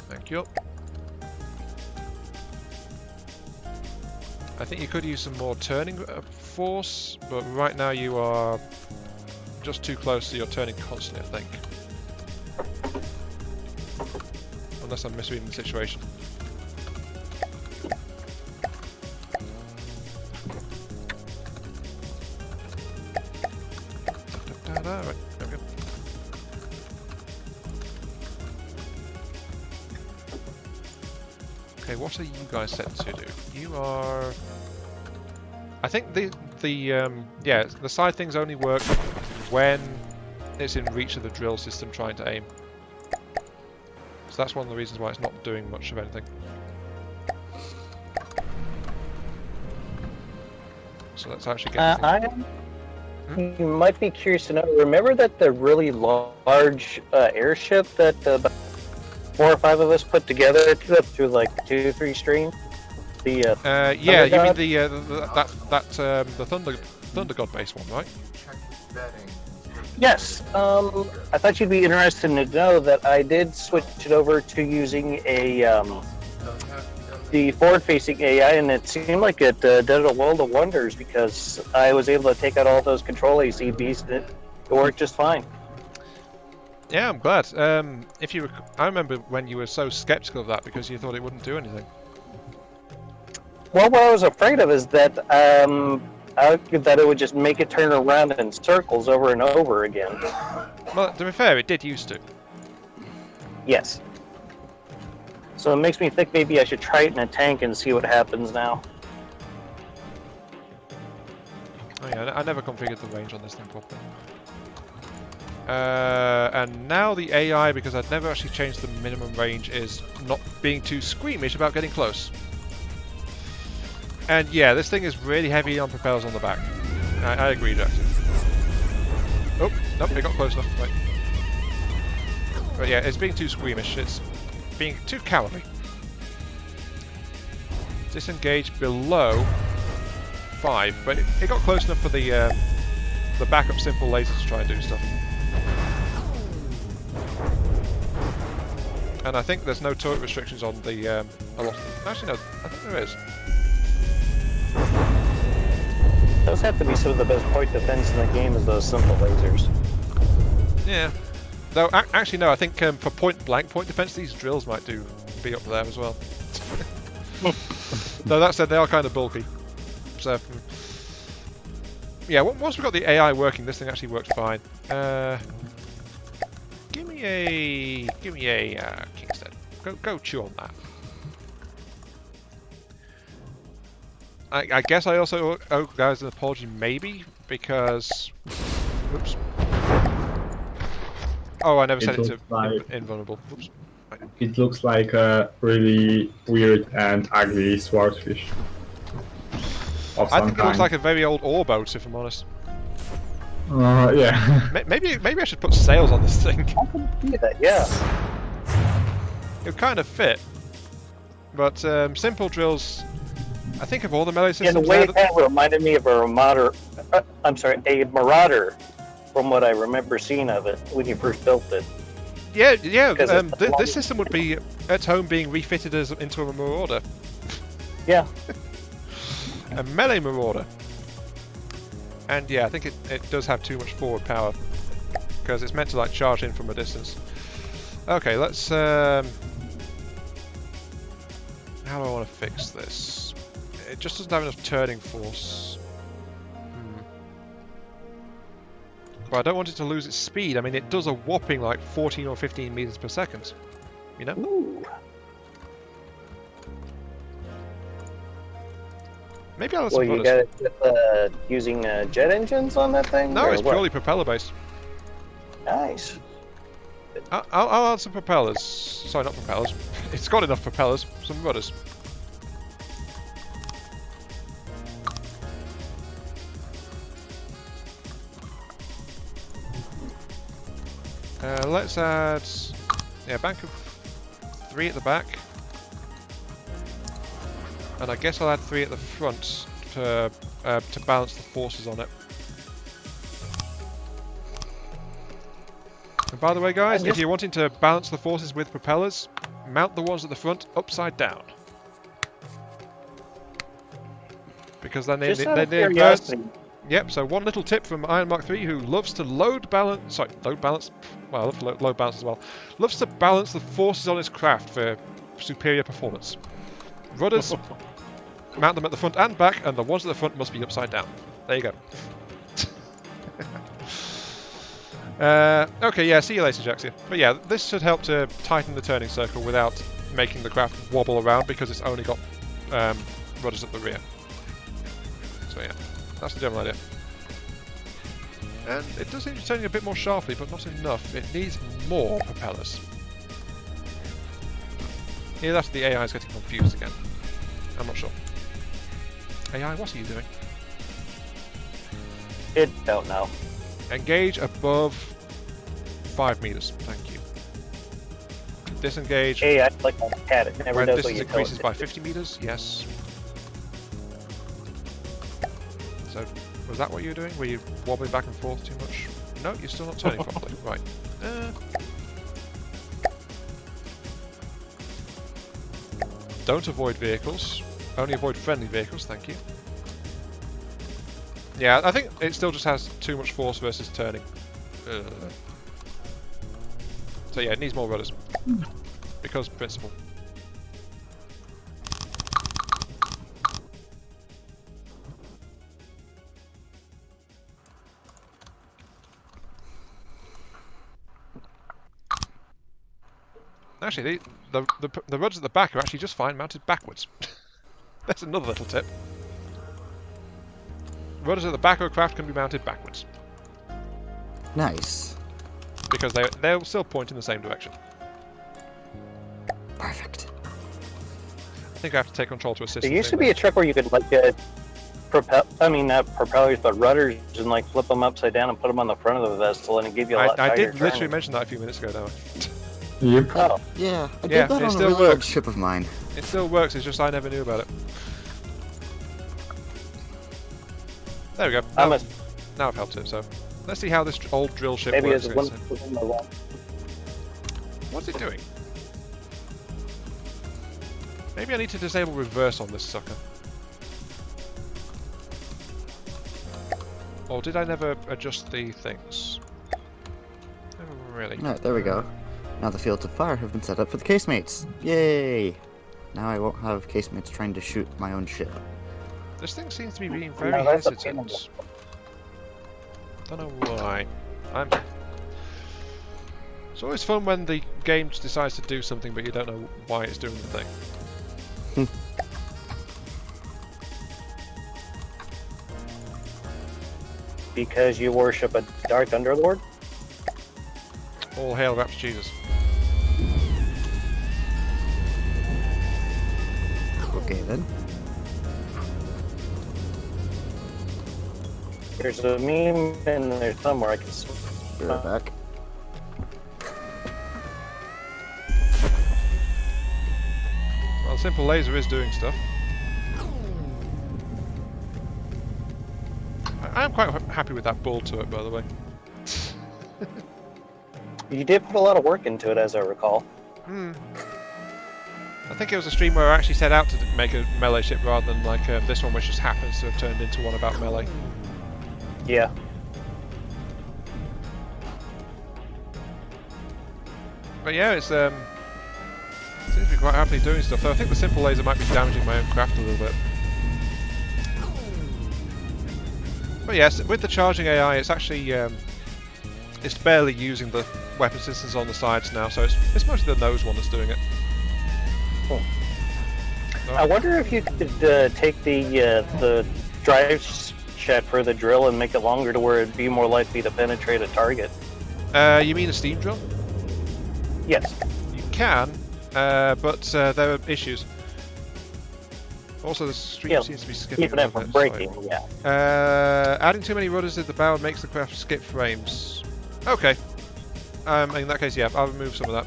Thank you. I think you could use some more turning force, but right now you are just too close, so you're turning constantly, I think. Unless I'm misreading the situation. Right, there we go. Okay, what are you guys set to do? You are... I think yeah, the side things only work when it's in reach of the drill system trying to aim. So that's one of the reasons why it's not doing much of anything. So let's actually get...
You might be curious to know, remember that the really large airship that about 4 or 5 of us put together through like 2 or 3 stream? The
yeah, you mean the Thunder God base one, right?
Yes. I thought you'd be interested to know that I did switch it over to using the forward-facing AI, and it seemed like it did a world of wonders because I was able to take out all those control ACBs and it worked just fine.
Yeah, I'm glad. I remember when you were so skeptical of that because you thought it wouldn't do anything.
Well, what I was afraid of is that that it would just make it turn around in circles over and over again.
Well, to be fair, it did used to.
Yes. So it makes me think maybe I should try it in a tank and see what happens now.
Oh yeah, I never configured the range on this thing properly. And now the AI, because I'd never actually changed the minimum range, is not being too squeamish about getting close. And yeah, this thing is really heavy on propellers on the back. I agree, Jackson. Oh, nope, it got close enough. Wait. But yeah, it's being too squeamish. It's being too cowardly. Disengage below 5, but it got close enough for the backup simple laser to try and do stuff. And I think there's no turret restrictions on the a lot of them. Actually, no, I think there is.
Those have to be some of the best point defense in the game, is those simple lasers.
Yeah. Though, actually, no, I think for point-blank point defense, these drills might be up there as well. Though that said, they are kind of bulky. So, yeah, once we've got the AI working, this thing actually works fine. Give me a Kingston. Go chew on that. I guess I also owe guys an apology, maybe, because... Oops. Oh, I never set it to invulnerable. Oops. Right.
It looks like a really weird and ugly swordfish.
I think it looks like a very old ore boat, if I'm honest.
Yeah.
Maybe I should put sails on this thing.
I can see that, yeah.
It would kind of fit. But simple drills... I think of all the melee systems...
In a way, it kind of reminded me of a Marauder. A Marauder from what I remember seeing of it when you first built it.
Yeah.
Because it's
This system would be at home being refitted as into a Marauder,
Yeah.
a melee Marauder. And yeah, I think it does have too much forward power because it's meant to like charge in from a distance. Okay, let's. How do I want to fix this? It just doesn't have enough turning force. But I don't want it to lose its speed. I mean, it does a whopping like 14 or 15 meters per second. You know?
Ooh.
Maybe I'll let
Well,
some
you
rudders.
got it with, using jet engines on that thing?
No,
or
it's
what?
purely propeller based.
Nice.
I'll add some propellers. Sorry, not propellers. It's got enough propellers. Some rudders. Let's add, a bank of 3 at the back, and I guess I'll add 3 at the front to balance the forces on it. And by the way, guys, if you're wanting to balance the forces with propellers, mount the ones at the front upside down, because then
Just out
they
of
invert.
curiosity,
Yep, so one little tip from Iron Mark III, who loves to load balance, well, I love to load balance as well, loves to balance the forces on his craft for superior performance. Rudders, mount them at the front and back, and the ones at the front must be upside down. There you go. Okay, yeah, see you later, Jaxia. But yeah, this should help to tighten the turning circle without making the craft wobble around, because it's only got rudders at the rear. So yeah. That's the general idea. And it does seem to be turning a bit more sharply, but not enough. It needs more propellers. Either that or the AI is getting confused again. I'm not sure. AI, what are you doing?
it don't know.
Engage above 5 meters. Thank you. Disengage
Hey, I like my cat. It never
when
does what
distance
you tell
increases
it.
by 50 meters. Yes. So, was that what you were doing? Were you wobbling back and forth too much? No, you're still not turning properly. Right. Don't avoid vehicles. Only avoid friendly vehicles, thank you. Yeah, I think it still just has too much force versus turning. So yeah, it needs more rudders. Because principle. Actually, the rudders at the back are actually just fine mounted backwards. That's another little tip. Rudders at the back of a craft can be mounted backwards,
Nice.
because they'll still point in the same direction.
Perfect.
I think I have to take control to assist.
There used to be a trick where you could like not propellers, but rudders, and like flip them upside down and put them on the front of the vessel, and it gave you a lot
I
tighter
did literally
turning.
mention that a few minutes ago, now.
Yep.
Oh,
Yeah, I
Yeah,
did that
it
on a
still
really old
works.
ship of mine.
It still works, it's just I never knew about it. There we go. Now I've helped it, so let's see how this old drill ship
maybe
works.
it's within the one.
What's it doing? Maybe I need to disable reverse on this sucker. Or did I never adjust the things? Never really.
Alright, there we go. Now the fields of fire have been set up for the casemates. Yay! Now I won't have casemates trying to shoot my own ship.
This thing seems to be being very
No, that's a pain in the-
hesitant. Don't know why. It's always fun when the game decides to do something but you don't know why it's doing the thing.
Because you worship a Dark Underlord?
All hail Raptor Jesus.
Okay then.
There's a meme in there somewhere I can
Be right back.
Well, simple laser is doing stuff. I am quite happy with that ball turret, by the way.
You did put a lot of work into it, as I recall.
Hmm. I think it was a stream where I actually set out to make a melee ship rather than like this one, which just happens to have turned into one about melee.
Yeah.
But yeah, it's seems to be quite happily doing stuff. Though I think the simple laser might be damaging my own craft a little bit. But yes, with the charging AI, it's actually it's barely using the weapon systems on the sides now, so it's mostly the nose one that's doing it.
Cool.
So,
I wonder if you could take the drive shaft for the drill and make it longer to where it'd be more likely to penetrate a target.
you mean a steam drill?
Yes.
You can, but there are issues. Also, the stream
Yeah,
seems to be skipping
keeping
a
it
little
from
bit,
breaking.
sorry.
Yeah.
Adding too many rudders in the bow makes the craft skip frames. Okay. In that case, yeah, I'll remove some of that.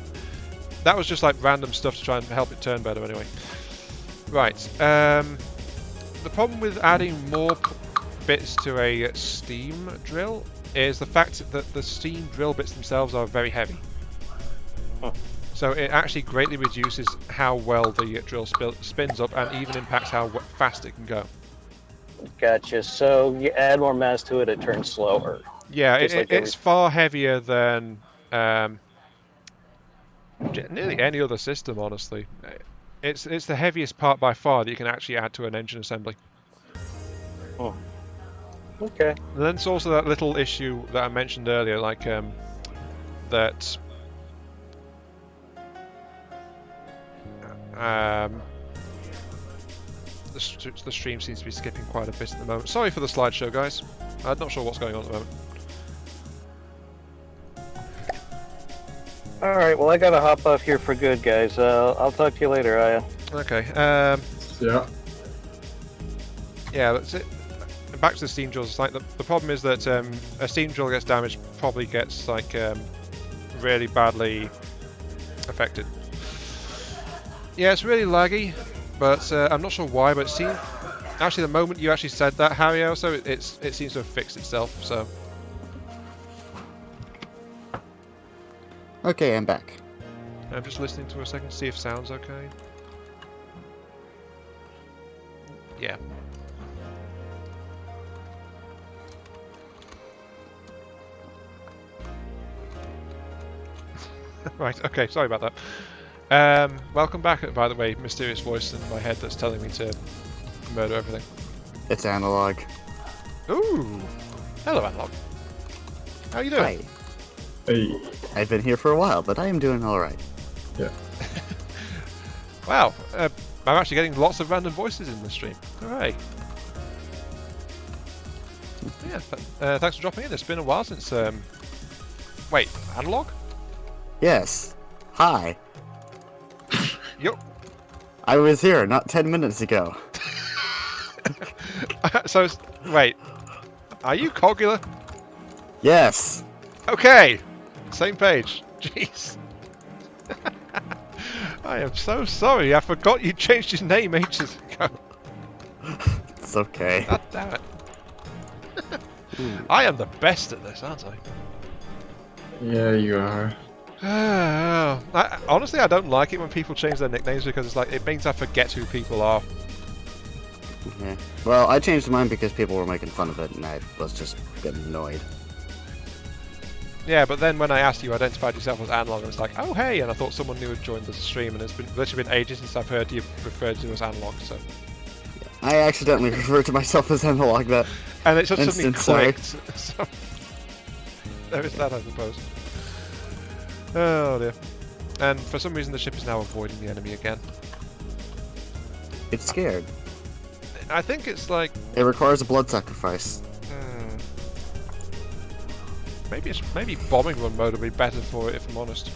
That was just like random stuff to try and help it turn better anyway. Right. The problem with adding more bits to a steam drill is the fact that the steam drill bits themselves are very heavy.
Huh.
So it actually greatly reduces how well the drill spins up and even impacts how fast it can go.
Gotcha. So you add more mass to it, it turns slower.
Yeah,
Just like
it's far heavier than nearly any other system, honestly. It's the heaviest part by far that you can actually add to an engine assembly.
Oh. Okay.
And then there's also that little issue that I mentioned earlier, like that the stream seems to be skipping quite a bit at the moment. Sorry for the slideshow, guys. I'm not sure what's going on at the moment.
All right. Well, I gotta hop off here for good, guys. I'll talk to you later, Aya.
Okay.
Yeah.
Yeah, that's it. Back to the steam drills. It's like the problem is that a steam drill gets damaged, probably gets like really badly affected. Yeah, it's really laggy, but I'm not sure why. But it seems actually the moment you actually said that, Harry, also it seems to have fixed itself. So
Okay, I'm back.
I'm just listening to a second to see if sound's okay. Yeah. Right, okay, sorry about that. Welcome back, by the way, mysterious voice in my head that's telling me to murder everything.
It's analog.
Ooh! Hello, Analog. How are you doing?
Hi.
Hey.
I've been here for a while, but I am doing alright.
Yeah.
Wow, I'm actually getting lots of random voices in the stream. Hooray! Yeah, thanks for dropping in. It's been a while since... Wait, Analog?
Yes. Hi.
Yup.
I was here not 10 minutes ago.
So, wait. Are you Cogula?
Yes.
Okay! Same page. Jeez. I am so sorry. I forgot you changed your name ages ago.
It's okay.
God damn it. I am the best at this, aren't I?
Yeah, you are.
Honestly, I don't like it when people change their nicknames because it's like it means I forget who people are.
Yeah. Well, I changed mine because people were making fun of it, and I was just getting annoyed.
Yeah, but then when I asked you, identified yourself as Analog, and it's like, oh hey, and I thought someone new had joined the stream, and it's been literally been ages since I've heard you referred to as Analog, so.
I accidentally referred to myself as analog that
And it just suddenly
instant, sorry.
clicked. So, there is that, I suppose. Oh dear. And for some reason the ship is now avoiding the enemy again.
It's scared.
I think it's like...
It requires a blood sacrifice.
Maybe bombing run mode would be better for it, if I'm honest.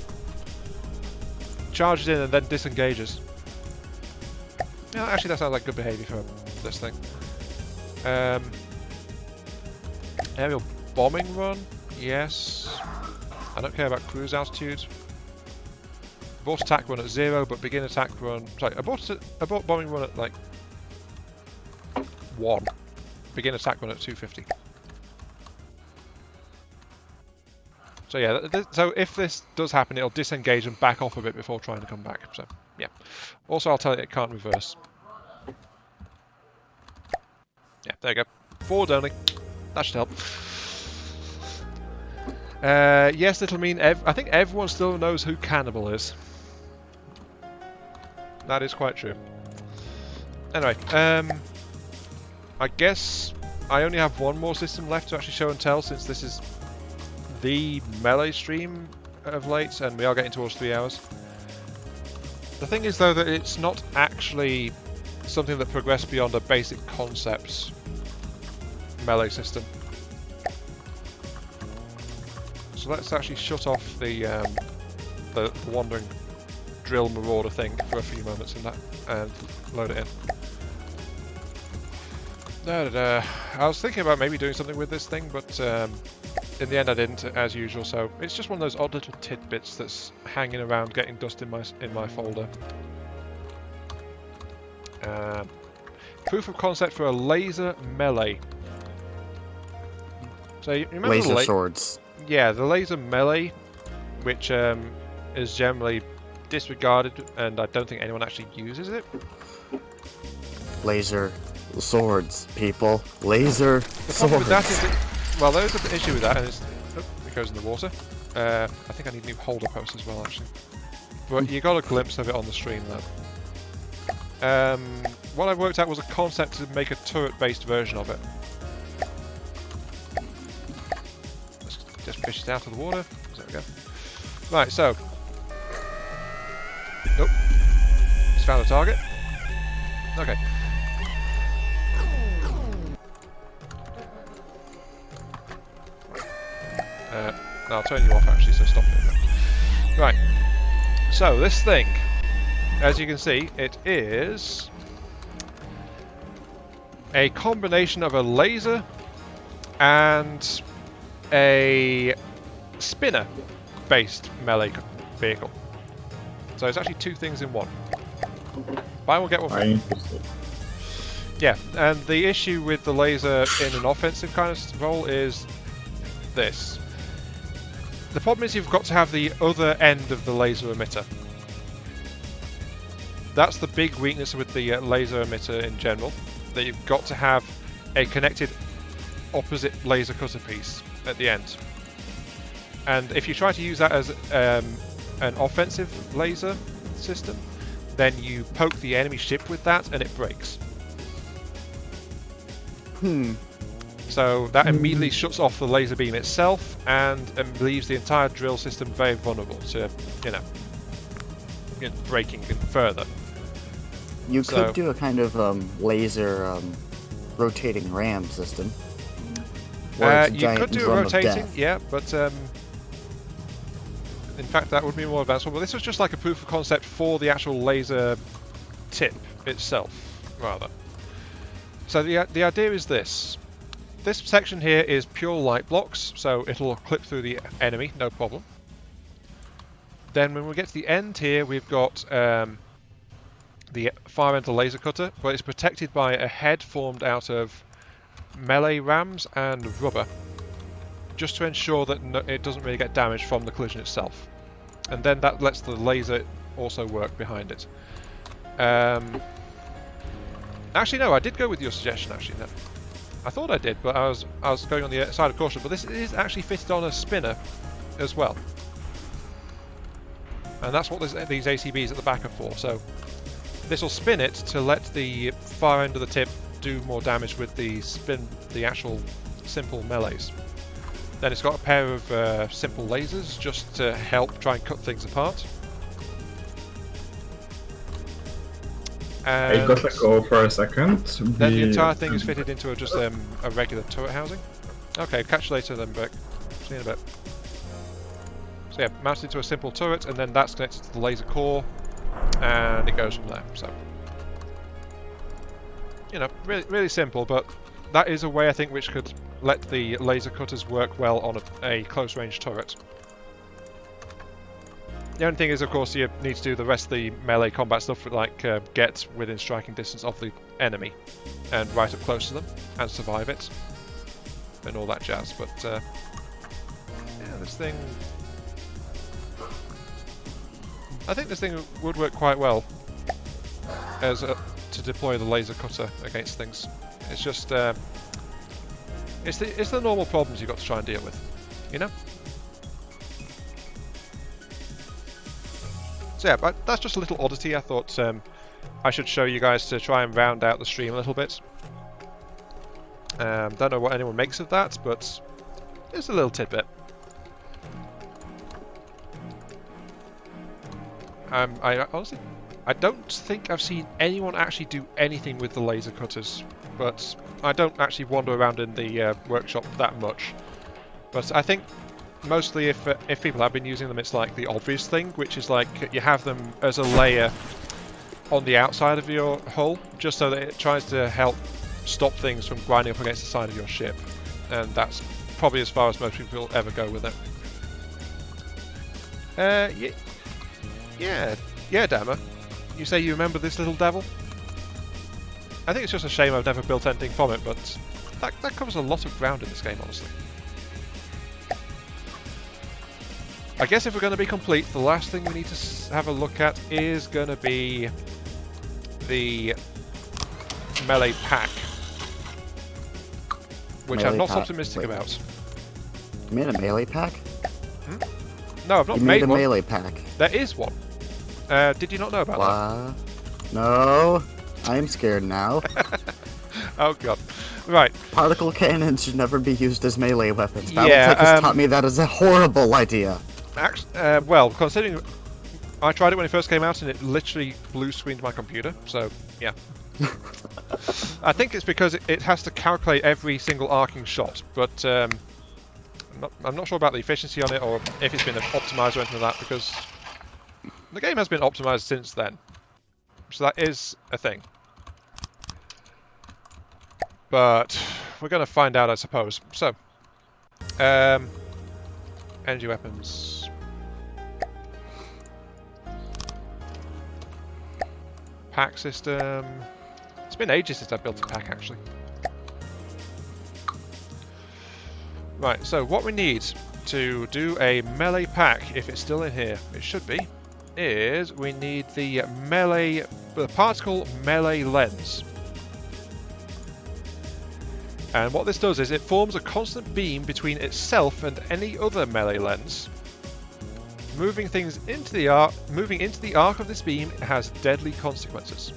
Charges in and then disengages. Yeah, actually that sounds like good behaviour for this thing. Aerial bombing run? Yes. I don't care about cruise altitude. Abort attack run at 0, but begin attack run... Sorry, abort bombing run at like 1. Begin attack run at 250. So yeah, so if this does happen, it'll disengage and back off a bit before trying to come back. So yeah. Also, I'll tell it can't reverse. Yeah, there you go. Forward only. That should help. Yes, it'll mean I think everyone still knows who Cannibal is. That is quite true. Anyway, I guess I only have one more system left to actually show and tell, since this is the melee stream of late, and we are getting towards 3 hours. The thing is, though, that it's not actually something that progressed beyond a basic concept melee system. So let's actually shut off the wandering drill marauder thing for a few moments in that and load it in. I was thinking about maybe doing something with this thing, but in the end I didn't, as usual. So it's just one of those odd little tidbits that's hanging around, getting dust in my folder. Proof of concept for a laser melee. So you remember
Laser swords.
Yeah, the laser melee, which is generally disregarded, and I don't think anyone actually uses it.
Laser swords, people. Laser
The problem with that
swords.
is that, well, there's an issue with that, and it goes in the water. I think I need new holder posts as well, actually. But you got a glimpse of it on the stream, though. What I worked out was a concept to make a turret-based version of it. Let's just fish it out of the water. There we go. Right, so. Nope. Just found a target. Okay. I'll turn you off, actually, so stop it. Right. So, this thing, as you can see, it is a combination of a laser and a spinner-based melee vehicle. So it's actually two things in one. Buy one, get one free. Yeah, and the issue with the laser in an offensive kind of role is this. The problem is you've got to have the other end of the laser emitter. That's the big weakness with the laser emitter in general, that you've got to have a connected opposite laser cutter piece at the end. And if you try to use that as an offensive laser system, then you poke the enemy ship with that and it breaks. So that immediately shuts off the laser beam itself and leaves the entire drill system very vulnerable to, breaking further.
You could do a kind of laser rotating ram system.
You could do a rotating, yeah, but in fact that would be more advanced. But this was just like a proof of concept for the actual laser tip itself, rather. So the idea is this. This section here is pure light blocks, so it'll clip through the enemy, no problem. Then when we get to the end here, we've got the far end of the laser cutter, but it's protected by a head formed out of melee rams and rubber, just to ensure that it doesn't really get damaged from the collision itself. And then that lets the laser also work behind it. Actually, no, I did go with your suggestion. Actually, no. I thought I did, but I was going on the side of caution. But this is actually fitted on a spinner as well, and that's what these ACBs at the back are for. So this will spin it to let the far end of the tip do more damage with the actual simple melees. Then it's got a pair of simple lasers just to help try and cut things apart.
I got let go for a second.
Then the entire thing is fitted into just a regular turret housing. Okay, catch you later then, Beck. See you in a bit. So yeah, mounted to a simple turret, and then that's connected to the laser core, and it goes from there. So, really, really simple, but that is a way I think which could let the laser cutters work well on a close-range turret. The only thing is, of course, you need to do the rest of the melee combat stuff, like get within striking distance of the enemy and right up close to them and survive it and all that jazz. But yeah, this thing... I think this thing would work quite well as to deploy the laser cutter against things. It's just... it's the normal problems you've got to try and deal with, you know? So yeah, but that's just a little oddity I thought I should show you guys to try and round out the stream a little bit. Don't know what anyone makes of that, but it's a little tidbit. I honestly, I don't think I've seen anyone actually do anything with the laser cutters, but I don't actually wander around in the workshop that much. But I think mostly if people have been using them, it's like the obvious thing, which is like you have them as a layer on the outside of your hull, just so that it tries to help stop things from grinding up against the side of your ship. And that's probably as far as most people ever go with it. Yeah, Dammer. You say you remember this little devil? I think it's just a shame I've never built anything from it, but that covers a lot of ground in this game, honestly. I guess if we're going to be complete, the last thing we need to have a look at is going to be the melee pack, which I'm not optimistic about.
You made a melee pack?
No, I've not
made
made
a
one.
melee pack.
There is one. Did you not know about
that? No, I'm scared now.
Oh god. Right.
Particle cannons should never be used as melee weapons.
Yeah,
Battletech has taught me that is a horrible idea.
Actually, well, considering I tried it when it first came out and it literally blue screened my computer, so yeah. I think it's because it has to calculate every single arcing shot, but I'm not sure about the efficiency on it or if it's been optimized or anything like that, because the game has been optimized since then. So that is a thing. But we're going to find out, I suppose. So, energy weapons. Pack system. It's been ages since I built a pack, actually. Right, so what we need to do a melee pack, if it's still in here, it should be, is we need the particle melee lens. And what this does is it forms a constant beam between itself and any other melee lens. Moving into the arc of this beam has deadly consequences.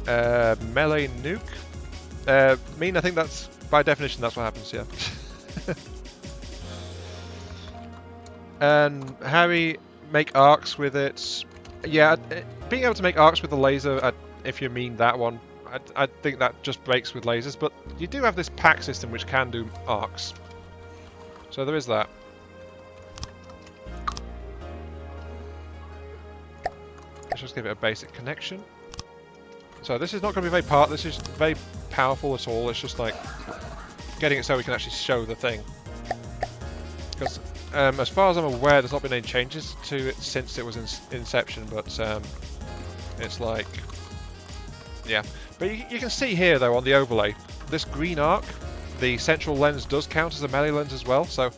Melee nuke. I think that's, by definition, that's what happens, yeah. And Harry, make arcs with it. Yeah, being able to make arcs with the laser, if you mean that one, I think that just breaks with lasers, but you do have this pack system which can do arcs. So there is that. Let's just give it a basic connection. So this is not going to be very powerful at all. It's just like getting it so we can actually show the thing. Because as far as I'm aware, there's not been any changes to it since it was in inception, but it's like, yeah. But you can see here though on the overlay, this green arc, the central lens does count as a melee lens as well. So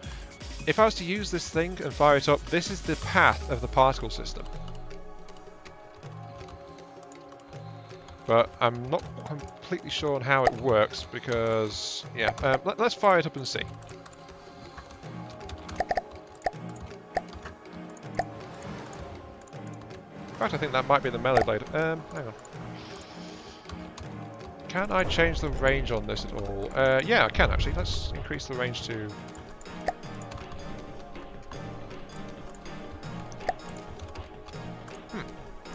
if I was to use this thing and fire it up, this is the path of the particle system. But I'm not completely sure on how it works because, yeah, let's fire it up and see. In fact, I think that might be the melee blade. Hang on. Can I change the range on this at all? Yeah, I can actually. Let's increase the range to...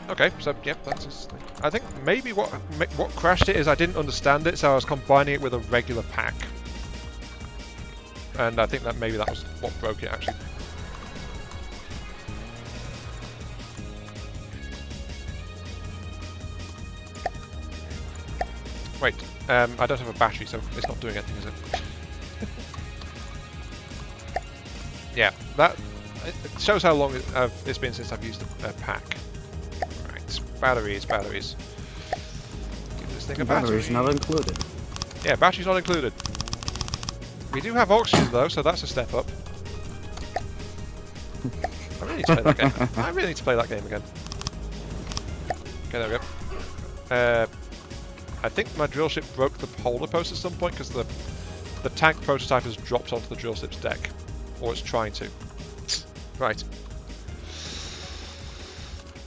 Okay, so yep, that's his thing. I think maybe what crashed it is I didn't understand it, so I was combining it with a regular pack. And I think that maybe that was what broke it actually. Wait, I don't have a battery, so it's not doing anything, is it? Yeah, that it shows how long it's been since I've used a pack. Right, batteries. Give this thing a battery.
Batteries not included.
Yeah, batteries not included. We do have oxygen though, so that's a step up. I really need to play that game. I really need to play that game again. Okay, there we go. I think my drill ship broke the polar post at some point because the tank prototype has dropped onto the drill ship's deck. Or it's trying to. Right.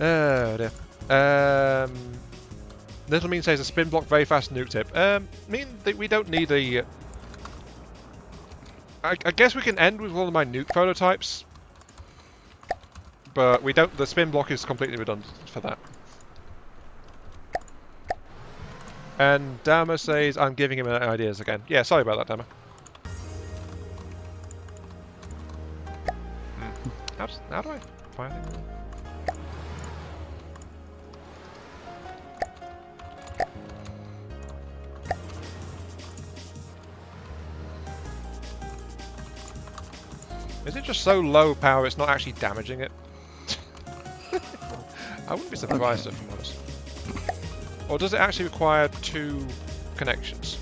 Oh dear. Little Mean says a spin block very fast nuke tip. Mean that we don't need a... I guess we can end with one of my nuke prototypes. But we don't... The spin block is completely redundant for that. And Dama says I'm giving him ideas again. Yeah, sorry about that, Dama. How do I find it? Is it just so low power it's not actually damaging it? I wouldn't be surprised if I'm honest. Or does it actually require 2 connections?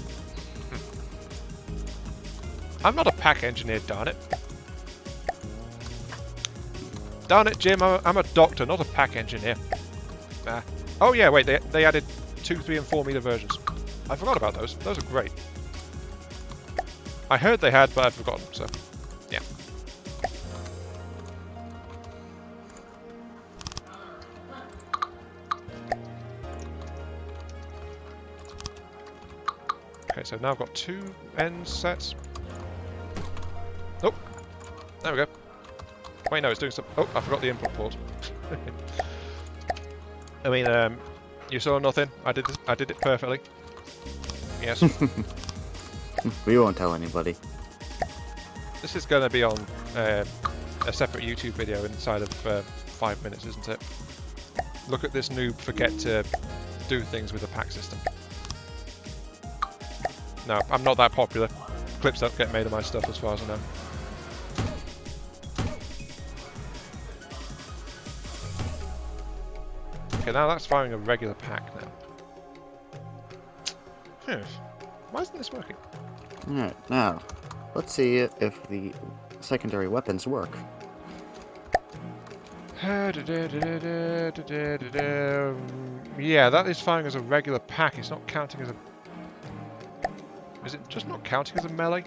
I'm not a pack engineer, darn it. Darn it, Jim, I'm a doctor, not a pack engineer. Nah. Oh yeah, wait, they added 2, 3 and 4 meter versions. I forgot about those. Those are great. I heard they had, but I'd forgotten, so yeah. Okay, so now I've got 2 end sets. Oh, there we go. Wait, no, it's doing some... Oh, I forgot the input port. I mean, you saw nothing. I did it perfectly. Yes.
We won't tell anybody.
This is going to be on a separate YouTube video inside of 5 minutes, isn't it? Look at this noob forget to do things with the pack system. No, I'm not that popular. Clips don't get made of my stuff as far as I know. Okay, now that's firing a regular pack now. Why isn't this working?
Alright, now, let's see if the secondary weapons work.
Yeah, that is firing as a regular pack. It's not counting as a... Is it just not counting as a melee?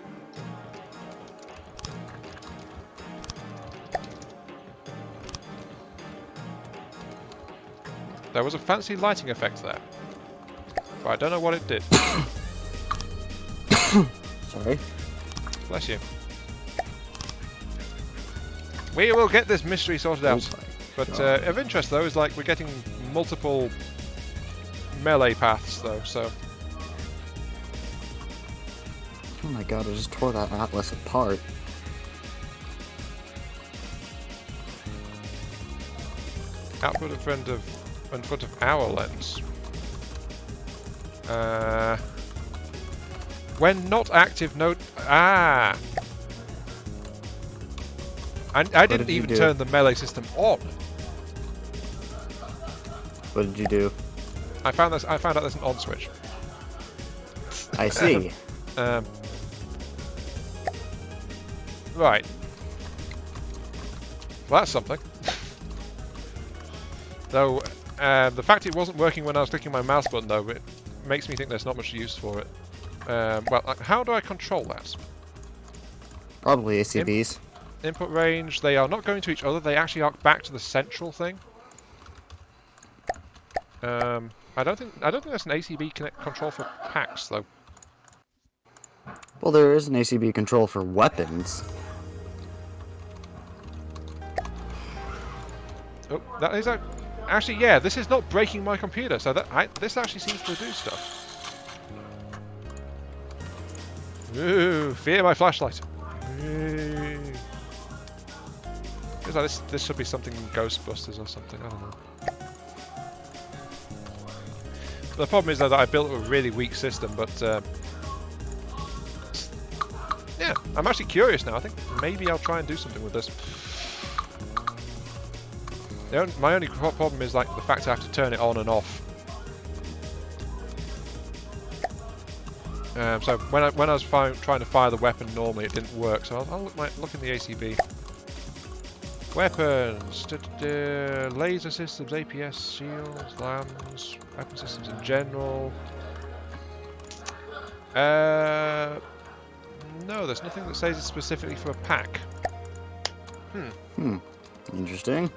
There was a fancy lighting effect there. But I don't know what it did.
Sorry.
Bless you. We will get this mystery sorted out. But of interest though is like we're getting multiple melee paths though, so...
Oh my god, I just tore that atlas apart.
Output in front of our lens. When not active, no... Ah! I didn't even turn the melee system on.
What did you do?
I found out there's an on switch.
I see.
Right. Well, that's something. Though, the fact it wasn't working when I was clicking my mouse button, though, it makes me think there's not much use for it. Well, how do I control that?
Probably ACBs.
Input range, they are not going to each other, they actually arc back to the central thing. I don't think there's an ACB control for packs, though.
Well, there is an ACB control for weapons.
Oh, that is actually, yeah, this is not breaking my computer, so this actually seems to do stuff. Ooh, fear my flashlight. Feels like this should be something in Ghostbusters or something, I don't know. The problem is though that I built a really weak system, but yeah, I'm actually curious now. I think maybe I'll try and do something with this. My only problem is like the fact I have to turn it on and off. So when I was trying to fire the weapon normally, it didn't work. So I'll look in the ACB. Weapons, laser systems, APS, shields, lambs, weapon systems in general. No, there's nothing that says it's specifically for a pack.
Interesting.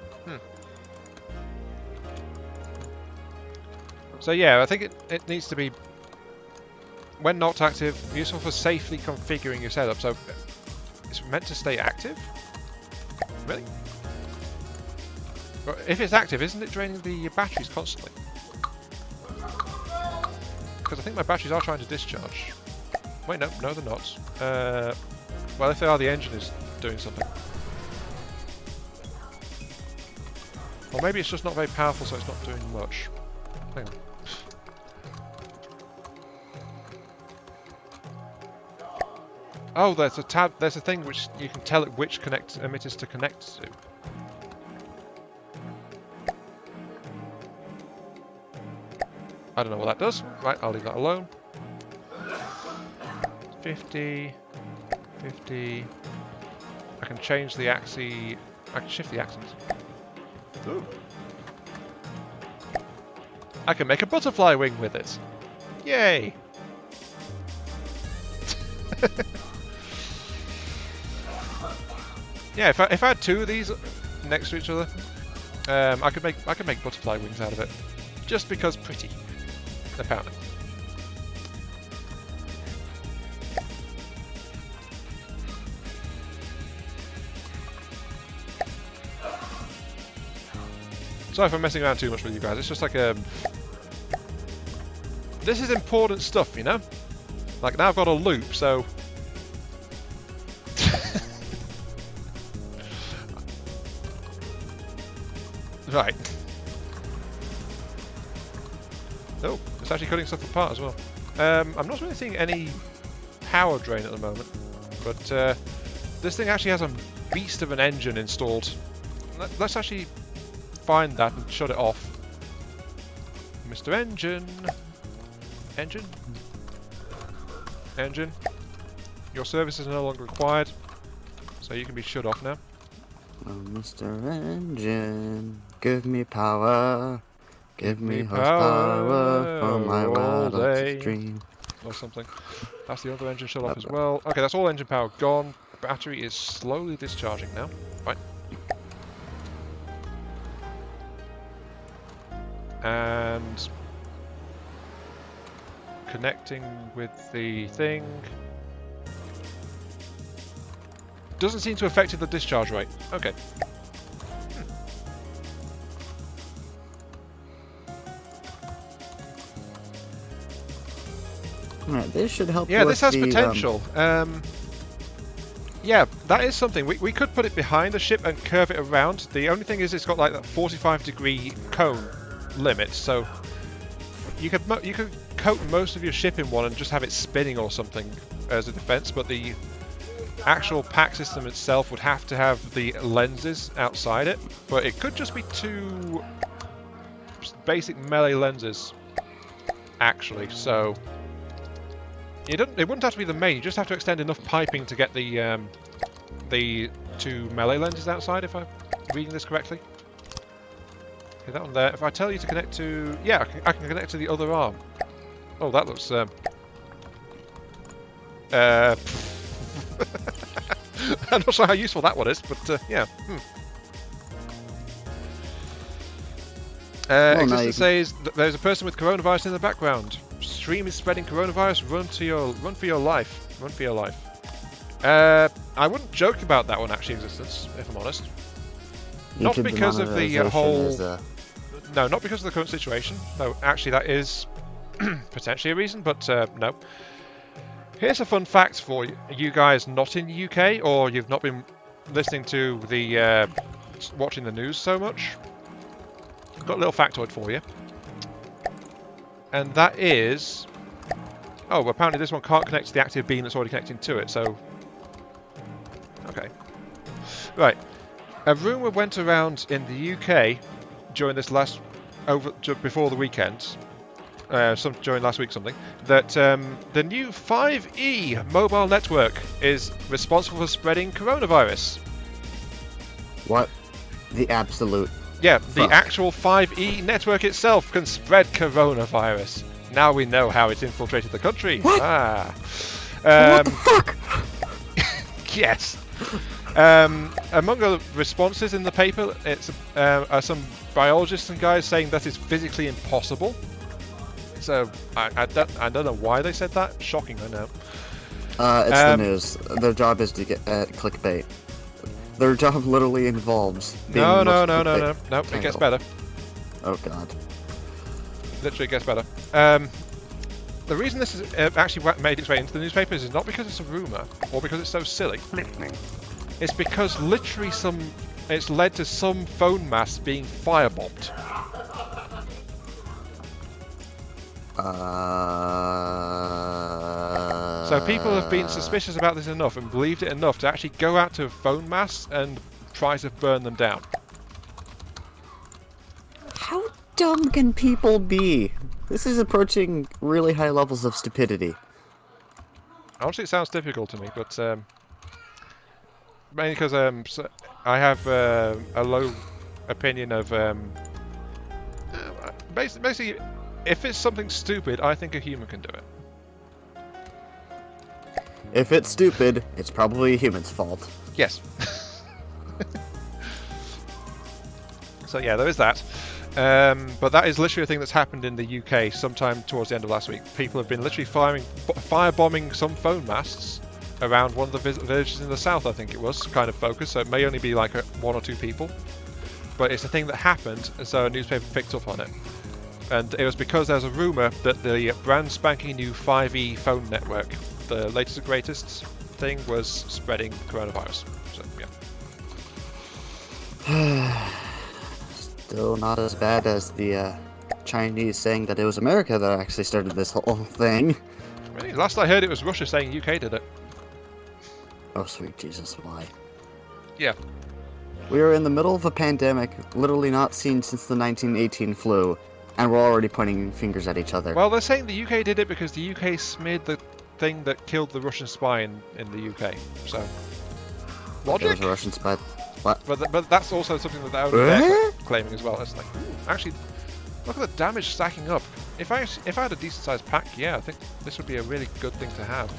So yeah, I think it needs to be, when not active, useful for safely configuring your setup. So it's meant to stay active? Really? But if it's active, isn't it draining the batteries constantly? Because I think my batteries are trying to discharge. Wait, no, they're not. Well, if they are, the engine is doing something. Or maybe it's just not very powerful, so it's not doing much. Hang on. Oh, there's a tab. There's a thing which you can tell it which emitters to connect to. I don't know what that does. Right, I'll leave that alone. 50, 50. I can change the axis. I can shift the axis. Ooh. I can make a butterfly wing with it. Yay! Yeah, if I had two of these next to each other, I could make butterfly wings out of it, just because pretty, apparently. Sorry if I'm messing around too much with you guys. It's just like this is important stuff, you know. Like now I've got a loop, so. Right. Oh, it's actually cutting stuff apart as well. I'm not really seeing any power drain at the moment, but this thing actually has a beast of an engine installed. Let's actually find that and shut it off. Mr. Engine. Engine? Engine. Your services are no longer required, so you can be shut off now.
Oh, Mr. Engine, give me power. Give me horsepower for my wild dream.
Or something. That's the other engine shut off as well. Okay, that's all engine power gone. Battery is slowly discharging now. Right. And connecting with the thing. Doesn't seem to affect the discharge rate. Okay.
Alright, this should help.
Yeah,
with
this has
the,
potential. Yeah, that is something. We could put it behind the ship and curve it around. The only thing is it's got like that 45-degree cone limit, so you could coat most of your ship in one and just have it spinning or something as a defense, but the actual pack system itself would have to have the lenses outside it. But it could just be two basic melee lenses, actually. So it wouldn't have to be the main. You just have to extend enough piping to get the two melee lenses outside, if I'm reading this correctly. Okay, that one there. If I tell you to connect to... Yeah, I can connect to the other arm. Oh, that looks... I'm not sure how useful that one is, but yeah. Existence says that there's a person with coronavirus in the background. Stream is spreading coronavirus. Run for your life. Run for your life. I wouldn't joke about that one, actually, Existence, if I'm honest. Not because of the whole... No, not because of the current situation. No, actually, that is potentially a reason, but no. Here's a fun fact for you guys not in the UK, or you've not been listening to the watching the news so much. I've got a little factoid for you. And that is... Oh, apparently this one can't connect to the active beam that's already connecting to it, so... Okay. Right. A rumour went around in the UK during this before the weekend, some during last week something, that the new 5E mobile network is responsible for spreading coronavirus.
What? The absolute.
Yeah,
Fuck.
the actual 5E network itself can spread coronavirus. Now we know how it's infiltrated the country.
What? What the fuck?
Yes. Among the responses in the paper, it's are some biologists and guys saying that is physically impossible. So I don't know why they said that. Shocking, I know.
It's the news. Their job is to get clickbait. Their job literally involves being
No.
clickbait
It gets
title.
better.
Oh god.
Literally, it gets better. The reason this has actually made its way into the newspapers is not because it's a rumor or because it's so silly. It's because literally it's led to some phone masts being firebombed. So people have been suspicious about this enough and believed it enough to actually go out to phone masts and try to burn them down.
How dumb can people be? This is approaching really high levels of stupidity.
Honestly, it sounds difficult to me, but mainly because so I have a low opinion of basically, if it's something stupid, I think a human can do it.
If it's stupid, it's probably a human's fault.
Yes. So yeah, there is that. But that is literally a thing that's happened in the UK sometime towards the end of last week. People have been literally firebombing some phone masts around one of the villages in the south, I think it was, kind of focused. So it may only be like one or two people. But it's a thing that happened, and so a newspaper picked up on it. And it was because there's a rumour that the brand spanking new 5E phone network, the latest and greatest thing, was spreading coronavirus. So yeah.
Still not as bad as the Chinese saying that it was America that actually started this whole thing.
Really? Last I heard, it was Russia saying UK did it.
Oh, sweet Jesus, why?
Yeah.
We are in the middle of a pandemic, literally not seen since the 1918 flu, and we're already pointing fingers at each other.
Well, they're saying the UK did it because the UK smeared the thing that killed the Russian spy in the UK. So,
There
logic.
was a Russian spy. What?
But that's also something that they're claiming as well. It's like, actually, look at the damage stacking up. If I had a decent sized pack, yeah, I think this would be a really good thing to have.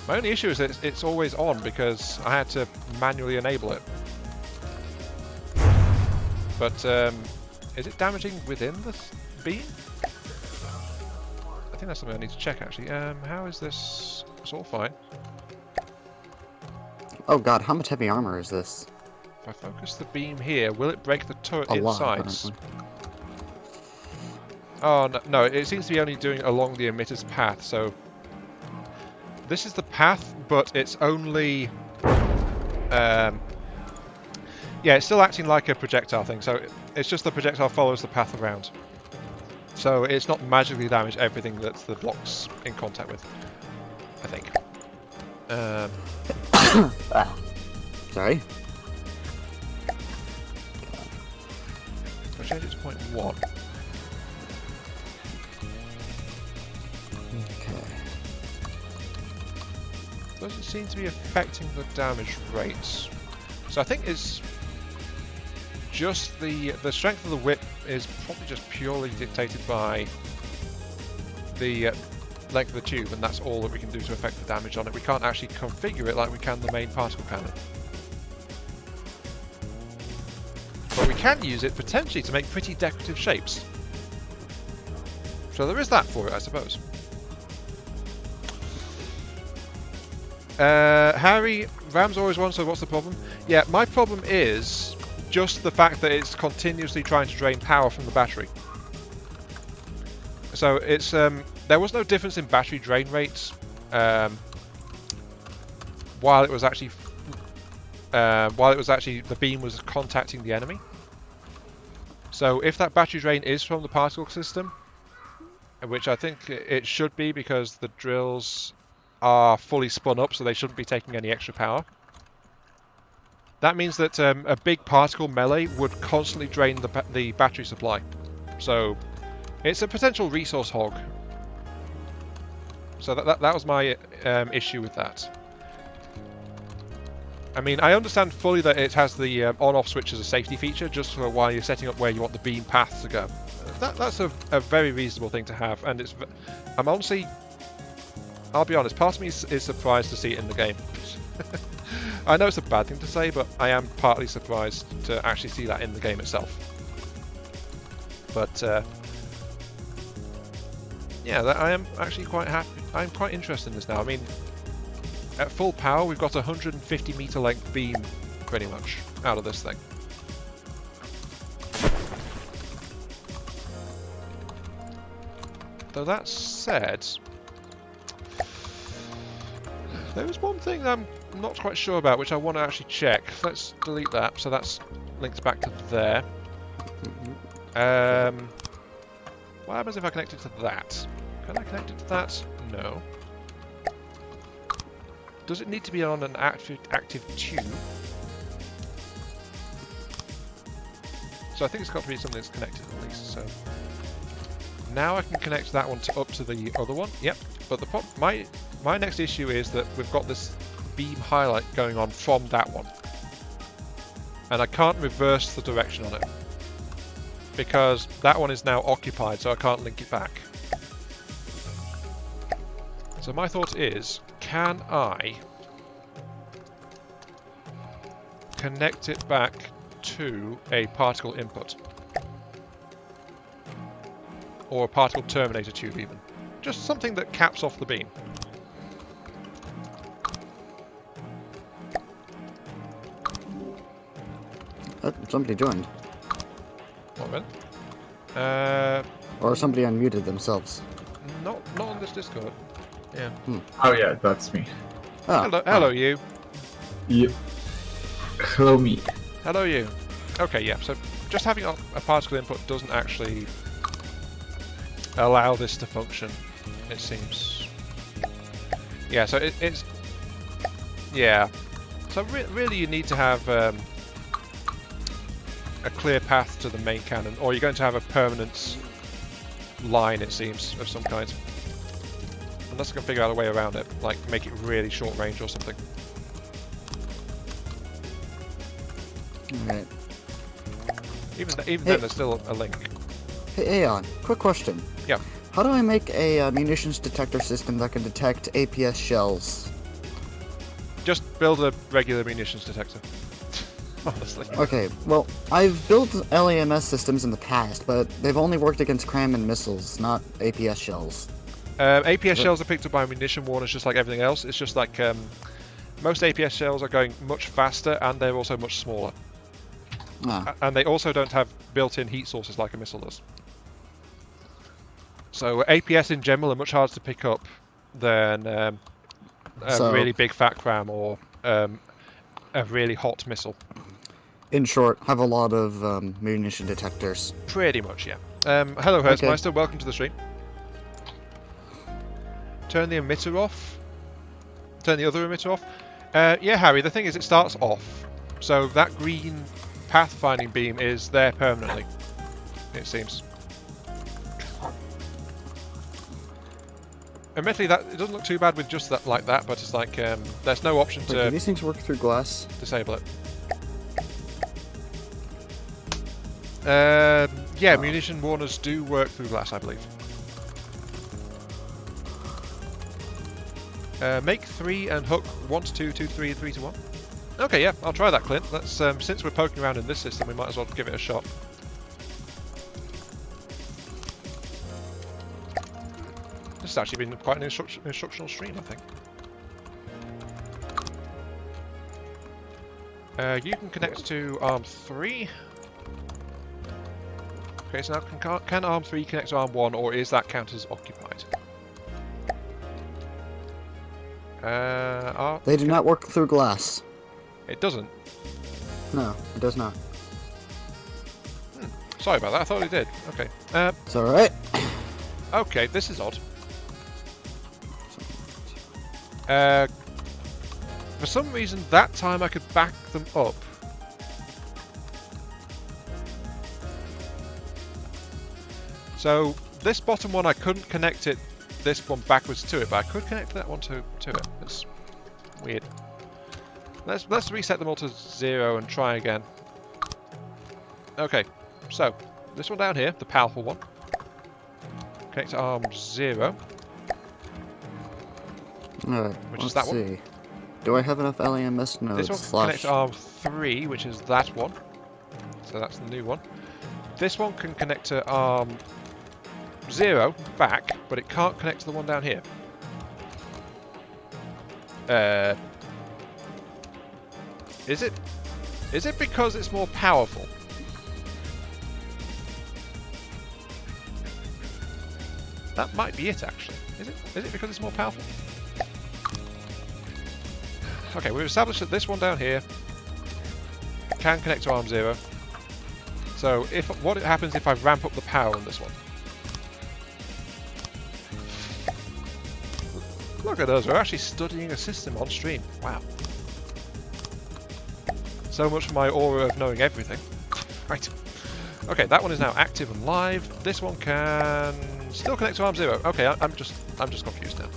My only issue is that it's always on because I had to manually enable it. But is it damaging within the beam? I think that's something I need to check actually. How is this? It's all fine.
Oh god, how much heavy armor is this?
If I focus the beam here, will it break the turret
A lot,
insides?
apparently.
Oh, no, it seems to be only doing along the emitter's path, so... This is the path, but it's only... Yeah, it's still acting like a projectile thing, so it's just the projectile follows the path around. So it's not magically damaged everything that the block's in contact with, I think.
Sorry?
I'll change it to 0.1.
Okay.
Doesn't seem to be affecting the damage rates. So I think it's just the strength of the whip is probably just purely dictated by the length of the tube, and that's all that we can do to affect the damage on it. We can't actually configure it like we can the main particle cannon. But we can use it potentially to make pretty decorative shapes. So there is that for it, I suppose. Harry, Ram's always one, so what's the problem? Yeah, my problem is just the fact that it's continuously trying to drain power from the battery. So it's there was no difference in battery drain rates while it was actually the beam was contacting the enemy. So if that battery drain is from the particle system, which I think it should be because the drills are fully spun up, so they shouldn't be taking any extra power. That means that a big particle melee would constantly drain the battery supply. So It's a potential resource hog. So that was my issue with that. I mean, I understand fully that it has the on-off switch as a safety feature, just for while you're setting up where you want the beam path to go. That's a very reasonable thing to have, and I'm honestly, I'll be honest, part of me is surprised to see it in the game. I know it's a bad thing to say, but I am partly surprised to actually see that in the game itself. But yeah, I am actually quite happy. I'm quite interested in this now. I mean, at full power, we've got a 150 meter length beam, pretty much, out of this thing. Though that said, there is one thing that I'm not quite sure about, which I want to actually check. Let's delete that, so that's linked back to there. What happens if I connect it to that? Can I connect it to that? No. Does it need to be on an active tube? So I think it's got to be something that's connected at least. So now I can connect that one up to the other one. Yep. But my next issue is that we've got this beam highlight going on from that one, and I can't reverse the direction on it because that one is now occupied, so I can't link it back. So my thought is, can I connect it back to a particle input? Or a particle terminator tube even. Just something that caps off the beam.
Oh, somebody joined.
What then?
Or somebody unmuted themselves.
Not on this Discord. Yeah.
Oh yeah, that's me.
Oh,
Hello you.
Yep. Hello me.
Hello you. Okay, yeah, so just having a particle input doesn't actually allow this to function, it seems. Yeah, so it's... Yeah. So really you need to have a clear path to the main cannon, or you're going to have a permanent line, it seems, of some kind. Unless I can figure out a way around it, like make it really short range or something.
Alright.
Even then, there's still a link.
Hey, Aeon, quick question.
Yeah.
How do I make a munitions detector system that can detect APS shells?
Just build a regular munitions detector. Honestly.
Okay, well, I've built LAMS systems in the past, but they've only worked against Cram missiles, not APS shells.
APS shells are picked up by munition warners just like everything else. It's just like most APS shells are going much faster and they're also much smaller.
Ah.
And they also don't have built-in heat sources like a missile does. So APS in general are much harder to pick up than a really big fat cram or a really hot missile.
In short, have a lot of munition detectors.
Pretty much, yeah. Hello, Hertzmeister. Okay. Welcome to the stream. Turn the emitter off. Turn the other emitter off. Yeah, Harry, the thing is it starts off. So that green pathfinding beam is there permanently, it seems. Admittedly, it doesn't look too bad with just that like that, but it's like there's no option to...
Do these things work through glass?
Disable it. Yeah, munition warners do work through glass, I believe. Make 3 and hook 1 to 2, 2 to 3, and 3 to 1. Okay, yeah, I'll try that, Clint. Let's since we're poking around in this system, we might as well give it a shot. This has actually been quite an instructional stream, I think. You can connect to arm 3. Okay, so now can arm 3 connect to arm 1, or is that count as occupied?
They do not work through glass.
It doesn't?
No, it does not.
Sorry about that, I thought it did. Okay.
It's alright.
Okay, this is odd. For some reason, that time I could back them up. So this bottom one I couldn't connect it, this one backwards to it, but I could connect that one to it. It's weird. Let's reset them all to 0 and try again. Okay, so this one down here, the powerful one, connect to arm 0.
Alright,
Which is
let's
that one.
see. Do I have enough LAMS nodes?
This one can connect to arm 3, which is that one. So that's the new one. This one can connect to arm 0 back, but it can't connect to the one down here. Is it? Is it because it's more powerful? That might be it, actually. Is it? Is it because it's more powerful? Okay, we've established that this one down here can connect to arm 0. So what happens if I ramp up the power on this one? Look at us, we're actually studying a system on stream. Wow. So much for my aura of knowing everything. Right. Okay, that one is now active and live. This one can still connect to arm 0. Okay, I'm just confused now.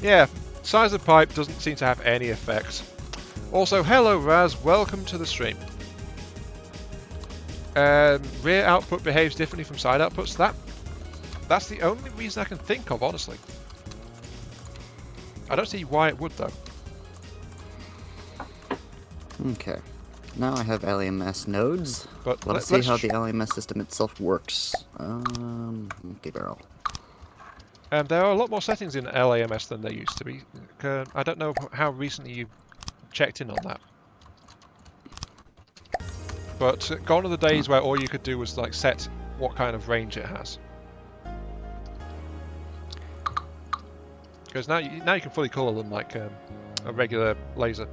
Yeah, size of pipe doesn't seem to have any effect. Also, hello Raz, welcome to the stream. Rear output behaves differently from side outputs. That's the only reason I can think of, honestly. I don't see why it would, though.
Okay. Now I have LAMS nodes.
But
Let's see how the LAMS system itself works. Okay, barrel.
There are a lot more settings in LAMS than there used to be. I don't know how recently you checked in on that. But gone are the days where all you could do was like set what kind of range it has. Because now you can fully colour them like a regular laser.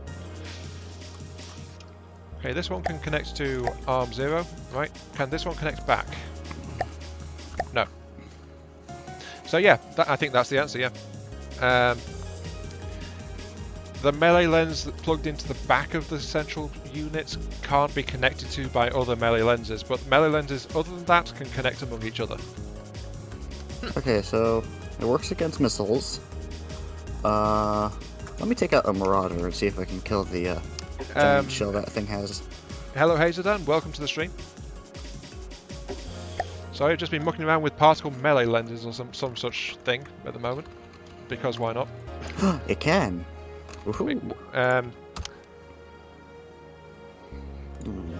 Okay, this one can connect to arm 0, right? Can this one connect back? No. So yeah, I think that's the answer, yeah. The melee lens that plugged into the back of the central units can't be connected to by other melee lenses, but melee lenses other than that can connect among each other.
Okay, so it works against missiles. Let me take out a Marauder and see if I can kill the giant shell that thing has.
Hello Hazeldan, welcome to the stream. So I've just been mucking around with particle melee lenses or some such thing at the moment, because why not?
It can. Woohoo.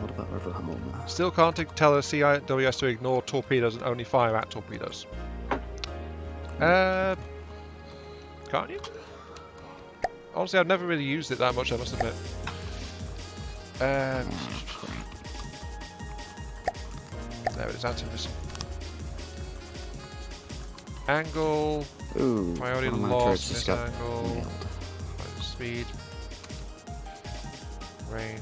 What about River Home?
Still can't tell a CIWS to ignore torpedoes and only fire at torpedoes. Can't you? Honestly, I've never really used it that much, I must admit. There it is, anti-missile. Angle.
Ooh,
I already
one of my
lost
turrets
this
just got
angle.
nailed.
Speed. Range.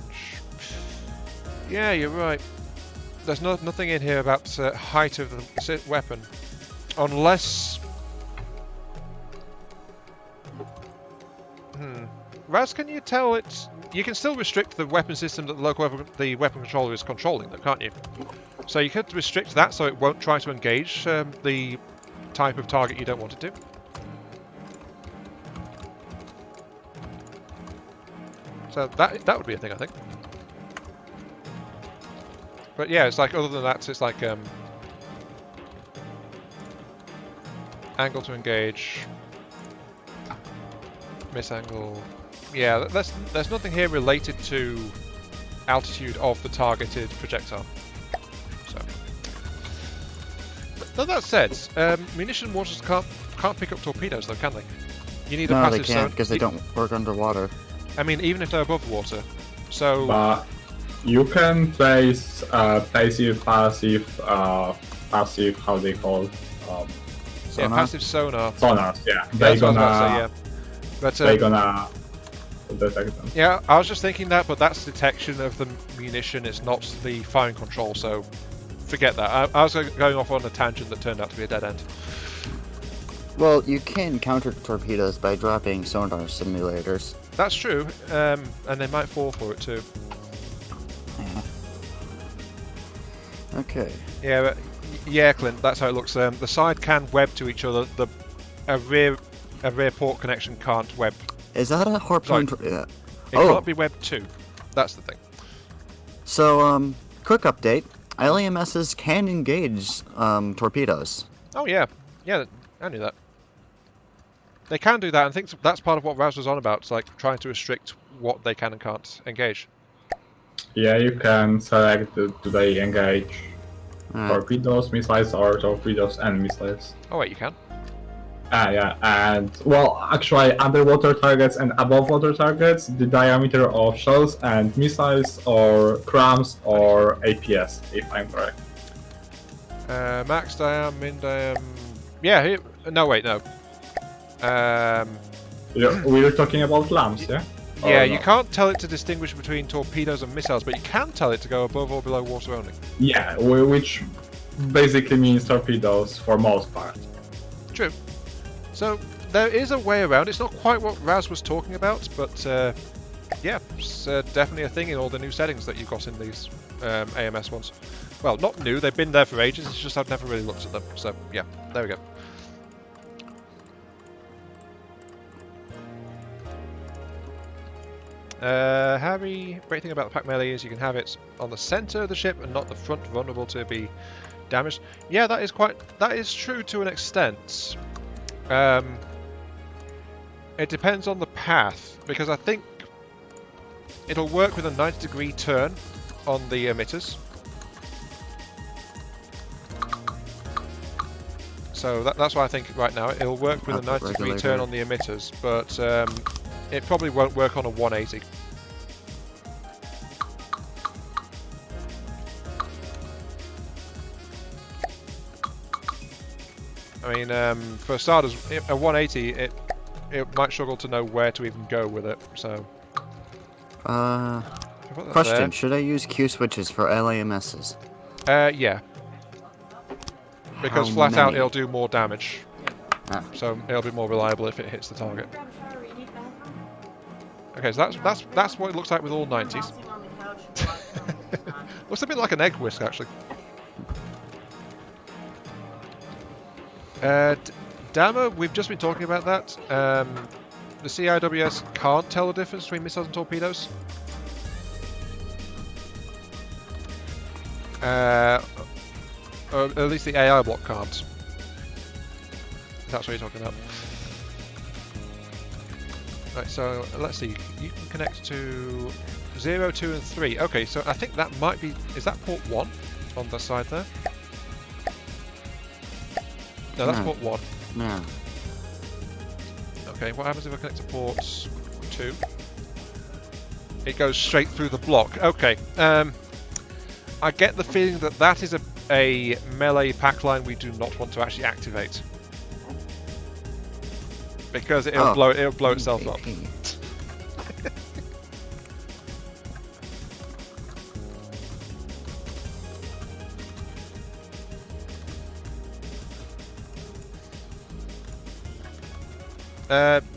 Yeah, you're right. There's nothing in here about height of the weapon. Unless... Raz, can you tell it... You can still restrict the weapon system that the weapon controller is controlling, though, can't you? So you could restrict that so it won't try to engage the type of target you don't want it to. So that would be a thing, I think. But yeah, it's like, other than that, it's like angle to engage, miss angle. Yeah, there's nothing here related to altitude of the targeted projectile. So, though that said, munition mortars can't pick up torpedoes, though, can they? You need a
No,
passive
they can't because they don't work underwater.
I mean, even if they're above water. So.
But you can place passive, how they call it?
Yeah, passive sonar.
Sonars, yeah.
That's what I was about to say, yeah. But,
they're gonna detect them.
yeah, I was just thinking that, but that's detection of the munition, it's not the firing control, so forget that. I was going off on a tangent that turned out to be a dead end.
Well, you can counter torpedoes by dropping sonar simulators.
That's true, and they might fall for it too.
Yeah. Okay.
Yeah, but, yeah, Clint. That's how it looks. The side can web to each other. A rear port connection can't web.
Is that a harpoon? Yeah.
It can't be web 2. That's the thing.
So, quick update. LAMSs can engage torpedoes.
Oh yeah, yeah. I knew that. They can do that, and I think that's part of what Raz was on about. It's like trying to restrict what they can and can't engage.
Yeah, you can select do they engage torpedoes, missiles, or torpedoes and missiles.
Oh wait, you can.
Yeah, and well, actually, underwater targets and above water targets, the diameter of shells and missiles, or crams, or APS, if I'm correct.
Max diam, min diam. Yeah. No, wait, no.
We were talking about LAMs, yeah?
Yeah,
Or
you
no?
can't tell it to distinguish between torpedoes and missiles, but you can tell it to go above or below water only.
Yeah, which basically means torpedoes for most part.
True. So there is a way around. It's not quite what Raz was talking about, but yeah, it's definitely a thing in all the new settings that you've got in these AMS ones. Well, not new. They've been there for ages. It's just I've never really looked at them. So yeah, there we go. Harry, great thing about the pack melee is you can have it on the center of the ship and not the front, vulnerable to be damaged. Yeah, that is true to an extent. It depends on the path, because I think it'll work with a 90-degree turn on the emitters. So that's why I think right now it'll work with a 90-degree turn on the emitters, but it probably won't work on a 180. I mean, for starters, a 180, it might struggle to know where to even go with it. So.
Question: should I use Q switches for LAMSs?
Yeah. Because
How
flat out
many?
it'll do more damage.
Ah.
So it'll be more reliable if it hits the target. Okay, so that's what it looks like with all 90s. Looks a bit like an egg whisk, actually. Dammer, we've just been talking about that. The CIWS can't tell the difference between missiles and torpedoes. Or at least the AI block can't. That's what you're talking about. Right, so let's see. You can connect to 0, 2, and 3. Okay, so I think that might be... Is that port 1 on the side there? No, that's port 1.
No.
Okay, what happens if I connect to port 2? It goes straight through the block. Okay, I get the feeling that that is a melee pack line we do not want to actually activate. Because it'll blow itself up.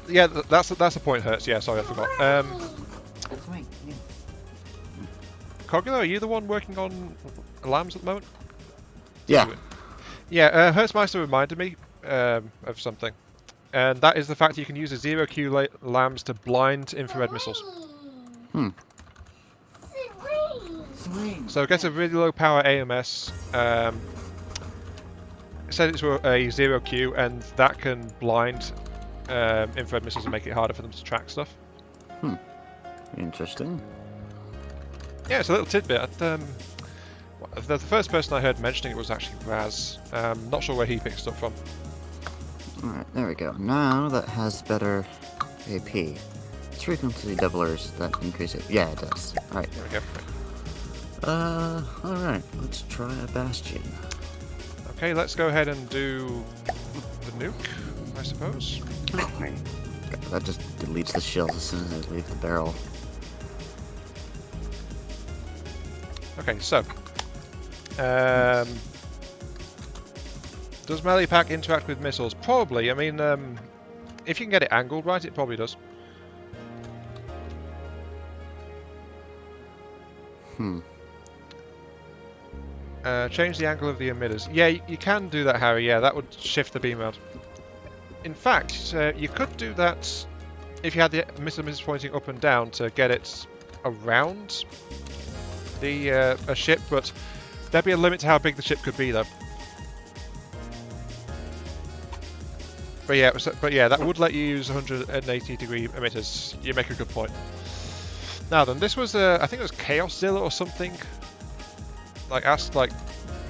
Yeah, that's the point, Hertz. Yeah, sorry, I forgot. Cogula, are you the one working on lambs at the moment?
Yeah.
Yeah, Hertzmeister reminded me of something. And that is the fact that you can use a 0Q lambs to blind infrared missiles. So it gets a really low power AMS. Set it to a 0Q, and that can blind infrared missiles and make it harder for them to track stuff.
Interesting.
Yeah, it's a little tidbit. The first person I heard mentioning it was actually Raz. Not sure where he picked stuff from.
Alright, there we go. Now that has better AP. It's frequency doublers that increase it. Yeah, it does. Alright.
There we go.
Alright. Let's try a bastion.
Okay, let's go ahead and do the nuke, I suppose.
That just deletes the shells as soon as I leave the barrel.
Okay, so does melee pack interact with missiles? Probably. I mean, if you can get it angled right, it probably does. Change the angle of the emitters. Yeah, you can do that, Harry. Yeah, that would shift the beam around. In fact, you could do that if you had the emitters pointing up and down to get it around the a ship, but there'd be a limit to how big the ship could be, though. But yeah, that would let you use 180-degree emitters. You make a good point. Now then, this was I think it was Chaoszilla or something. Like asked like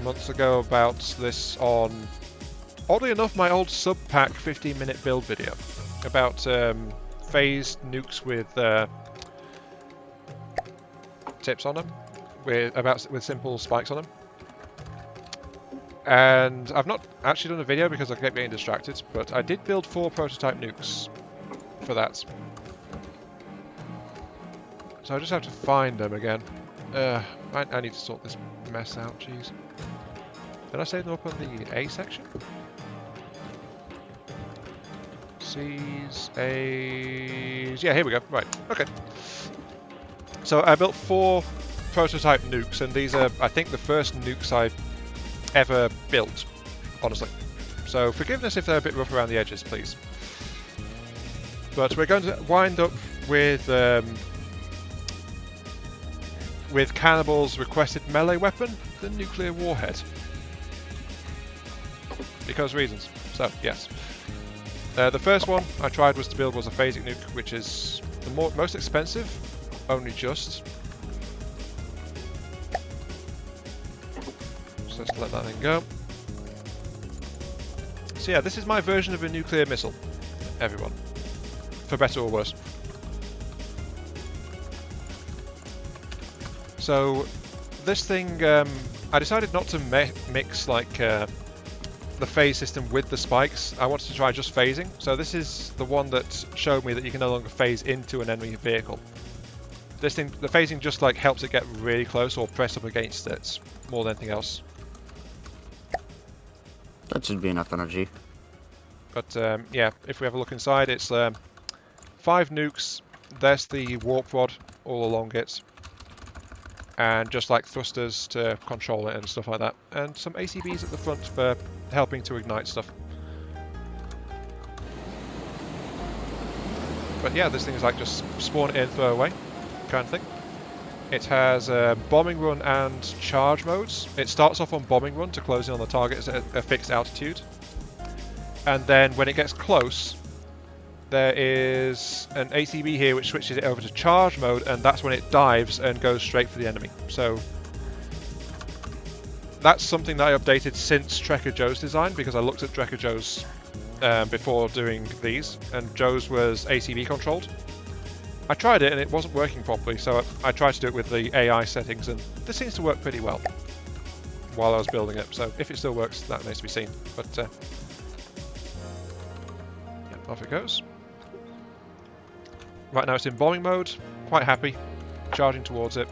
months ago about this on, oddly enough, my old sub-pack 15-minute build video about phased nukes with tips on them, with simple spikes on them. And I've not actually done a video because I kept getting distracted, but I did build 4 prototype nukes for that. So I just have to find them again. I need to sort this mess out, jeez. Did I save them up on the A section? C's, A's... Yeah, here we go. Right, okay. So I built 4 prototype nukes, and these are, I think, the first nukes I've ever built, honestly. So forgiveness if they're a bit rough around the edges, please. But we're going to wind up with Cannibal's requested melee weapon, the nuclear warhead. Because reasons. So, yes. The first one I tried was to build was a phasic nuke, which is the most expensive, only just. So let's let that thing go. So yeah, this is my version of a nuclear missile, everyone. For better or worse. So, this thing, I decided not to mix like the phase system with the spikes. I wanted to try just phasing. So this is the one that showed me that you can no longer phase into an enemy vehicle. This thing, the phasing just like helps it get really close or press up against it more than anything else.
That should be enough energy.
But yeah, if we have a look inside, it's 5 nukes. There's the warp rod all along it. And just like thrusters to control it and stuff like that. And some ACBs at the front for helping to ignite stuff. But yeah, this thing is like just spawn it in, throw away kind of thing. It has bombing run and charge modes. It starts off on bombing run to close in on the target at a fixed altitude. And then when it gets close, there is an ACB here which switches it over to charge mode, and that's when it dives and goes straight for the enemy. So that's something that I updated since Trekker Joe's design, because I looked at Trekker Joe's before doing these, and Joe's was ACB controlled. I tried it and it wasn't working properly, so I tried to do it with the AI settings, and this seems to work pretty well while I was building it. So if it still works, that remains to be seen. But yeah, off it goes. Right now it's in bombing mode, quite happy, charging towards it.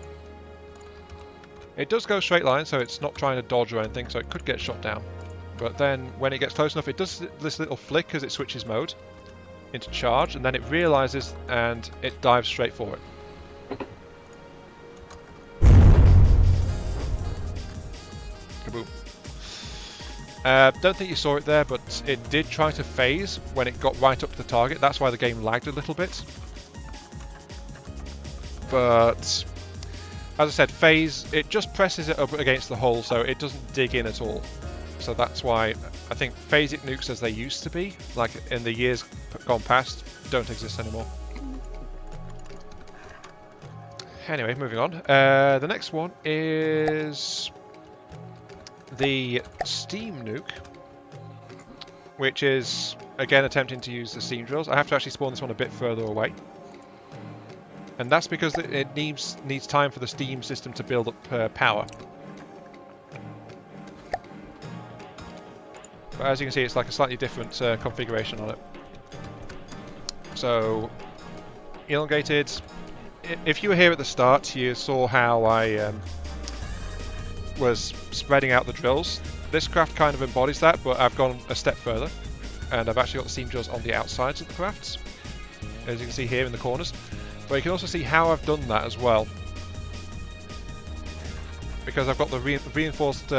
It does go straight line, so it's not trying to dodge or anything, so it could get shot down. But then when it gets close enough, it does this little flick as it switches mode into charge, and then it realizes and it dives straight for it. Kaboom. Don't think you saw it there, but it did try to phase when it got right up to the target. That's why the game lagged a little bit. But as I said, phase, it just presses it up against the hull, so it doesn't dig in at all. So that's why I think phasic nukes as they used to be, like in the years gone past, don't exist anymore. Anyway, moving on. The next one is the steam nuke, which is again attempting to use the steam drills. I have to actually spawn this one a bit further away. And that's because it needs time for the steam system to build up power. But as you can see, it's like a slightly different configuration on it. So, elongated. If you were here at the start, you saw how I was spreading out the drills. This craft kind of embodies that, but I've gone a step further. And I've actually got the steam drills on the outsides of the crafts, as you can see here in the corners. But you can also see how I've done that as well. because I've got the reinforced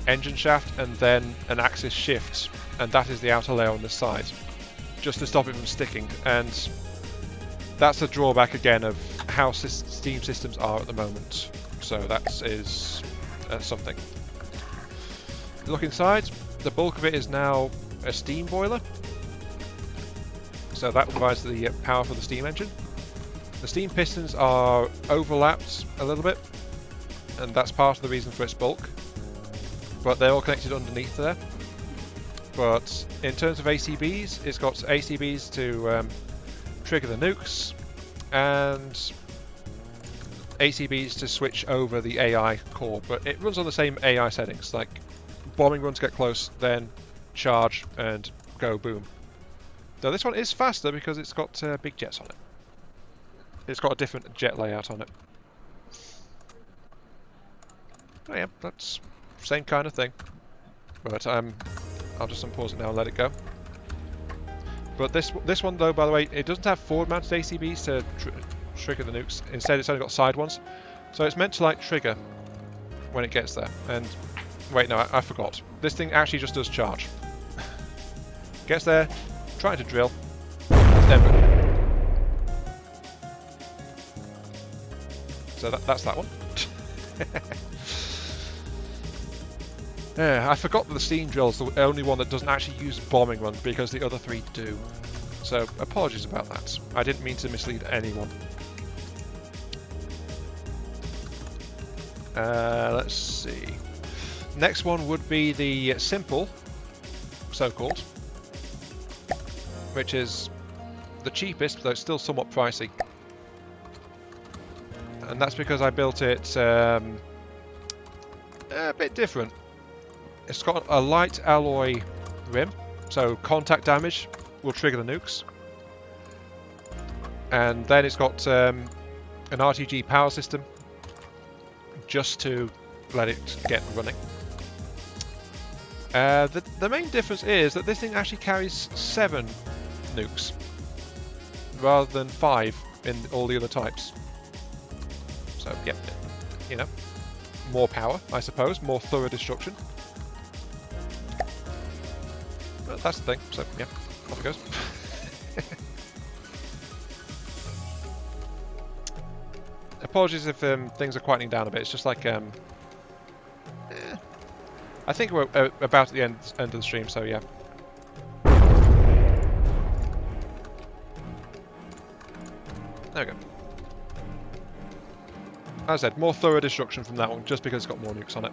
engine shaft and then an axis shift, and that is the outer layer on this side, just to stop it from sticking. And that's a drawback again of how Steam systems are at the moment. So that is something. Look inside. The bulk of it is now a steam boiler. So that provides the power for the steam engine. The steam pistons are overlapped a little bit, and that's part of the reason for its bulk. But they're all connected underneath there. But in terms of ACBs, it's got ACBs to trigger the nukes, and ACBs to switch over the AI core. But it runs on the same AI settings, like bombing runs get close, then charge and go boom. Though this one is faster because it's got big jets on it. It's got a different jet layout on it. Oh yeah, that's same kind of thing. But I'll just unpause it now and let it go. But this one though, by the way, it doesn't have forward-mounted ACBs to trigger the nukes. Instead, it's only got side ones. So it's meant to like trigger when it gets there. And wait, no, I forgot. This thing actually just does charge. Gets there, trying to drill, then boom. So that's that one. I forgot that the steam drill's the only one that doesn't actually use bombing run because the other three do. So apologies about that. I didn't mean to mislead anyone. Let's see. Next one would be the simple, so-called, which is the cheapest, though it's still somewhat pricey. And that's because I built it a bit different. It's got a light alloy rim, so contact damage will trigger the nukes. And then it's got an RTG power system just to let it get running. The main difference is that this thing actually carries 7 nukes rather than 5 in all the other types. So, yeah, you know, more power, I suppose, more thorough destruction. But that's the thing, so, yeah, off it goes. Apologies if things are quietening down a bit, it's just like, I think we're about at the end of the stream, so yeah. There we go. As I said, more thorough destruction from that one, just because it's got more nukes on it.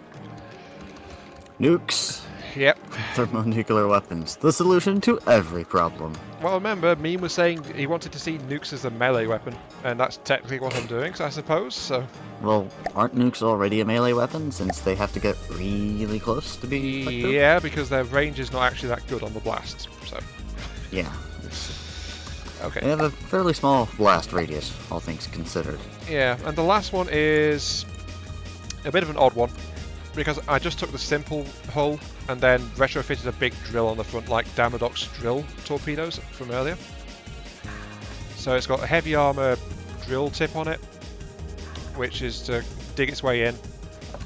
Nukes.
Yep.
Thermonuclear weapons. The solution to every problem.
Well, remember, Meme was saying he wanted to see nukes as a melee weapon, and that's technically what I'm doing, I suppose, so...
Well, aren't nukes already a melee weapon, since they have to get really close to be effective?
Yeah, because their range is not actually that good on the blasts, so...
Yeah.
Okay.
They have a fairly small blast radius, all things considered.
Yeah, and the last one is a bit of an odd one, because I just took the simple hull and then retrofitted a big drill on the front, like Damodoc's drill torpedoes from earlier. So it's got a heavy armor drill tip on it, which is to dig its way in,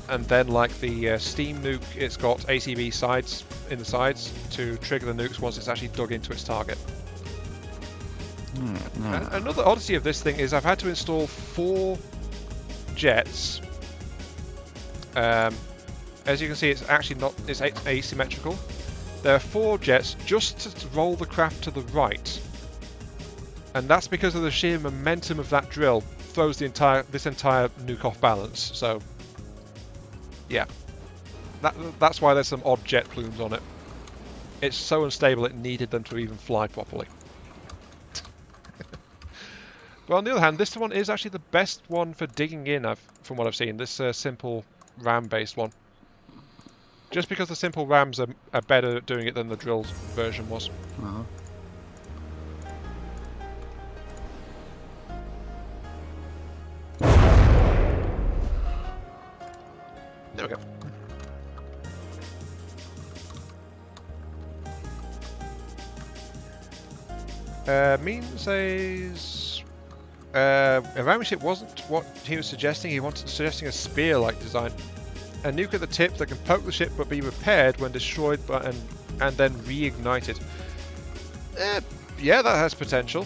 and then like the steam nuke, it's got ACB sides in the sides to trigger the nukes once it's actually dug into its target. Another oddity of this thing is I've had to install 4 jets. As you can see, it's actually not, it's asymmetrical. There are 4 jets just to roll the craft to the right. And that's because of the sheer momentum of that drill throws this entire nuke off balance. So, yeah. That's why there's some odd jet plumes on it. It's so unstable it needed them to even fly properly. Well, on the other hand, this one is actually the best one for digging in, from what I've seen. This simple ram-based one. Just because the simple rams are better at doing it than the drilled version was.
Uh-huh.
There we go. Mean says... a ram ship wasn't what he was suggesting. He wanted suggesting a spear-like design. A nuke at the tip that can poke the ship but be repaired when destroyed and then reignited. Yeah, that has potential.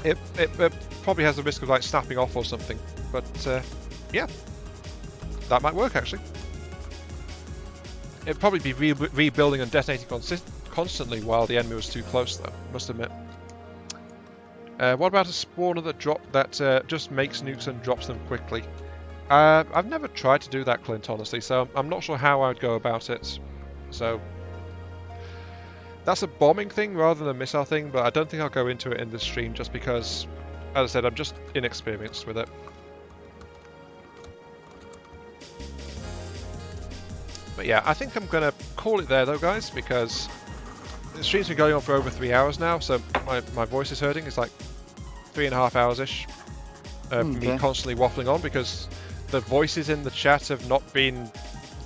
It probably has the risk of like snapping off or something, but yeah, that might work actually. It'd probably be rebuilding and detonating constantly while the enemy was too close, though. Must admit. What about a spawner that just makes nukes and drops them quickly? I've never tried to do that, Clint, honestly, so I'm not sure how I would go about it. So that's a bombing thing rather than a missile thing, but I don't think I'll go into it in this stream just because, as I said, I'm just inexperienced with it. But yeah, I think I'm going to call it there though, guys, because the stream's been going on for over 3 hours now, so my voice is hurting. It's like 3.5 hours-ish of me constantly waffling on because the voices in the chat have not been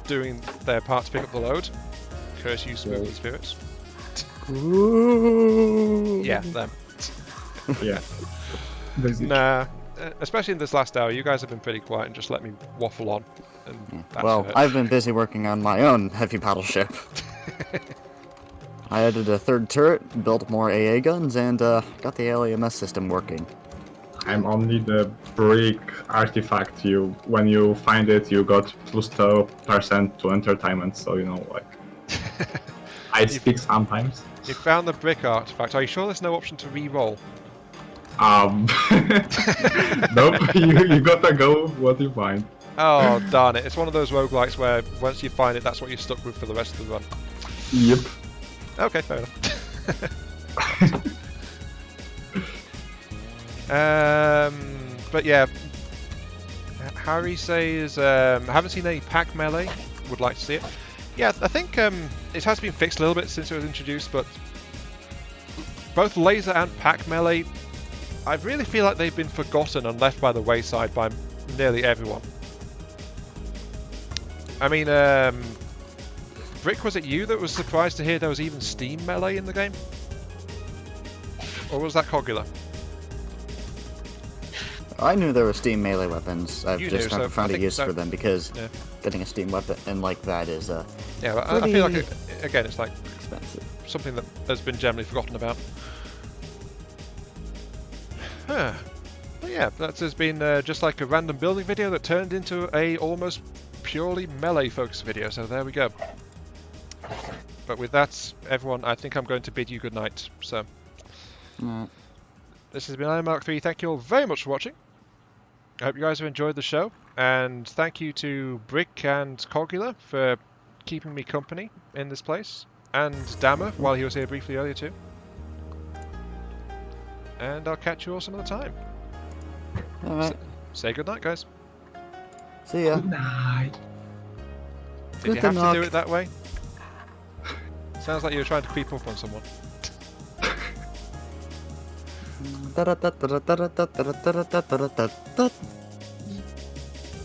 doing their part to pick up the load. Curse you, smoky spirits. Yeah, them.
Yeah.
Nah, especially in this last hour, you guys have been pretty quiet and just let me waffle on. And
Well, I've been busy working on my own heavy battleship. I added a third turret, built more AA guns, and got the LAMS system working.
I'm only the brick artifact. When you find it, you got plus 2% to entertainment. So you know, like, I speak sometimes.
You found the brick artifact. Are you sure there's no option to re-roll?
Nope. You gotta go what you find.
Oh, darn it. It's one of those roguelikes where once you find it, that's what you're stuck with for the rest of the run.
Yep.
Okay, fair enough. But yeah, Harry says, haven't seen any pack melee, would like to see it. Yeah, I think it has been fixed a little bit since it was introduced, but both laser and pack melee, I really feel like they've been forgotten and left by the wayside by nearly everyone. I mean, Brick, was it you that was surprised to hear there was even steam melee in the game? Or was that Cogula?
I knew there were steam melee weapons. I've just never found a use for them because getting a steam weapon like that is
yeah, I feel like again it's like
expensive.
Something that has been generally forgotten about. But yeah, that has been just like a random building video that turned into a almost purely melee focused video, so there we go. But with that, everyone, I think I'm going to bid you good night. So this has been Iron Mark 3. Thank you all very much for watching. I hope you guys have enjoyed the show, and thank you to Brick and Cogula for keeping me company in this place, and Dammer while he was here briefly earlier too. And I'll catch you all some other time.
Alright.
Say good night, guys.
See ya.
Good night.
Did you have to do it that way? Sounds like you were trying to creep up on someone.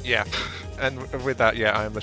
Yeah, and with that, yeah, I am the